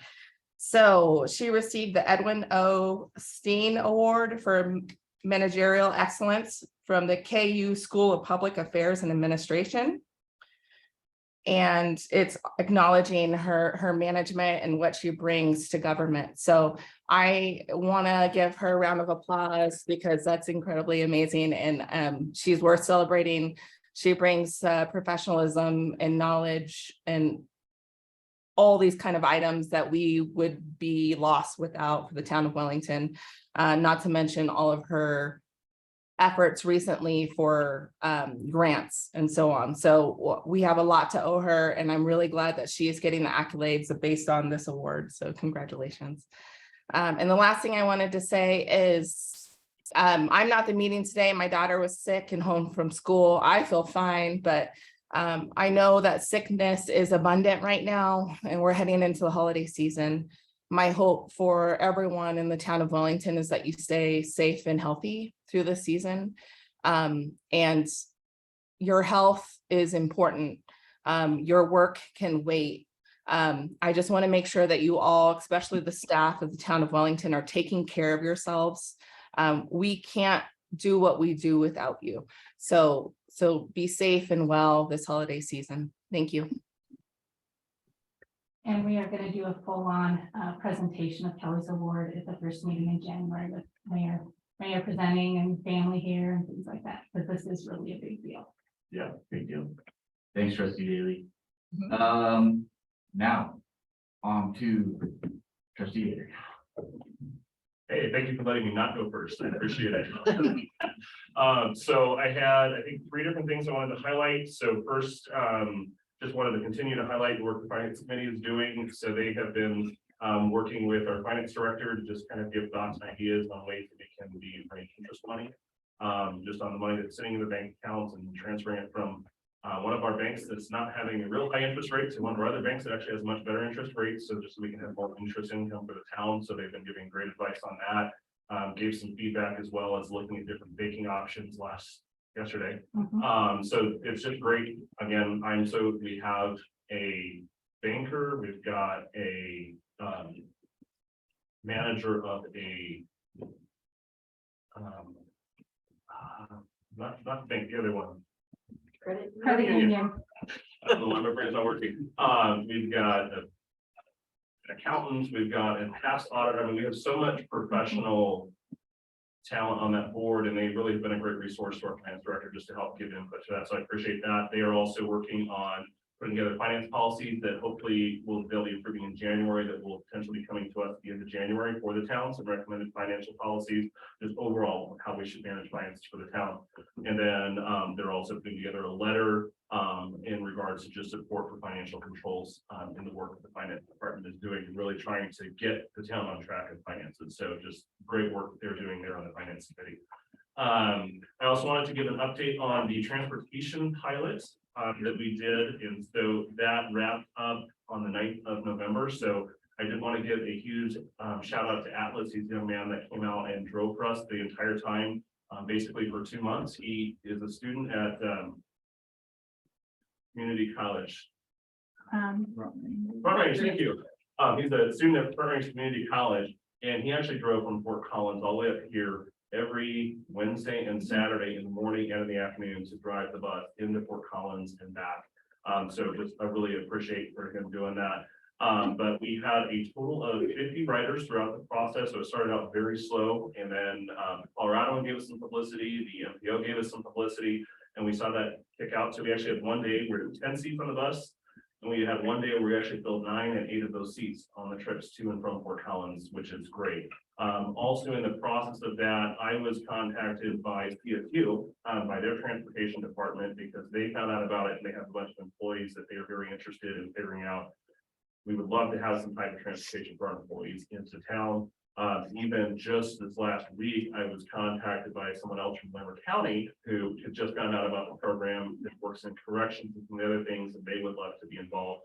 So she received the Edwin O. Steen Award for Managerial Excellence from the KU School of Public Affairs and Administration. And it's acknowledging her management and what she brings to government. So I want to give her a round of applause because that's incredibly amazing, and she's worth celebrating. She brings professionalism and knowledge and all these kind of items that we would be lost without for the town of Wellington, not to mention all of her efforts recently for grants and so on. So we have a lot to owe her, and I'm really glad that she is getting the accolades based on this award. So congratulations. And the last thing I wanted to say is I'm not the meeting today. My daughter was sick and home from school. I feel fine, but I know that sickness is abundant right now, and we're heading into the holiday season. My hope for everyone in the town of Wellington is that you stay safe and healthy through the season. And your health is important. Your work can wait. I just want to make sure that you all, especially the staff of the town of Wellington, are taking care of yourselves. We can't do what we do without you. So be safe and well this holiday season. Thank you. And we are going to do a full-on presentation of Kelly's award at the first meeting in January with Mayor presenting and family here and things like that, because this is really a big deal. Yeah, big deal. Thanks, Trustee Daly. Mm-hmm. Now on to Trustee Daly. Hey, thank you for letting me not go first. I appreciate it. So I had, I think, 3 different things I wanted to highlight. So first, just wanted to continue to highlight the work the finance committee is doing. So they have been working with our finance director to just kind of give thoughts and ideas on ways that we can be earning interest money, just on the money that's sitting in the bank accounts and transferring it from one of our banks that's not having a real high interest rate to one of our other banks that actually has much better interest rates. So just so we can have more interest income for the town. So they've been giving great advice on that. Gave some feedback as well as looking at different banking options yesterday. So it's just great. Again, we have a banker, we've got a manager of a not the bank, the other one. Credit union. I don't know why my brain's not working. We've got an accountant, we've got a past auditor. I mean, we have so much professional talent on that board, and they really have been a great resource to our finance director just to help give input to that. So I appreciate that. They are also working on putting together finance policies that hopefully they'll be approving in January, that will potentially be coming to us at the end of January for the town, some recommended financial policies, just overall how we should manage finances for the town. And then they're also putting together a letter in regards to just support for financial controls in the work that the finance department is doing, really trying to get the town on track in finances. So just great work that they're doing there on the finance committee. I also wanted to give an update on the transportation pilot that we did, and so that wrapped up on the 9th of November. So I did want to give a huge shout out to Atlas. He's a young man that came out and drove for us the entire time, basically for 2 months. He is a student at community college. Front Range, thank you. He's a student at Front Range Community College, and he actually drove from Fort Collins all the way up here every Wednesday and Saturday in the morning and in the afternoon to drive the bus into Fort Collins and back. So just I really appreciate for him doing that. But we had a total of 50 riders throughout the process. So it started out very slow, and then Colorado gave us some publicity, the MPO gave us some publicity, and we saw that kick out. So we actually had one day where 10 seats on the bus, and we had one day where we actually filled 9 and 8 of those seats on the trips to and from Fort Collins, which is great. Also in the process of that, I was contacted by CSU, by their transportation department, because they found out about it and they have a bunch of employees that they are very interested in figuring out. We would love to have some type of transportation for our employees into town. Even just this last week, I was contacted by someone else from Lamar County who had just found out about the program that works in corrections and some of the other things, and they would love to be involved.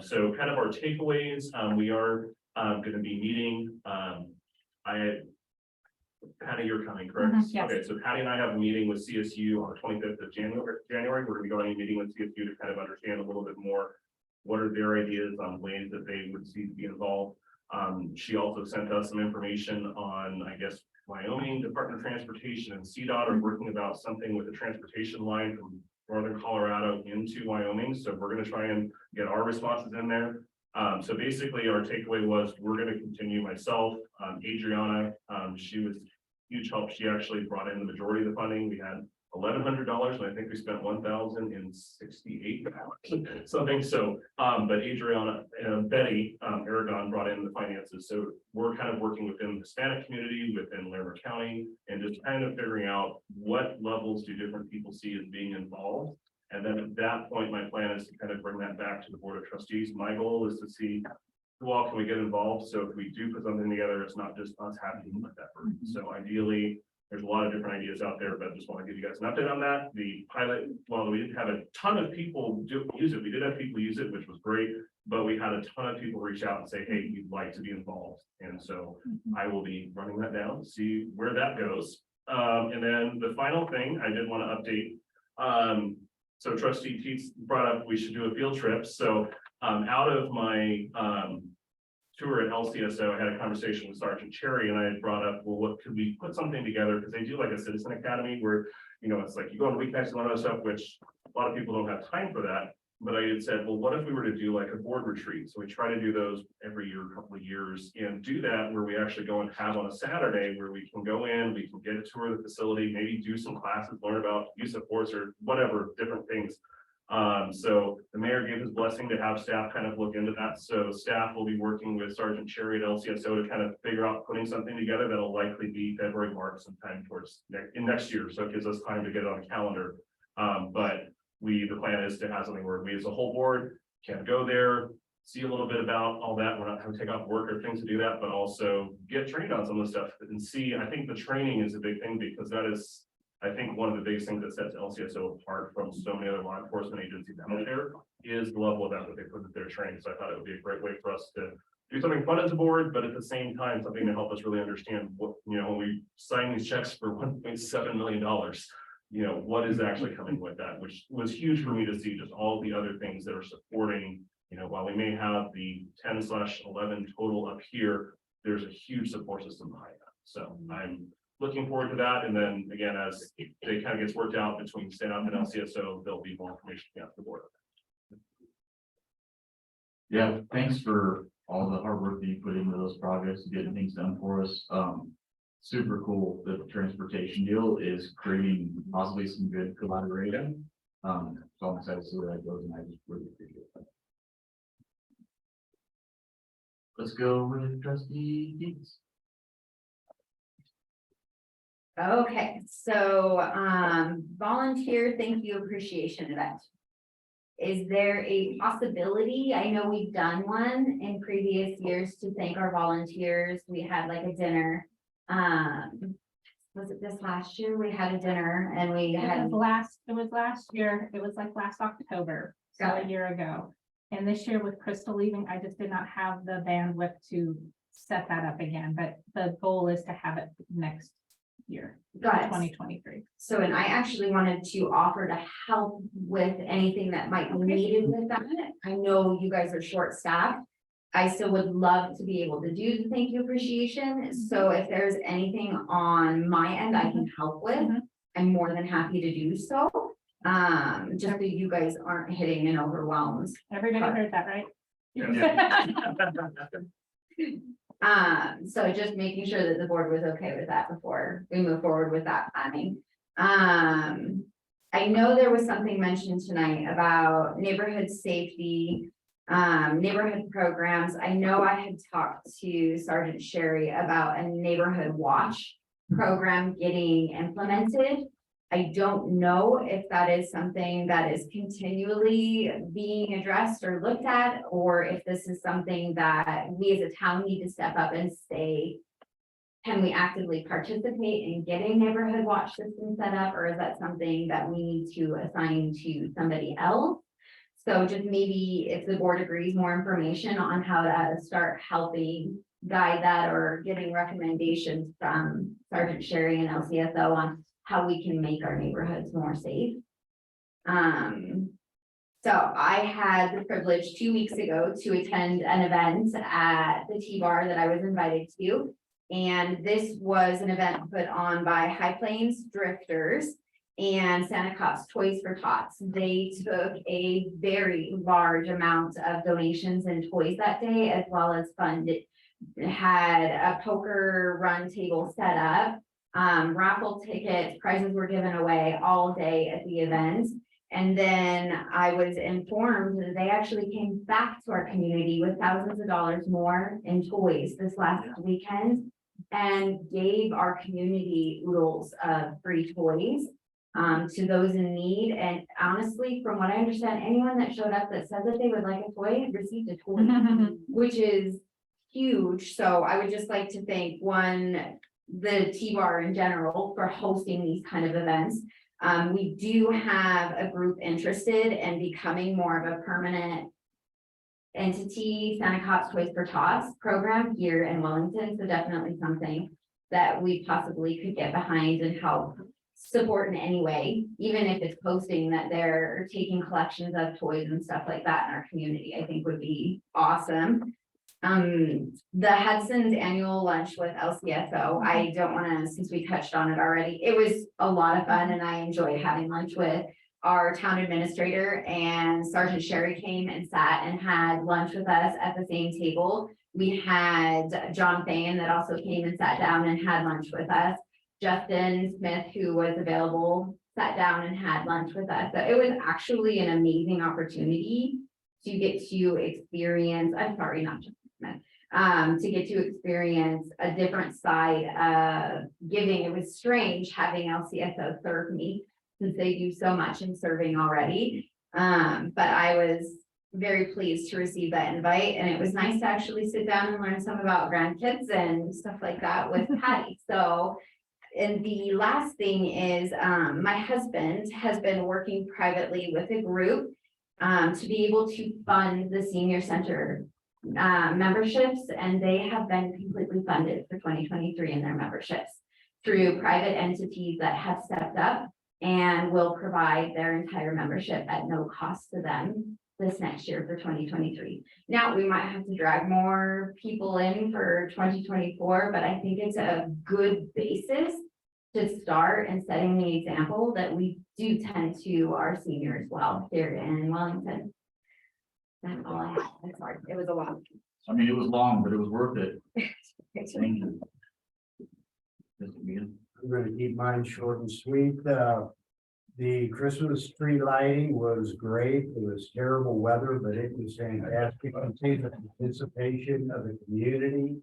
So kind of our takeaways, we are going to be meeting. Patty, you're coming, correct? Yes. Okay, so Patty and I have a meeting with CSU on the 25th of January. We're going to be going and meeting with CSU to kind of understand a little bit more what are their ideas on ways that they would see to be involved. She also sent us some information on, I guess, Wyoming Department of Transportation and CDOT are working about something with the transportation line from northern Colorado into Wyoming. So we're going to try and get our responses in there. So basically our takeaway was we're going to continue. Myself, Adriana, she was huge help. She actually brought in the majority of the funding. We had $1,100, and I think we spent $1,068 something. So, but Adriana and Betty Aragon brought in the finances. So we're kind of working within the Hispanic community, within Lamar County, and just kind of figuring out what levels do different people see as being involved. And then at that point, my plan is to kind of bring that back to the Board of Trustees. My goal is to see who all can we get involved. So if we do put something together, it's not just us having to let that burden. So ideally, there's a lot of different ideas out there, but I just want to give you guys an update on that. The pilot, while we didn't have a ton of people use it, we did have people use it, which was great, but we had a ton of people reach out and say, hey, you'd like to be involved. And so I will be running that down, see where that goes. And then the final thing I did want to update. So Trustee Teets brought up we should do a field trip. So out of my tour at LCSO, I had a conversation with Sergeant Cherry, and I had brought up, well, what could we put something together? Because they do like a citizen academy where, you know, it's like you go on weeknights and all that stuff, which a lot of people don't have time for that. But I had said, well, what if we were to do like a board retreat? So we try to do those every year, a couple of years, and do that where we actually go and have on a Saturday where we can go in, we can get a tour of the facility, maybe do some classes, learn about use of force or whatever, different things. So the mayor gave his blessing to have staff kind of look into that. So staff will be working with Sergeant Cherry at LCSO to kind of figure out putting something together that'll likely be February, March, sometime towards next year. So it gives us time to get it on the calendar. But the plan is to have something where we as a whole board can go there, see a little bit about all that. We're not going to take off work or things to do that, but also get trained on some of the stuff and see. I think the training is a big thing because that is, I think, one of the biggest things that sets LCSO apart from so many other law enforcement agencies out there is the level of effort they put into their training. So I thought it would be a great way for us to do something fun as a board, but at the same time, something to help us really understand what, you know, when we sign these checks for $1.7 million, you know, what is actually coming with that, which was huge for me to see just all the other things that are supporting, you know, while we may have the 10/11 total up here, there's a huge support system behind that. So I'm looking forward to that. And then again, as it kind of gets worked out between staff and LCSO, there'll be more information out the board. Yeah, thanks for all the hard work that you put into those projects, getting things done for us. Super cool that the transportation deal is creating possibly some good collaboration So I'm excited to see where that goes, and I just really appreciate that. Let's go with trustee Deeds. Okay, so, volunteer thank you appreciation event. Is there a possibility? I know we've done one in previous years to thank our volunteers. We had like a dinner. Was it this last year? We had a dinner and we had. It was last year, it was like last October, so Got a it. year ago. And this year with Crystal leaving, I just did not have the bandwidth to set that up again, but the goal is to have it next year. Got it. 2023. So, and I actually wanted to offer to help with anything that might be needed with that. I know you guys are short-staffed. I still would love to be able to do the thank you appreciation. So if there's anything on my end I can help with, I'm more than happy to do so. Just that you guys aren't hitting an overwhelmed. Everybody heard that, right? So just making sure that the board was okay with that before we move forward with that planning. I know there was something mentioned tonight about neighborhood safety, neighborhood programs. I know I had talked to Sergeant Sherry about a neighborhood watch program getting implemented. I don't know if that is something that is continually being addressed or looked at, or if this is something that we as a town need to step up and say, can we actively participate in getting neighborhood watch systems set up, or is that something that we need to assign to somebody else? So just maybe if the board agrees, more information on how to start helping guide that, or getting recommendations from Sergeant Sherry and LCSO on how we can make our neighborhoods more safe. So I had the privilege 2 weeks ago to attend an event at the T-Bar that I was invited to. And this was an event put on by High Plains Drifters and Santa Claus Toys for Tots. They took a very large amount of donations and toys that day, as well as funded. Had a poker run table set up. Raffle tickets, prizes were given away all day at the event. And then I was informed that they actually came back to our community with thousands of dollars more in toys this last weekend, and gave our community oodles of free toys to those in need. And honestly, from what I understand, anyone that showed up that said that they would like a toy received a toy, which is huge. So I would just like to thank the T-Bar in general for hosting these kind of events. We do have a group interested in becoming more of a permanent entity, Santa Claus Toys for Tots program here in Wellington. So definitely something that we possibly could get behind and help support in any way, even if it's posting that they're taking collections of toys and stuff like that in our community, I think would be awesome. The Hudson's annual lunch with LCSO, I don't want to, since we touched on it already, it was a lot of fun and I enjoyed having lunch with our town administrator, and Sergeant Sherry came and sat and had lunch with us at the same table. We had John Fain that also came and sat down and had lunch with us. Justin Smith, who was available, sat down and had lunch with us. So it was actually an amazing opportunity to get to experience, I'm sorry, not Justin Smith, to get to experience a different side of giving. It was strange having LCSO serve me, since they do so much in serving already. But I was very pleased to receive that invite, and it was nice to actually sit down and learn some about grandkids and stuff like that with Patty. So, and the last thing is, my husband has been working privately with a group to be able to fund the senior center memberships, and they have been completely funded for 2023 in their memberships through private entities that have stepped up and will provide their entire membership at no cost to them this next year for 2023. Now, we might have to drag more people in for 2024, but I think it's a good basis to start and setting the example that we do tend to our seniors well here in Wellington. That's all I have. That's hard. It was a lot. I mean, it was long, but it was worth it. Thank you. Mr. Bean. I'm gonna keep mine short and sweet. The Christmas tree lighting was great. It was terrible weather, but it was fantastic. I see the participation of the community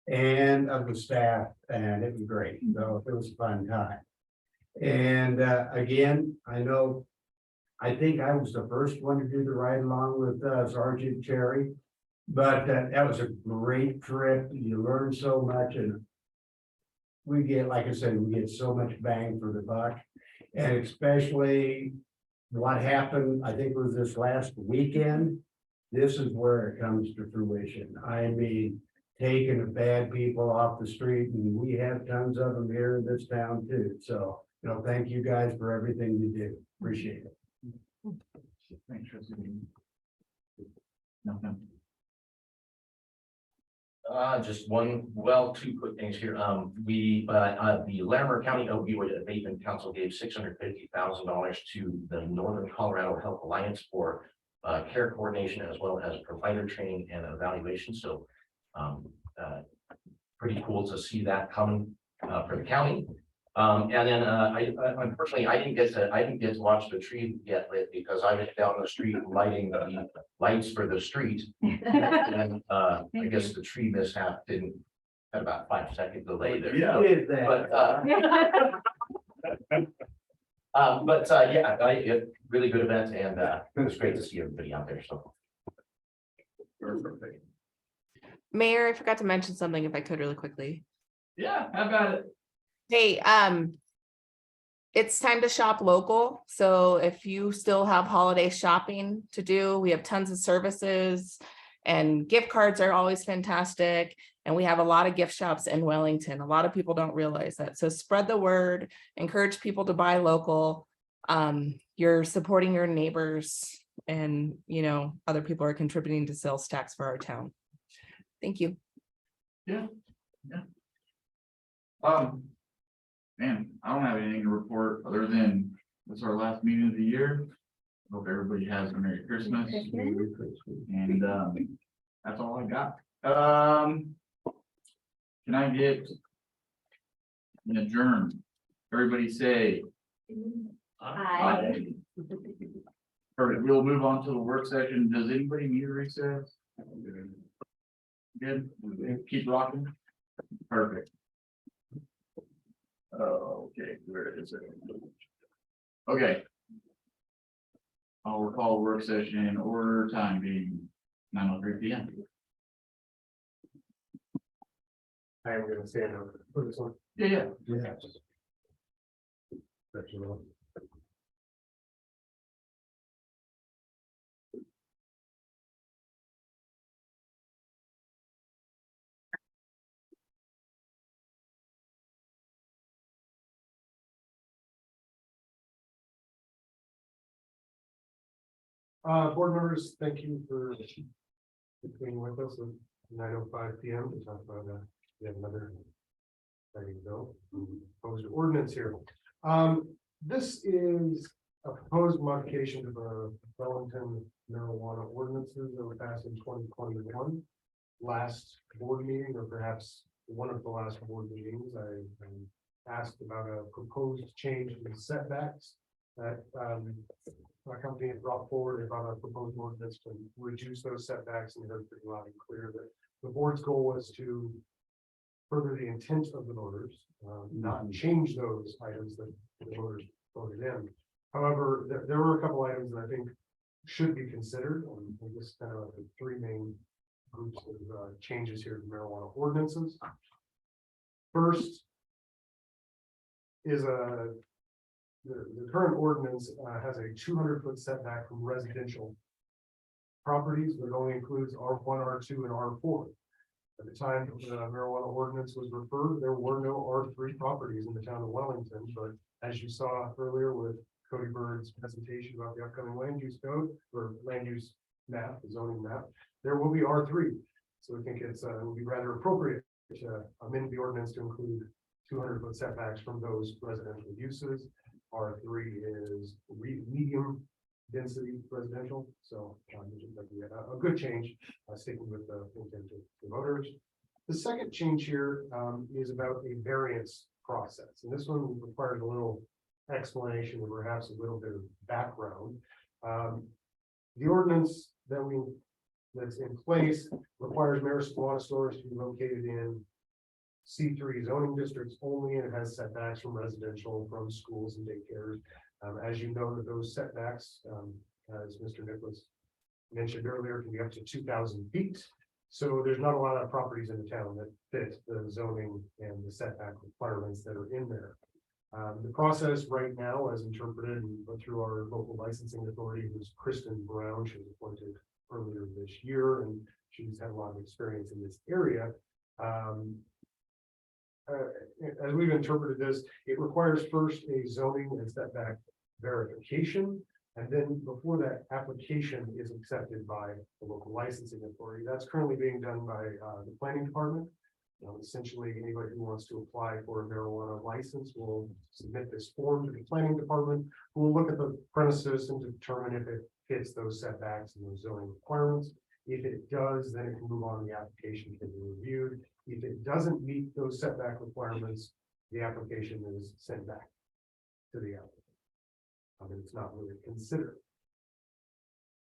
and of the staff, and it was great. So it was a fun time. And again, I think I was the first one to do the ride along with Sergeant Cherry. But that was a great trip. You learn so much, and we get, like I said, we get so much bang for the buck. And especially what happened, I think it was this last weekend. This is where it comes to fruition. I mean, taking the bad people off the street, and we have tons of them here in this town too. So, thank you guys for everything you do. Appreciate it. Thanks, Trustee. Nothing. Just two quick things here. The Larimer County Opioid Abatement Council gave $650,000 to the Northern Colorado Health Alliance for care coordination as well as provider training and evaluation. So pretty cool to see that coming for the county. And then unfortunately, I didn't get to watch the tree get lit because I was down the street lighting the lights for the street. And I guess the tree mishap had about 5-second delay there. Yeah. Really good event, and it was great to see everybody out there. So. Perfect. Mayor, I forgot to mention something if I could really quickly. Yeah, how about it? Hey, it's time to shop local. So if you still have holiday shopping to do, we have tons of services and gift cards are always fantastic. And we have a lot of gift shops in Wellington. A lot of people don't realize that. So spread the word, encourage people to buy local. You're supporting your neighbors and, other people are contributing to sales tax for our town. Thank you. Yeah. Man, I don't have anything to report other than this is our last meeting of the year. Hope everybody has a Merry Christmas. And that's all I got. Can I get an adjourn? Everybody say. Aye. Perfect. We'll move on to the work session. Does anybody need a recess? Good. Keep rocking. Perfect. Okay, where is it? Okay. I'll recall work session in order, time being 9:03 p.m. I am gonna stand up for this one. Yeah. Board members, thank you for being with us at 9:05 p.m. to talk about yet another. There you go. Proposed ordinance here. This is a proposed modification to the Wellington marijuana ordinances that were passed in 2021. Last board meeting, or perhaps one of the last board meetings, I asked about a proposed change in the setbacks that our company had brought forward about a proposed ordinance to reduce those setbacks, and heard pretty loud and clear that the board's goal was to further the intent of the voters, not change those items that the voters voted in. However, there were a couple items that I think should be considered, and this kind of the three main groups of changes here to marijuana ordinances. First is the current ordinance has a 200-foot setback from residential properties, but it only includes R1, R2, and R4. At the time the marijuana ordinance was referred, there were no R3 properties in the town of Wellington, but as you saw earlier with Cody Bird's presentation about the upcoming land use code or land use map, the zoning map, there will be R3. So I think it would be rather appropriate to amend the ordinance to include 200-foot setbacks from those residential uses. R3 is medium density residential, so a good change, sticking with the intent of the voters. The second change here is about a variance process, and this one requires a little explanation or perhaps a little bit of background. The ordinance that's in place requires marijuana stores to be located in C3 zoning districts only, and it has setbacks from residential, from schools and daycares. As you know, that those setbacks, as Mr. Nicholas mentioned earlier, can be up to 2,000 feet. So there's not a lot of properties in the town that fit the zoning and the setback requirements that are in there. The process right now, as interpreted and through our local licensing authority, who's Kristen Brown, she was appointed earlier this year, and she's had a lot of experience in this area. As we've interpreted this, it requires first a zoning and setback verification. And then before that application is accepted by the local licensing authority, that's currently being done by the planning department. Essentially, anybody who wants to apply for a marijuana license will submit this form to the planning department, who will look at the premises and determine if it fits those setbacks and those zoning requirements. If it does, then it can move on, the application can be reviewed. If it doesn't meet those setback requirements, the application is sent back to the applicant. It's not really considered.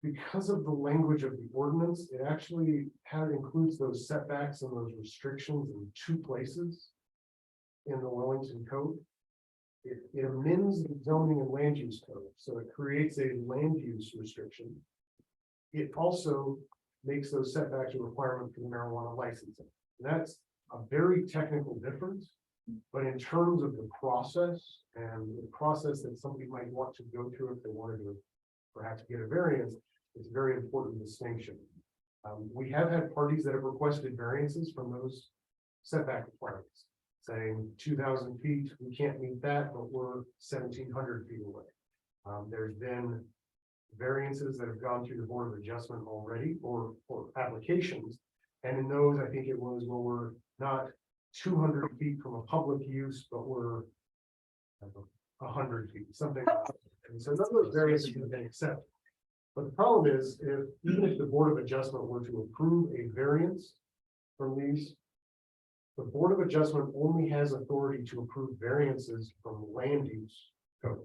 Because of the language of the ordinance, it actually includes those setbacks and those restrictions in 2 places in the Wellington code. It amends the zoning and land use code, so it creates a land use restriction. It also makes those setbacks a requirement for the marijuana licensing. That's a very technical difference, but in terms of the process and the process that somebody might want to go through if they wanted to perhaps get a variance, it's a very important distinction. We have had parties that have requested variances from those setback requirements, saying 2,000 feet, we can't meet that, but we're 1,700 feet away. There's been variances that have gone through the Board of Adjustment already, or applications, and in those, I think it was, well, we're not 200 feet from a public use, but we're 100 feet, something like that. And so none of those variances have been accepted. But the problem is, even if the Board of Adjustment were to approve a variance from these, the Board of Adjustment only has authority to approve variances from land use code.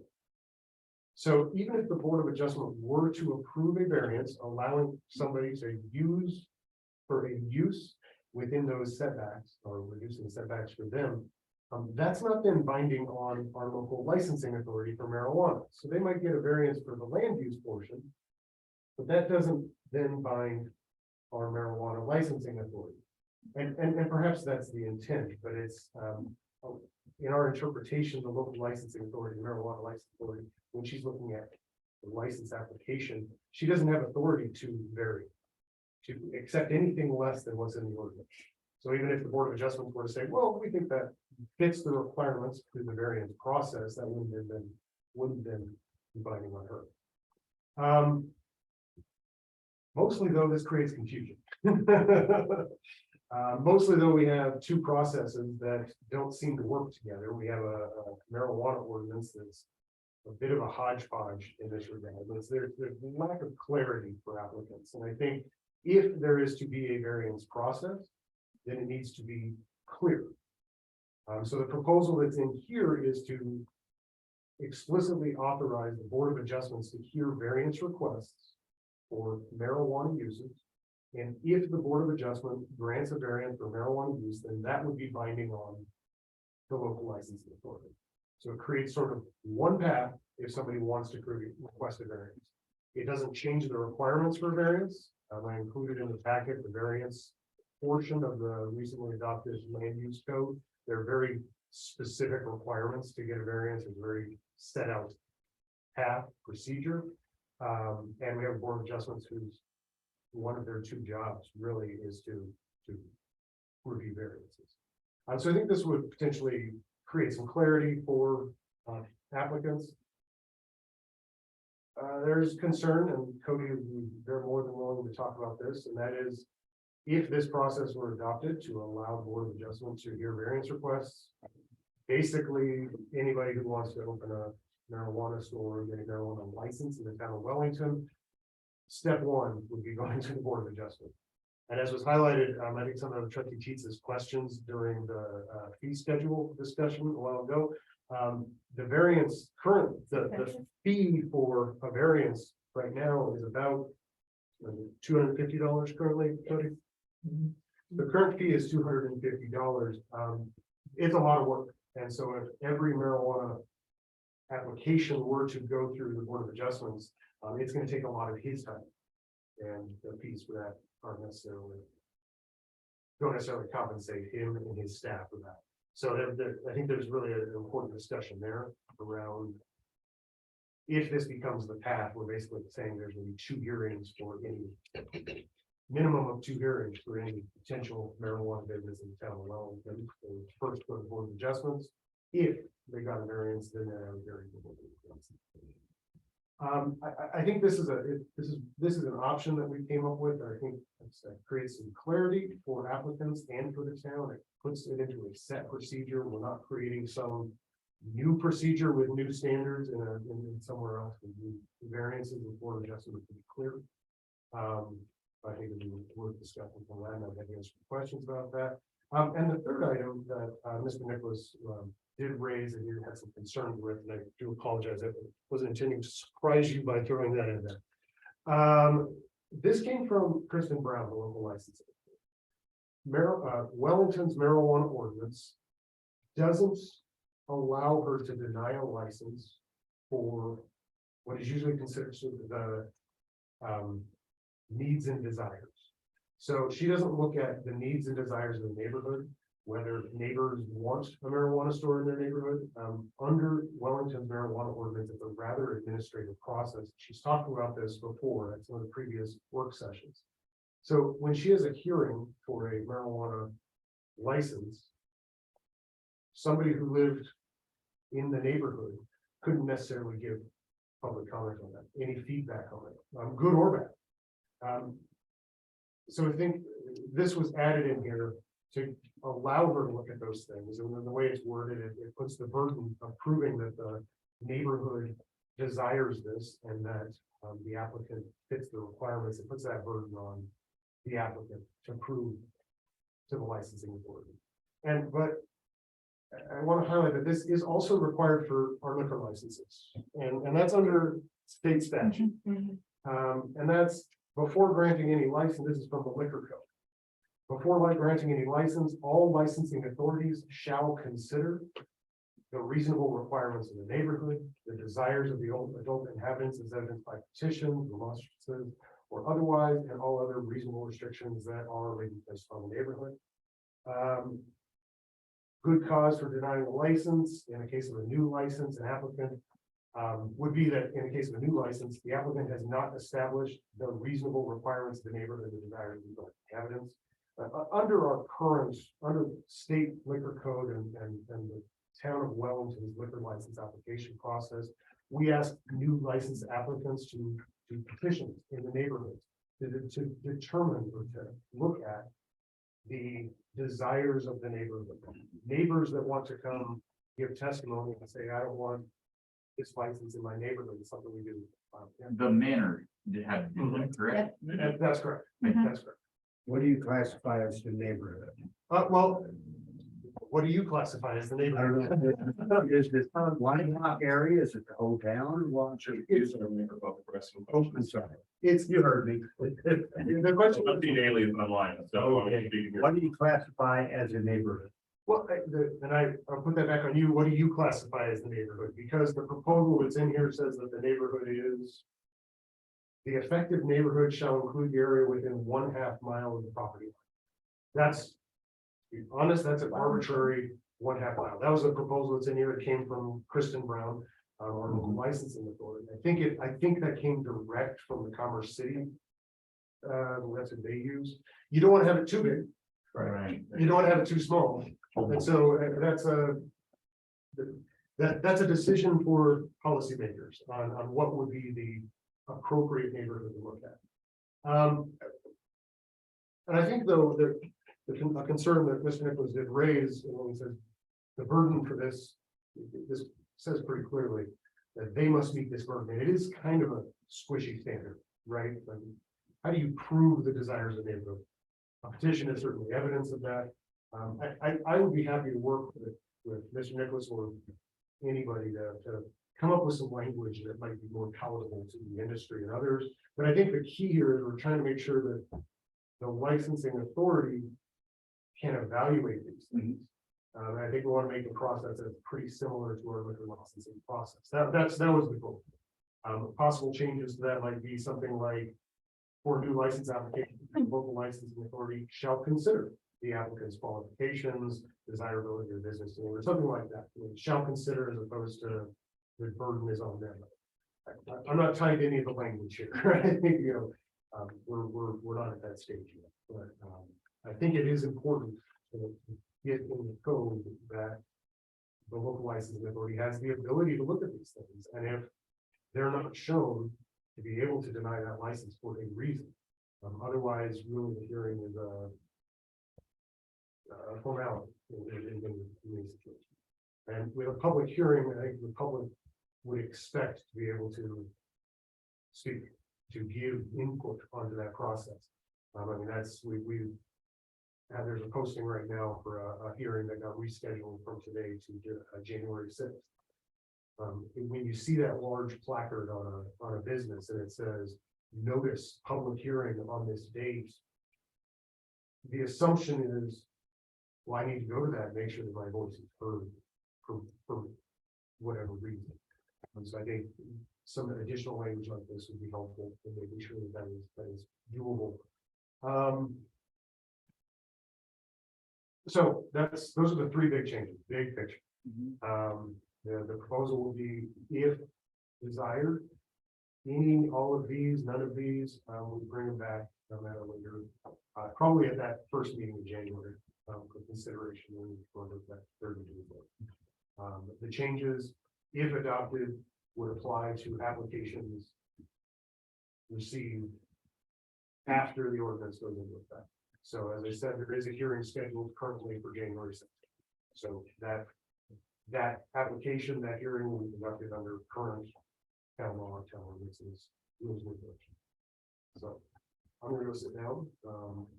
So even if the Board of Adjustment were to approve a variance, allowing somebody to use for a use within those setbacks or reducing setbacks for them, that's not then binding on our local licensing authority for marijuana. So they might get a variance for the land use portion, but that doesn't then bind our marijuana licensing authority. And perhaps that's the intent, but it's in our interpretation, the local licensing authority, the marijuana license authority, when she's looking at the license application, she doesn't have authority to vary, to accept anything less than what's in the ordinance. So even if the Board of Adjustments were to say, well, we think that fits the requirements through the variance process, that wouldn't then be binding on her. Mostly though, this creates confusion. Mostly though, we have 2 processes that don't seem to work together. We have a marijuana ordinance that's a bit of a hodgepodge in this regard. There's lack of clarity for applicants. And I think if there is to be a variance process, then it needs to be clear. So the proposal that's in here is to explicitly authorize the Board of Adjustments to hear variance requests for marijuana uses. And if the Board of Adjustment grants a variance for marijuana use, then that would be binding on the local licensing authority. So it creates sort of one path if somebody wants to request a variance. It doesn't change the requirements for variance. I included in the packet the variance portion of the recently adopted land use code. There are very specific requirements to get a variance. It's a very set out path procedure. And we have a Board of Adjustments who's one of their 2 jobs really is to review variances. So I think this would potentially create some clarity for applicants. There's concern, and Cody, they're more than willing to talk about this, and that is if this process were adopted to allow the Board of Adjustment to hear variance requests, basically anybody who wants to open a marijuana store and get a marijuana license in the town of Wellington, step 1 would be going to the Board of Adjustment. And as was highlighted, I think some of Trustee Teets's questions during the fee schedule discussion a while ago. The variance the fee for a variance right now is about $250 currently, Cody. The current fee is $250. It's a lot of work. And so if every marijuana application were to go through the Board of Adjustments, it's going to take a lot of his time. And the fees for that don't necessarily compensate him and his staff for that. So I think there's really an important discussion there around if this becomes the path, we're basically saying there's going to be 2 hearings for any minimum of 2 hearings for any potential marijuana business in the town of Wellington. First go to the Board of Adjustments. If they got a variance, then they have a hearing. I think this is an option that we came up with. I think it creates some clarity for applicants and for the town. It puts it into a set procedure. We're not creating some new procedure with new standards in somewhere else with new variances and Board of Adjustment to be clear. I think it'd be worth discussing from that. I've had answered questions about that. And the third item that Mr. Nicholas did raise and you had some concerns with, and I do apologize. I wasn't intending to surprise you by throwing that in there. This came from Kristen Brown, the local licensing. Wellington's marijuana ordinance doesn't allow her to deny a license for what is usually considered sort of the needs and desires. So she doesn't look at the needs and desires of the neighborhood, whether neighbors want a marijuana store in their neighborhood. Under Wellington's marijuana ordinance, it's a rather administrative process. She's talked about this before at some of the previous work sessions. So when she has a hearing for a marijuana license, somebody who lived in the neighborhood couldn't necessarily give public comment on that, any feedback on it, good or bad. So I think this was added in here to allow her to look at those things. And then the way it's worded, it puts the burden of proving that the neighborhood desires this and that the applicant fits the requirements. It puts that burden on the applicant to prove to the licensing authority. But I want to highlight that this is also required for our liquor licenses, and that's under state statute. And that's before granting any license. This is from the liquor code. Before granting any license, all licensing authorities shall consider the reasonable requirements of the neighborhood, the desires of the adult inhabitants as evidenced by petitions, remonstrances, or otherwise, and all other reasonable restrictions that are placed on the neighborhood. Good cause for denying a license in the case of a new license, an applicant would be that in the case of a new license, the applicant has not established the reasonable requirements of the neighborhood, the desires of the inhabitants. Under state liquor code and the town of Wellington's liquor license application process, we ask new license applicants to petition in the neighborhood to determine or to look at the desires of the neighborhood. Neighbors that want to come give testimony and say, I don't want this license in my neighborhood. It's something we do. The manner had to do that, correct? That's correct. That's correct. What do you classify as the neighborhood? Well, what do you classify as the I don't neighborhood? know. Is this one block area? Is it the whole town? Well, I'm sorry. You heard me. The question I'm being alien online, so. Okay. What do you classify as a neighborhood? Well, I'll put that back on you. What do you classify as the neighborhood? Because the proposal that's in here says that the neighborhood is the effective neighborhood shall include the area within 1/2 mile of the property. That's, to be honest, that's an arbitrary 1/2 mile. That was the proposal that's in here. It came from Kristen Brown, our local licensing authority. I think that came direct from the Commerce City. That's what they use. You don't want to have it too big. Right. You don't want to have it too small. And so that's a decision for policymakers on what would be the appropriate neighborhood to look at. And I think though that a concern that Mr. Nicholas did raise, when he says the burden for this says pretty clearly that they must meet this burden. And it is kind of a squishy standard, right? Like, how do you prove the desires of the neighborhood? A petition is certainly evidence of that. I would be happy to work with Mr. Nicholas or anybody to come up with some language that might be more palatable to the industry and others. But I think the key here is we're trying to make sure that the licensing authority can evaluate these things. And I think we want to make the process that's pretty similar to our liquor licensing process. That was the goal. Possible changes to that might be something like for new license application, the local licensing authority shall consider the applicant's qualifications, desirability of business, or something like that. I mean, shall consider as opposed to the burden is on them. I'm not tied to any of the language here. I think, we're not at that stage yet, but I think it is important to get in the code that the local licensing authority has the ability to look at these things, and if they're not shown to be able to deny that license for a reason, otherwise, really, the hearing is a formality in these situations. And with a public hearing, I think the public would expect to be able to speak, to give input onto that process. I mean, there's a posting right now for a hearing that got rescheduled from today to January 6th. When you see that large placard on a business and it says, notice public hearing on this date, the assumption is, well, I need to go to that and make sure that my voice is heard for whatever reason. And so I think some additional language like this would be helpful in making sure that is doable. So those are the three big changes, big picture. The proposal will be, if desired, all of these, none of these, we'll bring them back no matter later, probably at that first meeting in January for consideration and for that third meeting. The changes, if adopted, would apply to applications received after the ordinance goes into effect. So as I said, there is a hearing scheduled currently for January 6th. So that application, that hearing will be conducted under current town law, town ordinances, rules and regulations. So I'm going to go sit down.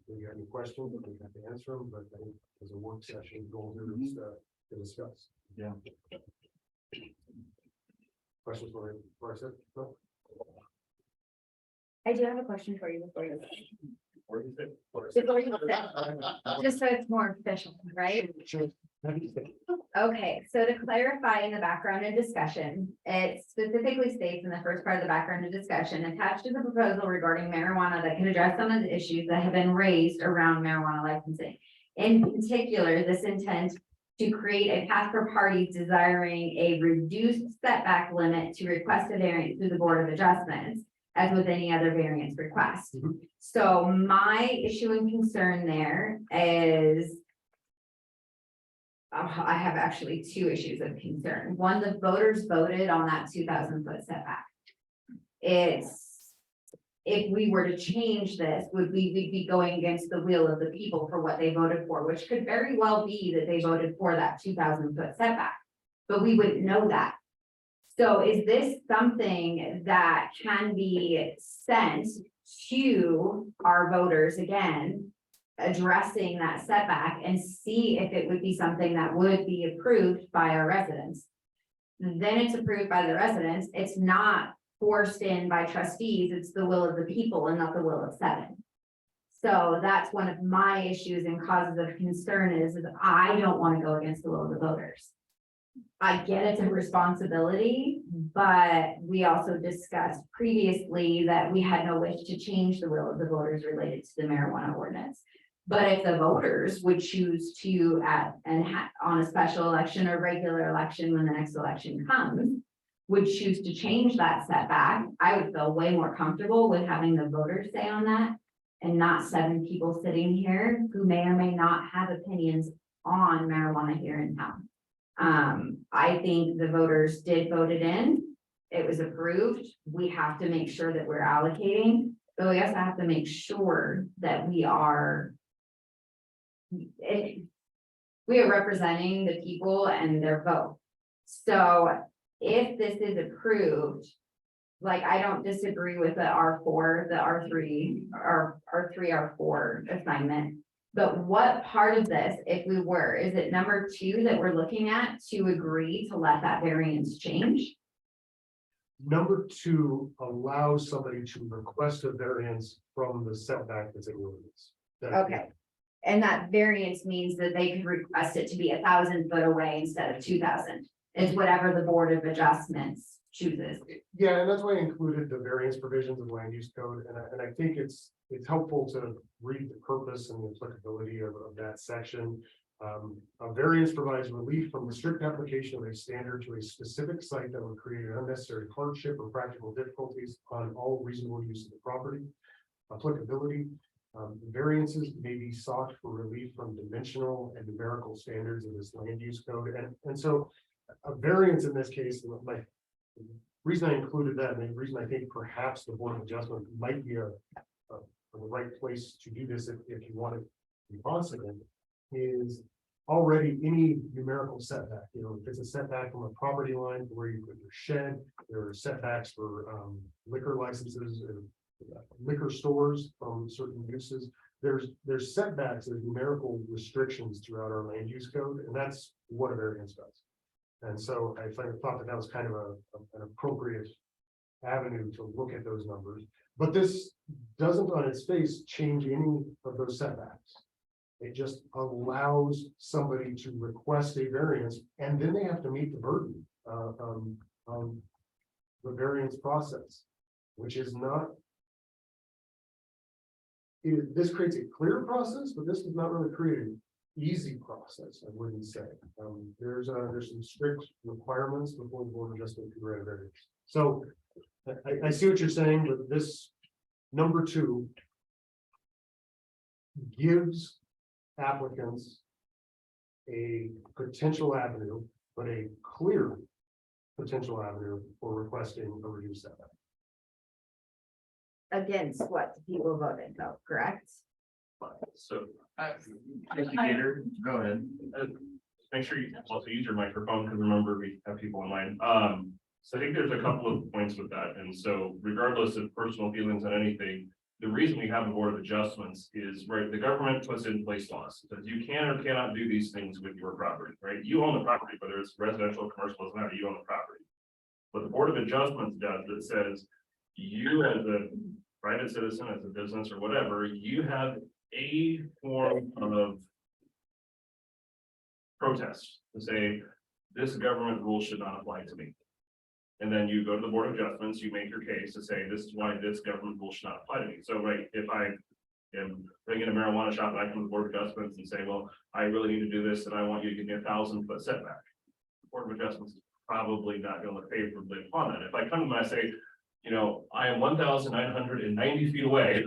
If you have any questions, we have to answer them, but I think there's a work session going through to discuss. Yeah. Questions for I said? No? I do have a question for you before you. Or is it? Just so it's more official, right? Sure. Okay, so to clarify in the background and discussion, it specifically states in the first part of the background and discussion, attached to the proposal regarding marijuana that can address some of the issues that have been raised around marijuana licensing. In particular, this intent to create a path for parties desiring a reduced setback limit to request a variance through the Board of Adjustments, as with any other variance request. So my issue and concern there is I have actually two issues of concern. One, the voters voted on that 2,000-foot setback. If we were to change this, we'd be going against the will of the people for what they voted for, which could very well be that they voted for that 2,000-foot setback, but we wouldn't know that. So is this something that can be sent to our voters again, addressing that setback, and see if it would be something that would be approved by our residents? Then it's approved by the residents. It's not forced in by trustees. It's the will of the people and not the will of seven. So that's one of my issues and causes of concern is I don't want to go against the will of the voters. I get it's a responsibility, but we also discussed previously that we had no wish to change the will of the voters related to the marijuana ordinance. But if the voters would choose to on a special election or regular election, when the next election comes, would choose to change that setback, I would feel way more comfortable with having the voters say on that and not 7 people sitting here who may or may not have opinions on marijuana here in town. I think the voters did vote it in. It was approved. We have to make sure that we're allocating, but we also have to make sure that we are representing the people and their vote. So if this is approved, like, I don't disagree with the R4, the R3, or R3, R4 assignment. But what part of this, if we were, is it number 2 that we're looking at to agree to let that variance change? Number 2 allows somebody to request a variance from the setback that's in ordinance. Okay. And that variance means that they could request it to be 1,000 foot away instead of 2,000, is whatever the Board of Adjustments chooses. Yeah, and that's why I included the variance provisions of land use code, and I think it's helpful to read the purpose and the applicability of that section. A variance provides relief from the strict application of a standard to a specific site that would create an unnecessary hardship or practical difficulties on all reasonable use of the property. Applicability. Variances may be sought for relief from dimensional and numerical standards of this land use code, and so a variance in this case, my reason I included that, and the reason I think perhaps the Board of Adjustment might be the right place to do this if you want it to be possible, is already any numerical setback. You know, if it's a setback from a property line where you put your shed, there are setbacks for liquor licenses, liquor stores from certain uses. There's setbacks, there's numerical restrictions throughout our land use code, and that's what a variance does. And so I thought that was kind of an appropriate avenue to look at those numbers. But this doesn't on its face change any of those setbacks. It just allows somebody to request a variance, and then they have to meet the burden of the variance process, which is not. This creates a clear process, but this does not really create an easy process, I wouldn't say. There's some strict requirements before the Board of Adjustment can grant a variance. So I see what you're saying, but this number 2 gives applicants a potential avenue, but a clear potential avenue for requesting a reduced setback. Against what people voted though, correct? So Gator, go ahead. make sure you also use your microphone, because remember, we have people online. So I think there's a couple of points with that. And so regardless of personal feelings on anything, the reason we have a Board of Adjustments is, right, the government puts in place laws that you can or cannot do these things with your property, right? You own the property, whether it's residential or commercial, doesn't matter, you own the property. What the Board of Adjustments does, it says, you as a private citizen, as a business or whatever, you have a form of protest to say, this government rule should not apply to me. And then you go to the Board of Adjustments, you make your case to say, this is why this government rule should not apply to me. So, right, if I am bringing a marijuana shop and I come to the Board of Adjustments and say, well, I really need to do this and I want you to give me a 1,000 foot setback. The Board of Adjustments is probably not going to look favorably upon that. If I come to them and I say, you know, I am 1,990 feet away,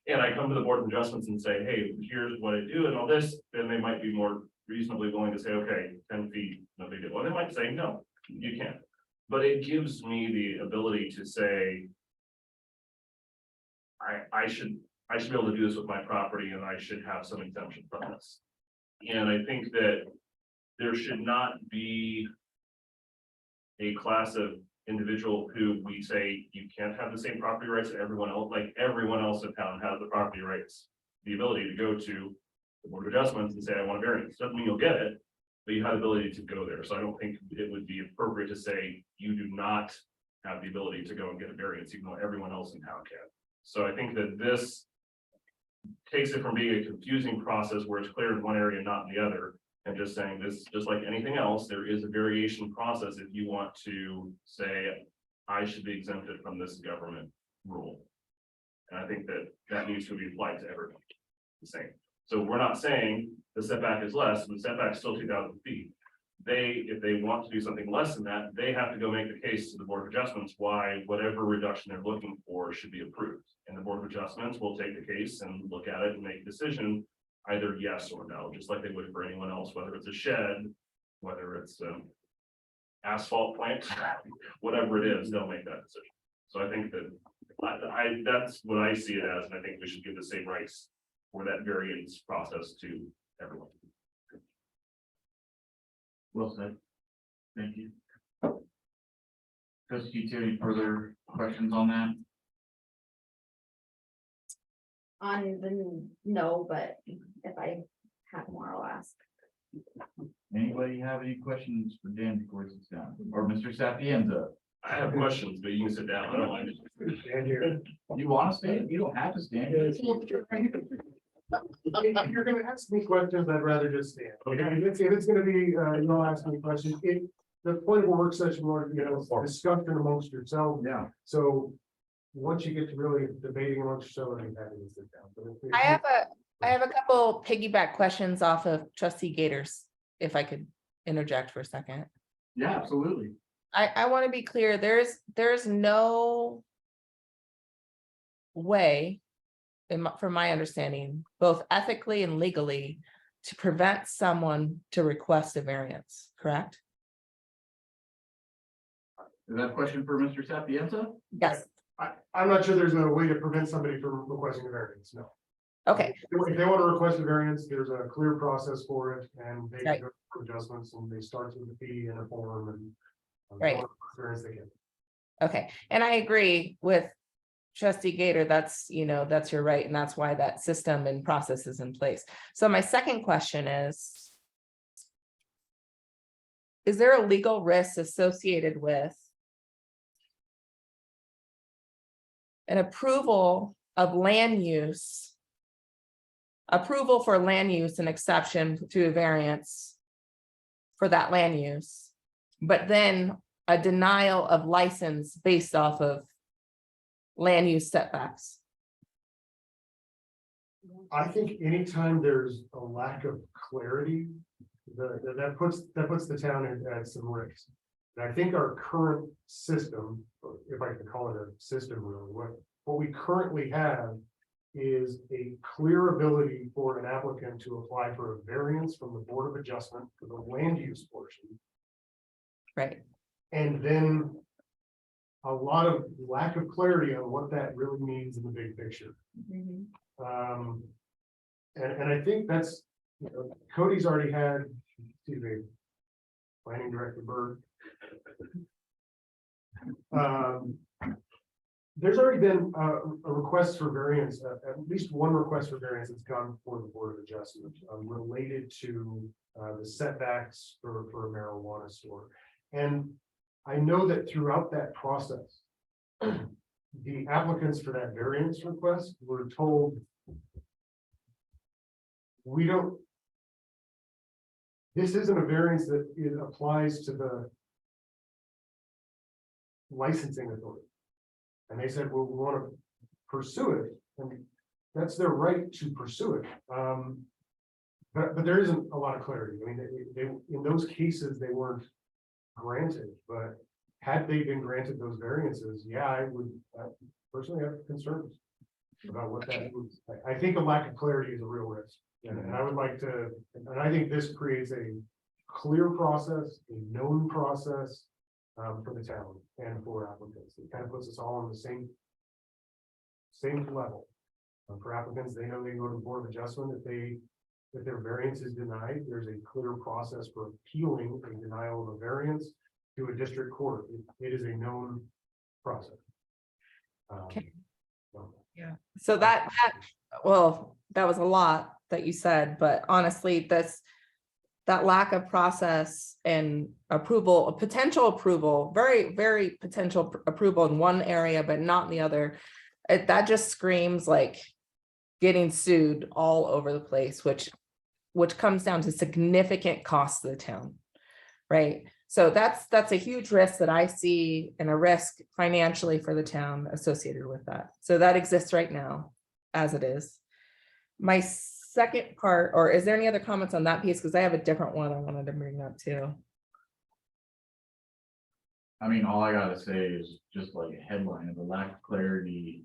and I come to the Board of Adjustments and say, hey, here's what I do and all this, then they might be more reasonably willing to say, okay, 10 feet, no big deal. Well, they might say, no, you can't. But it gives me the ability to say, I should be able to do this with my property, and I should have some exemption from this. And I think that there should not be a class of individual who we say you can't have the same property rights that everyone else, like everyone else in town has the property rights, the ability to go to the Board of Adjustments and say, I want a variance. Doesn't mean you'll get it, but you have the ability to go there. So I don't think it would be appropriate to say you do not have the ability to go and get a variance, even though everyone else in town can. So I think that this takes it from being a confusing process where it's clear in one area and not in the other, and just saying this, just like anything else, there is a variation process if you want to say, I should be exempted from this government rule. And I think that that needs to be applied to everyone the same. So we're not saying the setback is less, the setback is still 2,000 feet. If they want to do something less than that, they have to go make the case to the Board of Adjustments why whatever reduction they're looking for should be approved. And the Board of Adjustments will take the case and look at it and make a decision, either yes or no, just like they would for anyone else, whether it's a shed, whether it's asphalt plant, whatever it is, they'll make that decision. So I think that that's what I see it as, and I think we should give the same rights for that variance process to everyone. Well said. Thank you. Trustee, any further questions on that? On the, no, but if I have more, I'll ask. Anybody have any questions for Dan before he sits down, or Mr. Sapienza? I have questions, but you can sit down. I don't mind. And here. You want to stand? You don't have to stand. If you're gonna ask me questions, I'd rather just stand. If it's gonna be, you'll ask me questions, the point of a work session, or, discussion amongst yourselves. Yeah. So once you get to really debating amongst yourselves, you've had to sit down. But if- I have a couple piggyback questions off of Trustee Gators, if I could interject for a second. Yeah, absolutely. I want to be clear, there's no way, from my understanding, both ethically and legally, to prevent someone to request a variance, correct? Is that a question for Mr. Sapienza? Yes, I'm not sure there's a way to prevent somebody from requesting a variance, no. okay, If they want to request a variance, there's a clear process for it, and they Right. go through adjustments, and they start with the fee and a form, and. Right. Variance they get. okay, and I agree with Trustee Gator, that's your right, and that's why that system and process is in place. So my second question is there a legal risk associated with an approval of land use, approval for land use and exception to a variance for that land use, but then a denial of license based off of land use setbacks? I think anytime there's a lack of clarity, that puts the town at some risk. And I think our current system, if I can call it a system, really, what we currently have is a clear ability for an applicant to apply for a variance from the Board of Adjustment for the land use portion. Right, And then a lot of lack of clarity on what that really means in the big picture. And I think that's, Cody's already had, excuse me, Planning Director Bird. There's already been a request for variance, at least one request for variance that's gone before the Board of Adjustment related to the setbacks for a marijuana store. And I know that throughout that process, the applicants for that variance request were told, this isn't a variance that it applies to the licensing authority. And they said, well, we want to pursue it, and that's their right to pursue it. But there isn't a lot of clarity. I mean, they in those cases, they weren't granted, but had they been granted those variances, yeah, I would personally have concerns about what that means. I think a lack of clarity is a real risk. And I would like to, and I think this creates a clear process, a known process for the town and for applicants. It kind of puts us all on the same level. For applicants, they know they go to the Board of Adjustment. If their variance is denied, there's a clear process for appealing a denial of a variance to a district court. It is a known process. Okay. Yeah, so that was a lot that you said, but honestly, that lack of process and approval, a potential approval, very, very potential approval in one area, but not in the other, that just screams like getting sued all over the place, which comes down to significant costs to the town, right? So that's a huge risk that I see, and a risk financially for the town associated with that. So that exists right now as it is. My second part, or is there any other comments on that piece? Because I have a different one I wanted to bring up too. I mean, all I gotta say is just like a headline of the lack of clarity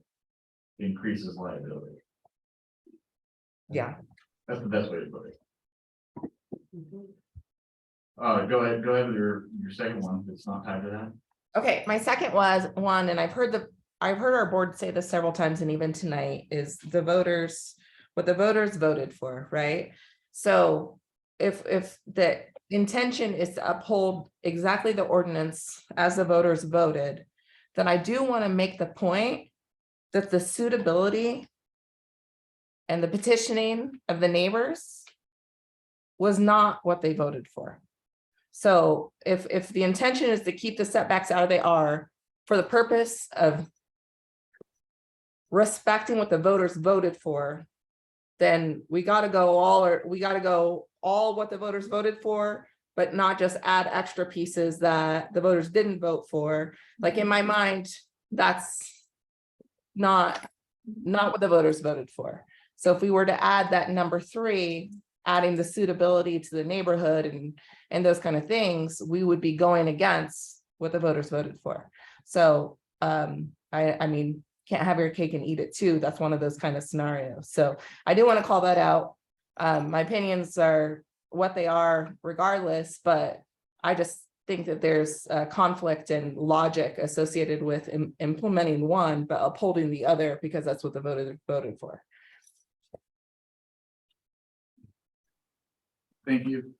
increases liability. Yeah. That's the best way to put it. Go ahead with your second one. It's not tied to that. Okay, my second was one, and I've heard our board say this several times, and even tonight, is what the voters voted for, right? So if intention is to uphold exactly the ordinance as the voters voted, then I do want to make the point that the suitability and the petitioning of the neighbors was not what they voted for. So if the intention is to keep the setbacks out of they are for the purpose of respecting what the voters voted for, then we got to go all what the voters voted for, but not just add extra pieces that the voters didn't vote for. Like in my mind, that's not what the voters voted for. So if we were to add that number 3, adding the suitability to the neighborhood and those kind of things, we would be going against what the voters voted for. So I mean, can't have your cake and eat it too. That's one of those kind of scenarios. So I do want to call that out. My opinions are what they are regardless, but I just think that there's a conflict and logic associated with implementing one, but upholding the other because that's what the voters voted for. Thank you.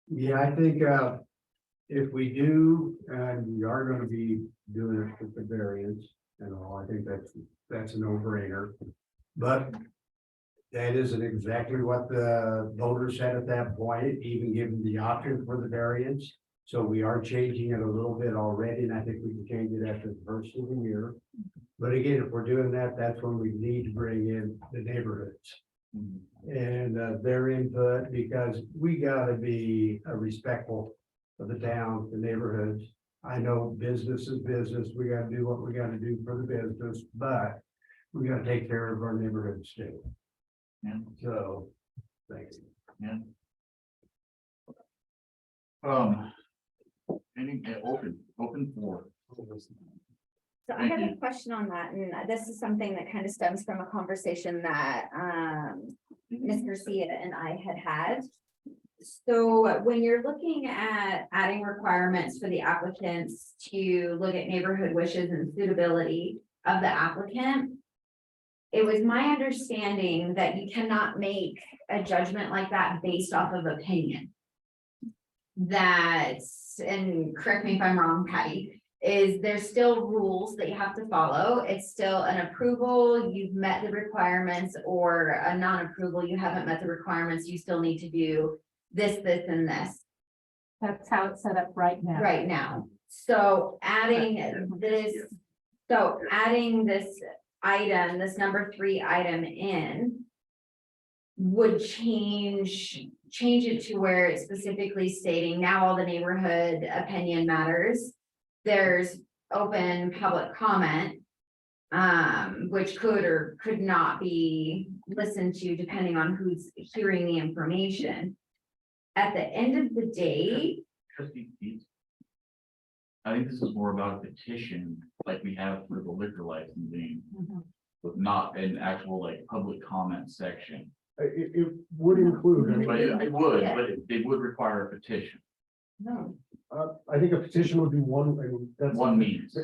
Yeah, I think if we do, and we are going to be doing it with the variance and all, I think that's a no-brainer. But that isn't exactly what the voters said at that point, even given the option for the variance. So we are changing it a little bit already, and I think we can change it after the first of the year. But again, if we're doing that, that's when we need to bring in the neighborhoods and their input, because we gotta be respectful of the town, the neighborhoods. I know business is business. We gotta do what we gotta do for the business, but we gotta take care of our neighborhoods too. Yeah. So, thanks. Yeah. Any open floor. So I have a question on that, and this is something that kind of stems from a conversation that Ms. Garcia and I had. So when you're looking at adding requirements for the applicants to look at neighborhood wishes and suitability of the applicant, it was my understanding that you cannot make a judgment like that based off of opinion. That's, and correct me if I'm wrong, Patty, is there's still rules that you have to follow. It's still an approval, you've met the requirements, or a non-approval, you haven't met the requirements, you still need to do this, this, and this. That's how it's set up right now. Right now. So adding this item, this number 3 item in would change it to where it's specifically stating now all the neighborhood opinion matters. There's open public comment, which could or could not be listened to depending on who's hearing the information. At the end of the day, Trustee Keith, I think this is more about a petition like we have for the liquor licensing, but not an actual like public comment section. It would include. But it would, but it would require a petition. no, I think a petition would be one, I mean, that's. One means.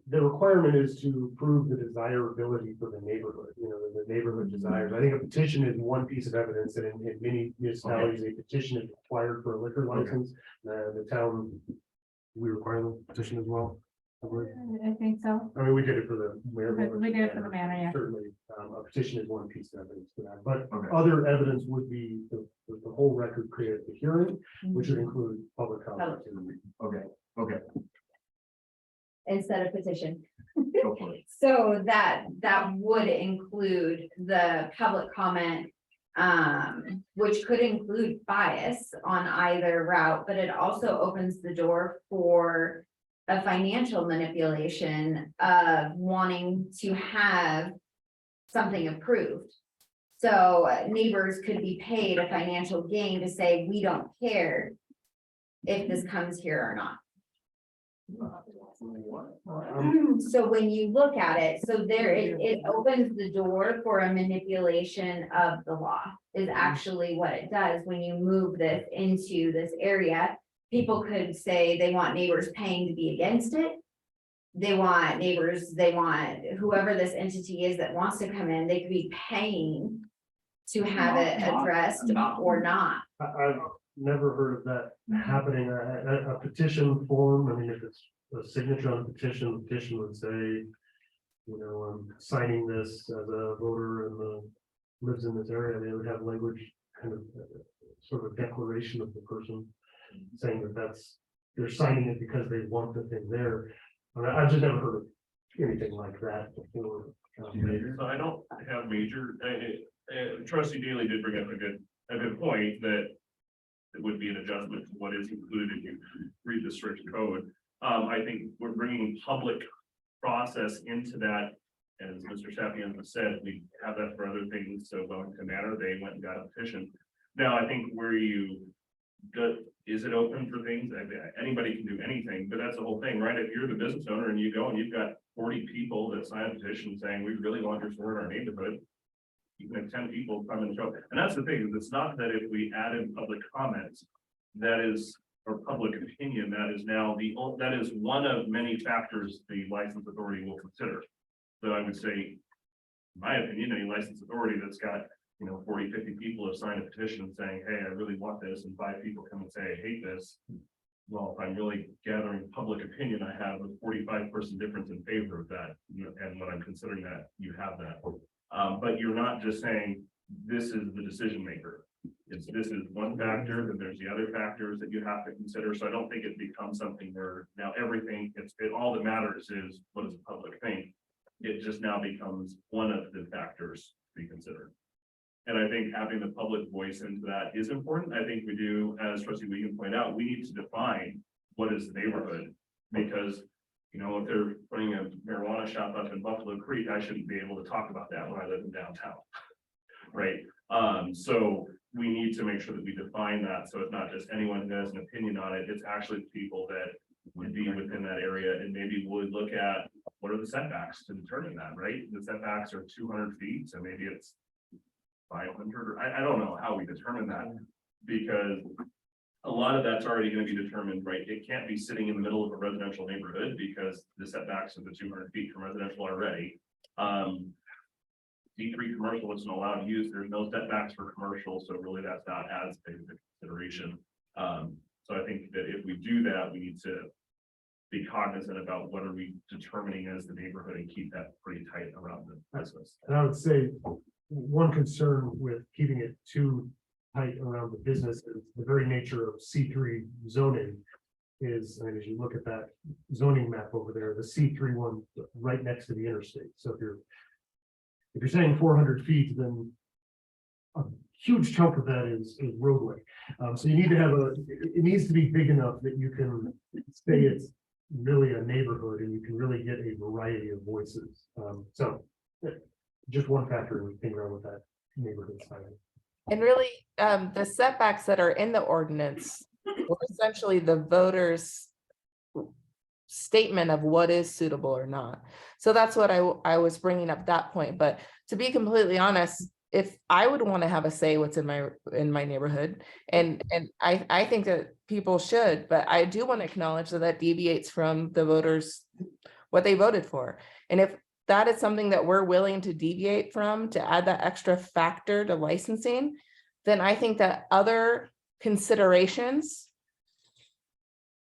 The requirement is to prove the desirability for the neighborhood, the neighborhood desires. I think a petition is one piece of evidence that in many municipalities, a petition is required for a liquor license. The town, we require the petition as well. I think so. I mean, we did it for the mayor. We did it for the mayor, yeah. Certainly, a petition is one piece of evidence for that, but Okay. other evidence would be the whole record created at the hearing, which would include public comment. Okay, instead of petition. go for it. So that would include the public comment, which could include bias on either route, but it also opens the door for a financial manipulation of wanting to have something approved. So neighbors could be paid a financial gain to say, we don't care if this comes here or not. So when you look at it, so there, it opens the door for a manipulation of the law is actually what it does when you move this into this area. People could say they want neighbors paying to be against it. They want neighbors, they want whoever this entity is that wants to come in, they could be paying to have it addressed or not. I've never heard of that happening. A petition form, I mean, if it's a signature on a petition, the petition would say, you know, I'm signing this as a voter and lives in this area. They would have language, kind of sort of declaration of the person saying that they're signing it because they want the thing there. I've just never heard of anything like that before. So I don't have major, Trustee Daly did bring up a good point that it would be an adjustment to what is included if you read the strict code. I think we're bringing public process into that. As Mr. Sapiens said, we have that for other things. So Wellington Manor, they went and got a petition. Now, I think where is it open for things? Anybody can do anything, but that's the whole thing, right? If you're the business owner and you go and you've got 40 people that sign a petition saying, we really want your store in our neighborhood, you can have 10 people come and show. And that's the thing, it's not that if we add in public comments, that is, or public opinion, that is now that is one of many factors the license authority will consider. So I would say, in my opinion, any license authority that's got, 40, 50 people have signed a petition saying, hey, I really want this, and 5 people come and say, I hate this. Well, if I'm really gathering public opinion, I have a 45-person difference in favor of that. And when I'm considering that, you have that. But you're not just saying, this is the decision maker. This is one factor, then there's the other factors that you have to consider. So I don't think it becomes something where now everything, all that matters is what does the public think. It just now becomes one of the factors to be considered. And I think having the public voice into that is important. I think we do, as Trustee Wiegand pointed out, we need to define what is the neighborhood. Because, if they're putting a marijuana shop up in Buffalo Creek, I shouldn't be able to talk about that when I live in downtown. Right. So we need to make sure that we define that. So it's not just anyone who has an opinion on it. It's actually people that would be within that area and maybe would look at what are the setbacks to determine that, right? The setbacks are 200 feet. So maybe it's 500, or I don't know how we determine that, because a lot of that's already going to be determined, right? It can't be sitting in the middle of a residential neighborhood because the setbacks of the 200 feet from residential already. D3 commercial isn't allowed use. There's no setbacks for commercial, so really that's not as big of a consideration. So I think that if we do that, we need to be cognizant about what are we determining as the neighborhood and keep that pretty tight around the business. And I would say one concern with keeping it too tight around the business is the very nature of C3 zoning is, and as you look at that zoning map over there, the C3 one right next to the interstate. So if you're saying 400 feet, then a huge chunk of that is roadway. So you need to have it needs to be big enough that you can say it's really a neighborhood and you can really get a variety of voices. So just one factor in thinking around with that neighborhood side. And really, the setbacks that are in the ordinance were essentially the voters' statement of what is suitable or not. So that's what I was bringing up that point. But to be completely honest, if I would want to have a say what's in my neighborhood, and I think that people should, but I do want to acknowledge that deviates from the voters, what they voted for. And if that is something that we're willing to deviate from to add that extra factor to licensing, then I think that other considerations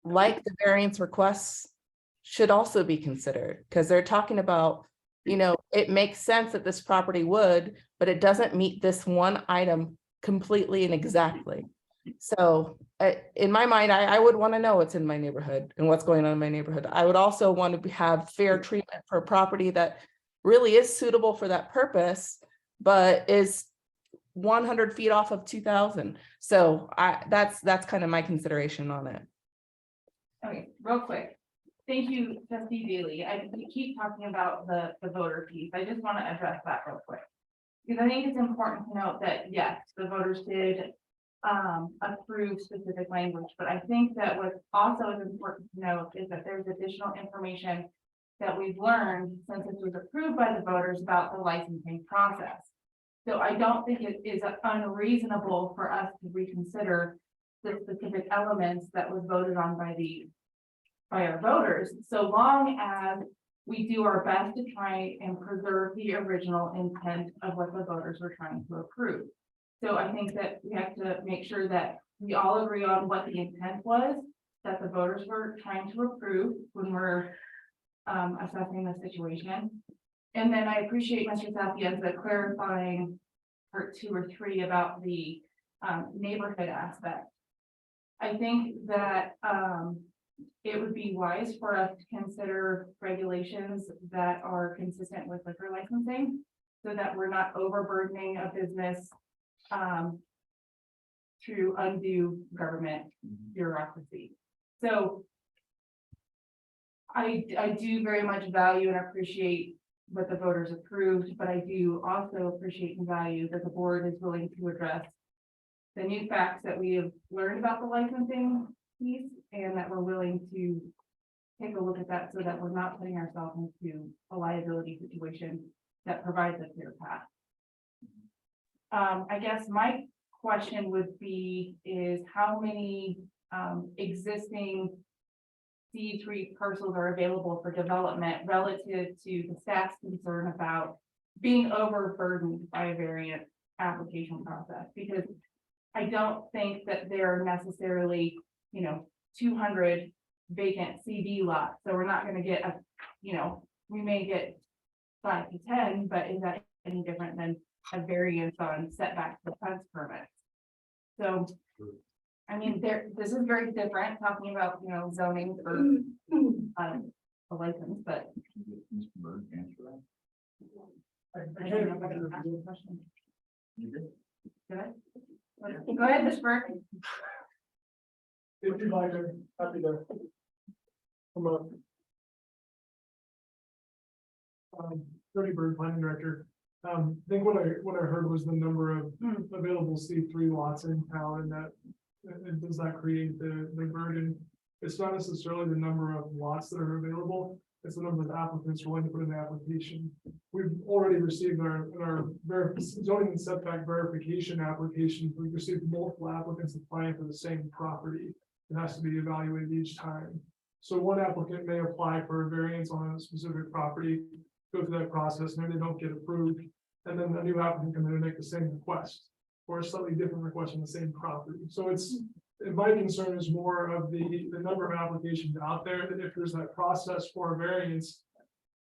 like the variance requests should also be considered, because they're talking about, it makes sense that this property would, but it doesn't meet this one item completely and exactly. So in my mind, I would want to know what's in my neighborhood and what's going on in my neighborhood. I would also want to have fair treatment for property that really is suitable for that purpose, but is 100 feet off of 2000. So that's kind of my consideration on it. Okay, real quick. Thank you, Trustee Daly. You keep talking about the voter piece. I just want to address that real quick. Because I think it's important to note that, yes, the voters did approve specific language, but I think that what also is important to note is that there's additional information that we've learned since it was approved by the voters about the licensing process. So I don't think it is unreasonable for us to reconsider the specific elements that was voted on by our voters, so long as we do our best to try and preserve the original intent of what the voters were trying to approve. So I think that we have to make sure that we all agree on what the intent was that the voters were trying to approve when we're assessing the situation. And then I appreciate Mr. Sapienza clarifying part 2 or 3 about the neighborhood aspect. I think that it would be wise for us to consider regulations that are consistent with liquor licensing, so that we're not overburdening a business through undue government bureaucracy. So I do very much value and appreciate what the voters approved, but I do also appreciate and value that the board is willing to address the new facts that we have learned about the licensing piece, and that we're willing to take a look at that so that we're not putting ourselves into a liability situation that provides a clear path. I guess my question would be is how many existing C3 parcels are available for development relative to the staff's concern about being overburdened by a variant application process? Because I don't think that there are necessarily, 200 vacant CD lots. So we're not going to get we may get 5 to 10, but is that any different than a variance on setback defense permits? So, I mean, this is very different talking about, zoning for a license, but. Mr. Bird, answer that. I don't know if I can ask a question. Did I? Go ahead, Ms. Burke. If you'd like, I'm happy to come up. Jody Bird, planning director. I think what I heard was the number of available C3 lots in town, and that and does that create the burden? It's not necessarily the number of lots that are available, it's the number of applicants willing to put in the application. We've already received our zoning and setback verification application. We've received multiple applicants applying for the same property. It has to be evaluated each time. So one applicant may apply for a variance on a specific property, go through that process, and then they don't get approved. And then a new applicant can then make the same request or a slightly different request on the same property. So my concern is more of the number of applications out there, that if there's that process for a variance,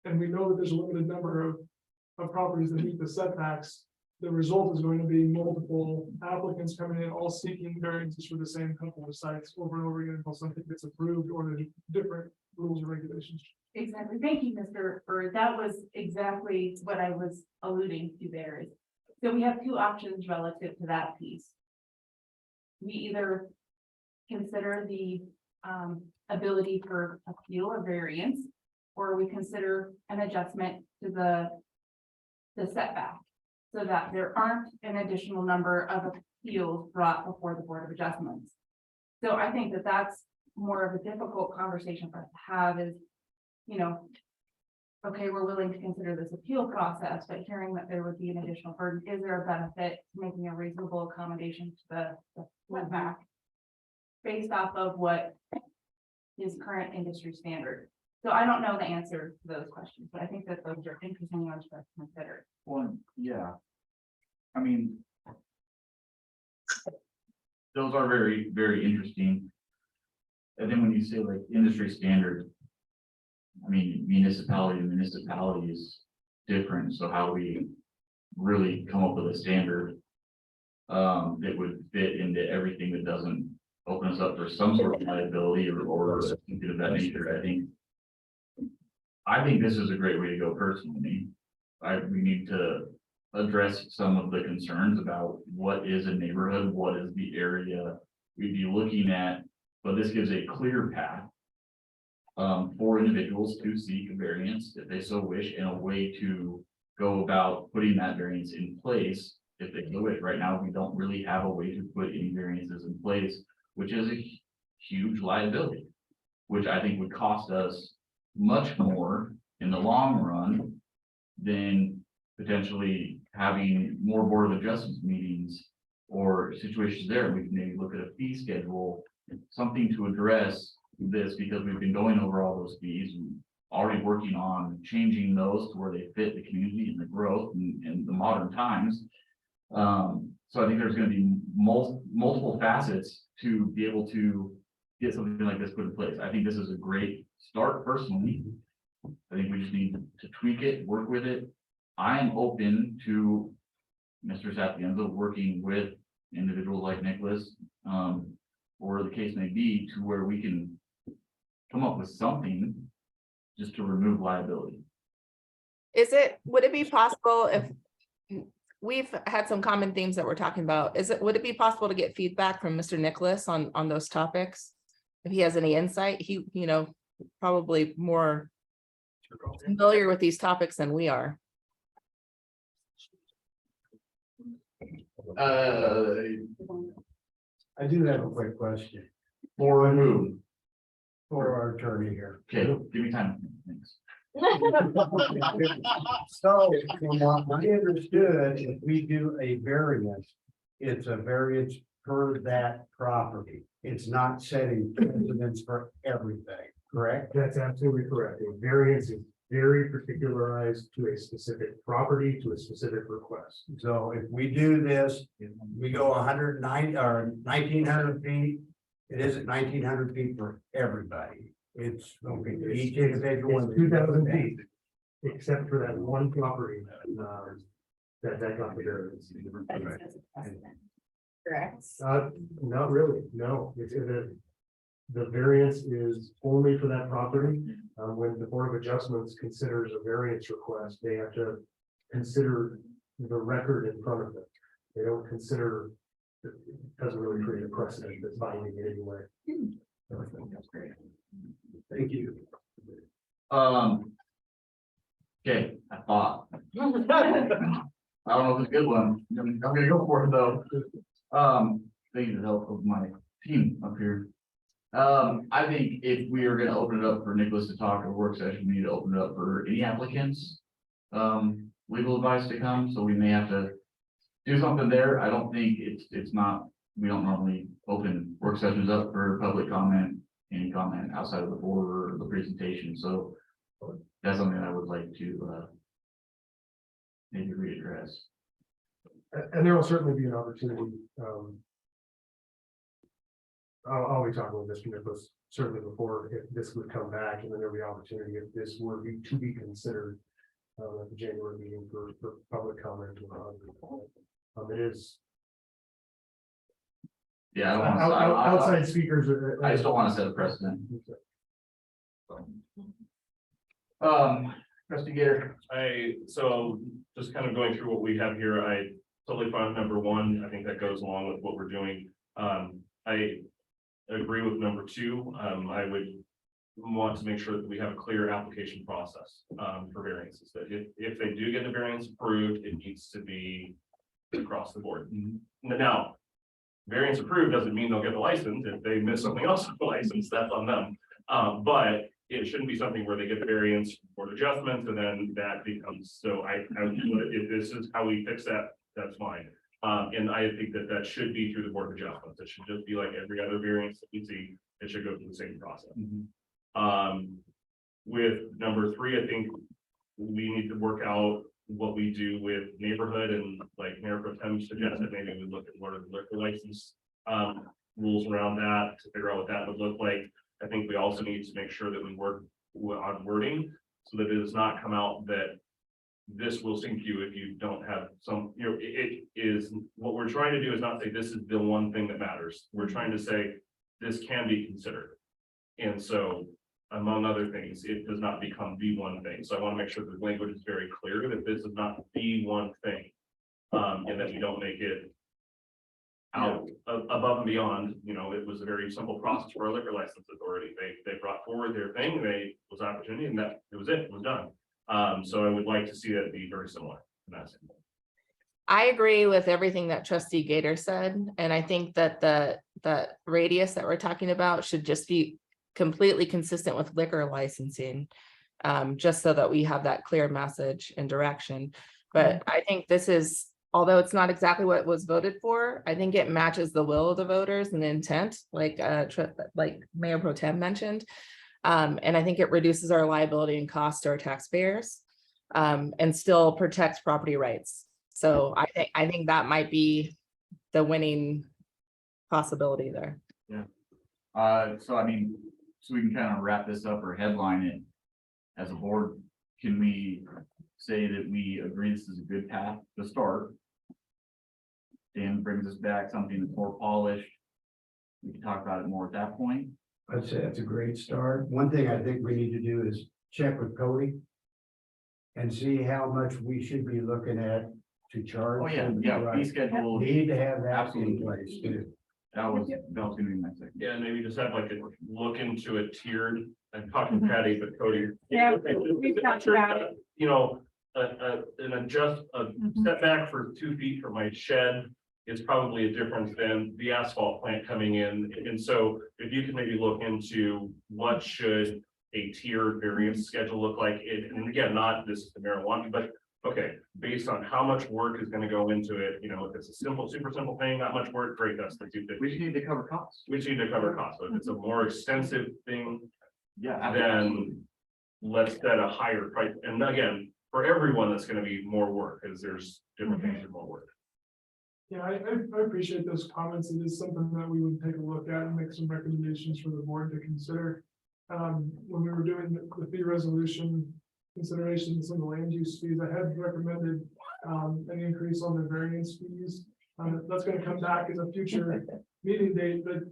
and we know that there's a limited number of properties that meet the setbacks, the result is going to be multiple applicants coming in, all seeking variances for the same couple of sites over and over again until something gets approved or there's different rules and regulations. Exactly. Thank you, Mr. Bird. That was exactly what I was alluding to there. So we have 2 options relative to that piece. We either consider the ability for appeal or variance, or we consider an adjustment to the setback, so that there aren't an additional number of appeals brought before the Board of Adjustments. So I think that that's more of a difficult conversation for us to have is, okay, we're willing to consider this appeal process, but hearing that there would be an additional burden, is there a benefit to making a reasonable accommodation to the setback based off of what is current industry standard? So I don't know the answer to those questions, but I think that those are interesting ones for us to consider. Well, yeah. I mean, those are very, very interesting. And then when you say like industry standard, I mean, municipality to municipality is different. So how we really come up with a standard that would fit into everything that doesn't open us up for some sort of liability or something of that nature. I think this is a great way to go personally. We need to address some of the concerns about what is a neighborhood, what is the area we'd be looking at, but this gives a clear path for individuals to seek a variance if they so wish, and a way to go about putting that variance in place if they do it. Right now, we don't really have a way to put any variances in place, which is a huge liability, which I think would cost us much more in the long run than potentially having more Board of Adjustments meetings or situations there. We can maybe look at a fee schedule, something to address this, because we've been going over all those fees. already working on changing those to where they fit the community and the growth and the modern times. So I think there's gonna be multiple facets to be able to get something like this put in place. I think this is a great start personally. I think we just need to tweak it, work with it. I am open to Mr. Sapienza working with individuals like Nicholas, or the case may be, to where we can come up with something just to remove liability. Would it be possible if we've had some common themes that we're talking about, would it be possible to get feedback from Mr. Nicholas on those topics? If he has any insight, he, probably more familiar with these topics than we are. I do have a quick question For remove. for our attorney here. Okay, give me time. Thanks. So, from what I understood, if we do a variance, it's a variance per that property. It's not setting precedents for everything, correct? That's absolutely correct. A variance is very particularized to a specific property, to a specific request. So if we do this, we go 190 or 1,900 feet, it isn't 1,900 feet for everybody. It's okay, each individual. It's 2,000 feet, except for that one property, that got the variance. Correct. Not really, no, the variance is only for that property. When the Board of Adjustments considers a variance request, they have to consider the record in front of them. They don't consider, it doesn't really create a precedent that's binding in any way. Thank you. Okay, I thought. I don't know if it's a good one. I'm gonna go for it though. Thank you for the help of my team up here. I think if we are gonna open it up for Nicholas to talk or work session, we need to open it up for any applicants. Legal advice to come, so we may have to do something there. I don't think it's not, we don't normally open work sessions up for public comment, any comment outside of the board or the presentation, so that's something I would like to maybe readdress. And there will certainly be an opportunity. I'll be talking with Mr. Nicholas certainly before if this would come back, and then there'll be opportunity if this were to be considered at the January meeting for public comment. It is. Yeah, I don't want Outside speakers. I just don't want to set a precedent. Trustee Gator. So just kind of going through what we have here, I totally find number one, I think that goes along with what we're doing. I agree with number two. I would want to make sure that we have a clear application process for variances, that if they do get the variance approved, it needs to be across the board. Now, variance approved doesn't mean they'll get the license. If they miss something else on the license, that's on them. But it shouldn't be something where they get the variance for adjustments and then that becomes, so if this is how we fix that, that's fine. And I think that should be through the Board of Adjustments. It should just be like every other variance that we see, it should go through the same process. With number three, I think we need to work out what we do with neighborhood, and like Mayor Pro Tem suggested, maybe we look at what are the liquor license rules around that to figure out what that would look like. I think we also need to make sure that we work on wording so that it does not come out that this will sink you if you don't have some, it is, what we're trying to do is not say this is the one thing that matters. We're trying to say this can be considered. And so among other things, it does not become the one thing. So I want to make sure the language is very clear that this is not the one thing. And that we don't make it out above and beyond. It was a very simple process for a liquor license authority. They brought forward their thing, was opportunity, and that it was done. So I would like to see that be very similar. I agree with everything that Trustee Gator said, and I think that the radius that we're talking about should just be completely consistent with liquor licensing, just so that we have that clear message and direction. But I think this is, although it's not exactly what was voted for, I think it matches the will of the voters and the intent, like Mayor Pro Tem mentioned. And I think it reduces our liability and cost to our taxpayers, and still protects property rights. So I think that might be the winning possibility there. So I mean, so we can kind of wrap this up or headline it. As a board, can we say that we agree this is a good path to start? Dan brings us back something that's more polished. We can talk about it more at that point. I'd say that's a great start. One thing I think we need to do is check with Cody and see how much we should be looking at to charge. Oh, yeah, fee schedule. Need to have that in Absolutely. place too. That was gonna be my second. Yeah, and maybe just have like a look into a tiered, I'm talking Patty, but Cody. Yeah, we've talked about it. You know, a setback for 2 feet from my shed is probably a difference than the asphalt plant coming in. And so if you can maybe look into what should a tiered variance schedule look like, and again, not this is the marijuana, but okay, based on how much work is gonna go into it, you know, if it's a simple, super simple thing, not much work, great, that's the 250. We just need to cover costs. We just need to cover costs, but if it's a more extensive thing, Yeah. then let's set a higher price. And again, for everyone, that's gonna be more work, because there's different things and more work. Yeah, I appreciate those comments. It is something that we would take a look at and make some recommendations for the board to consider. When we were doing the fee resolution considerations and the land use fees, I had recommended an increase on the variance fees. That's gonna come back as a future meeting date, but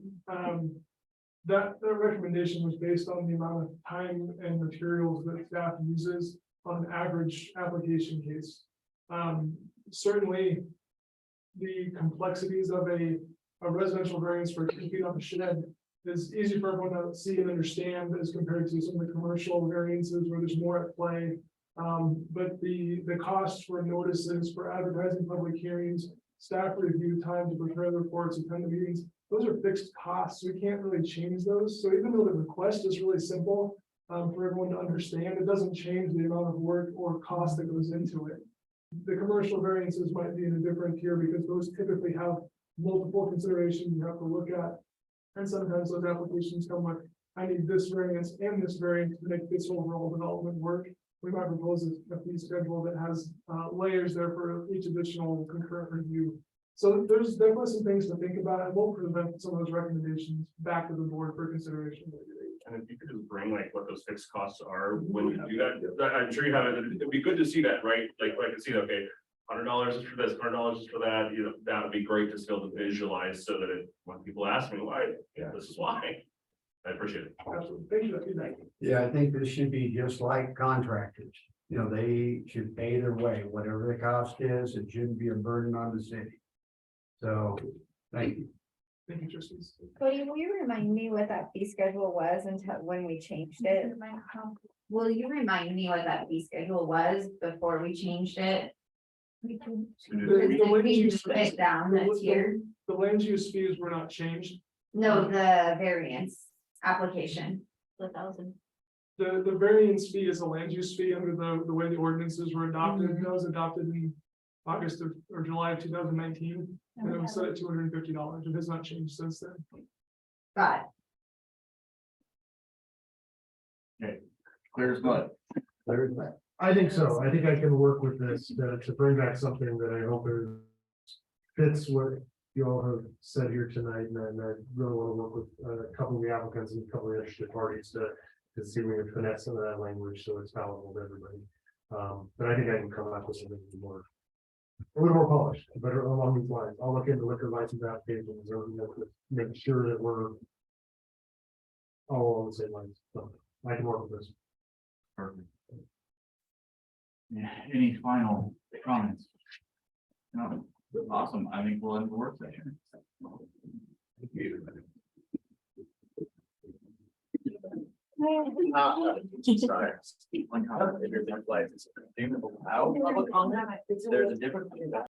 that recommendation was based on the amount of time and materials that staff uses on an average application case. Certainly, the complexities of a residential variance for 2 feet on a shed is easy for everyone to see and understand as compared to some of the commercial variances where there's more at play. But the costs for notices, for advertising public hearings, staff review time to prepare the reports, attend the meetings, those are fixed costs. We can't really change those. So even though the request is really simple for everyone to understand, it doesn't change the amount of work or cost that goes into it. The commercial variances might be in a different tier because those typically have multiple considerations you have to look at. And sometimes those applications come with, I need this variance and this variance to make this overall development work. We might propose a fee schedule that has layers there for each additional concurrent review. So there's definitely some things to think about, and we'll present some of those recommendations back to the board for consideration. And if you could just bring like what those fixed costs are when you do that, I'm sure you have it. It'd be good to see that, right? Like I can see, okay, $100 is for this, $100 is for that, you know, that would be great to still to visualize so that when people ask me why, yeah, this is why. I appreciate it. Absolutely. Thank you for that feedback. Yeah, I think this should be just like contractors. You know, they should pay their way, whatever the cost is, it shouldn't be a burden on the city. So, thank you. Thank you, trustees. Cody, will you remind me what that fee schedule was until when we changed it? Will you remind me what that fee schedule was before we changed it? The We just put it down the tier. The land use fees were not changed. No, the variance application. 1,000. The variance fee is a land use fee under the way the ordinances were adopted. That was adopted in August or July of 2019. And it was set at $250. It has not changed since then. Got Okay, clear as mud. There's that. I think so. I think I can work with this to bring back something that I hope fits what you all have said here tonight. And I really want to work with a couple of the applicants and a couple of interested parties to see if we can finesse some of that language so it's palatable to everybody. But I think I can come up with something more. A little more polished, better along these lines. I'll look into liquor license applications or make sure that we're all on the same lines. So I can work with this. Perfect. Yeah, any final comments? No, awesome. I think we'll end the work session. Thank you. Sorry. There's a difference.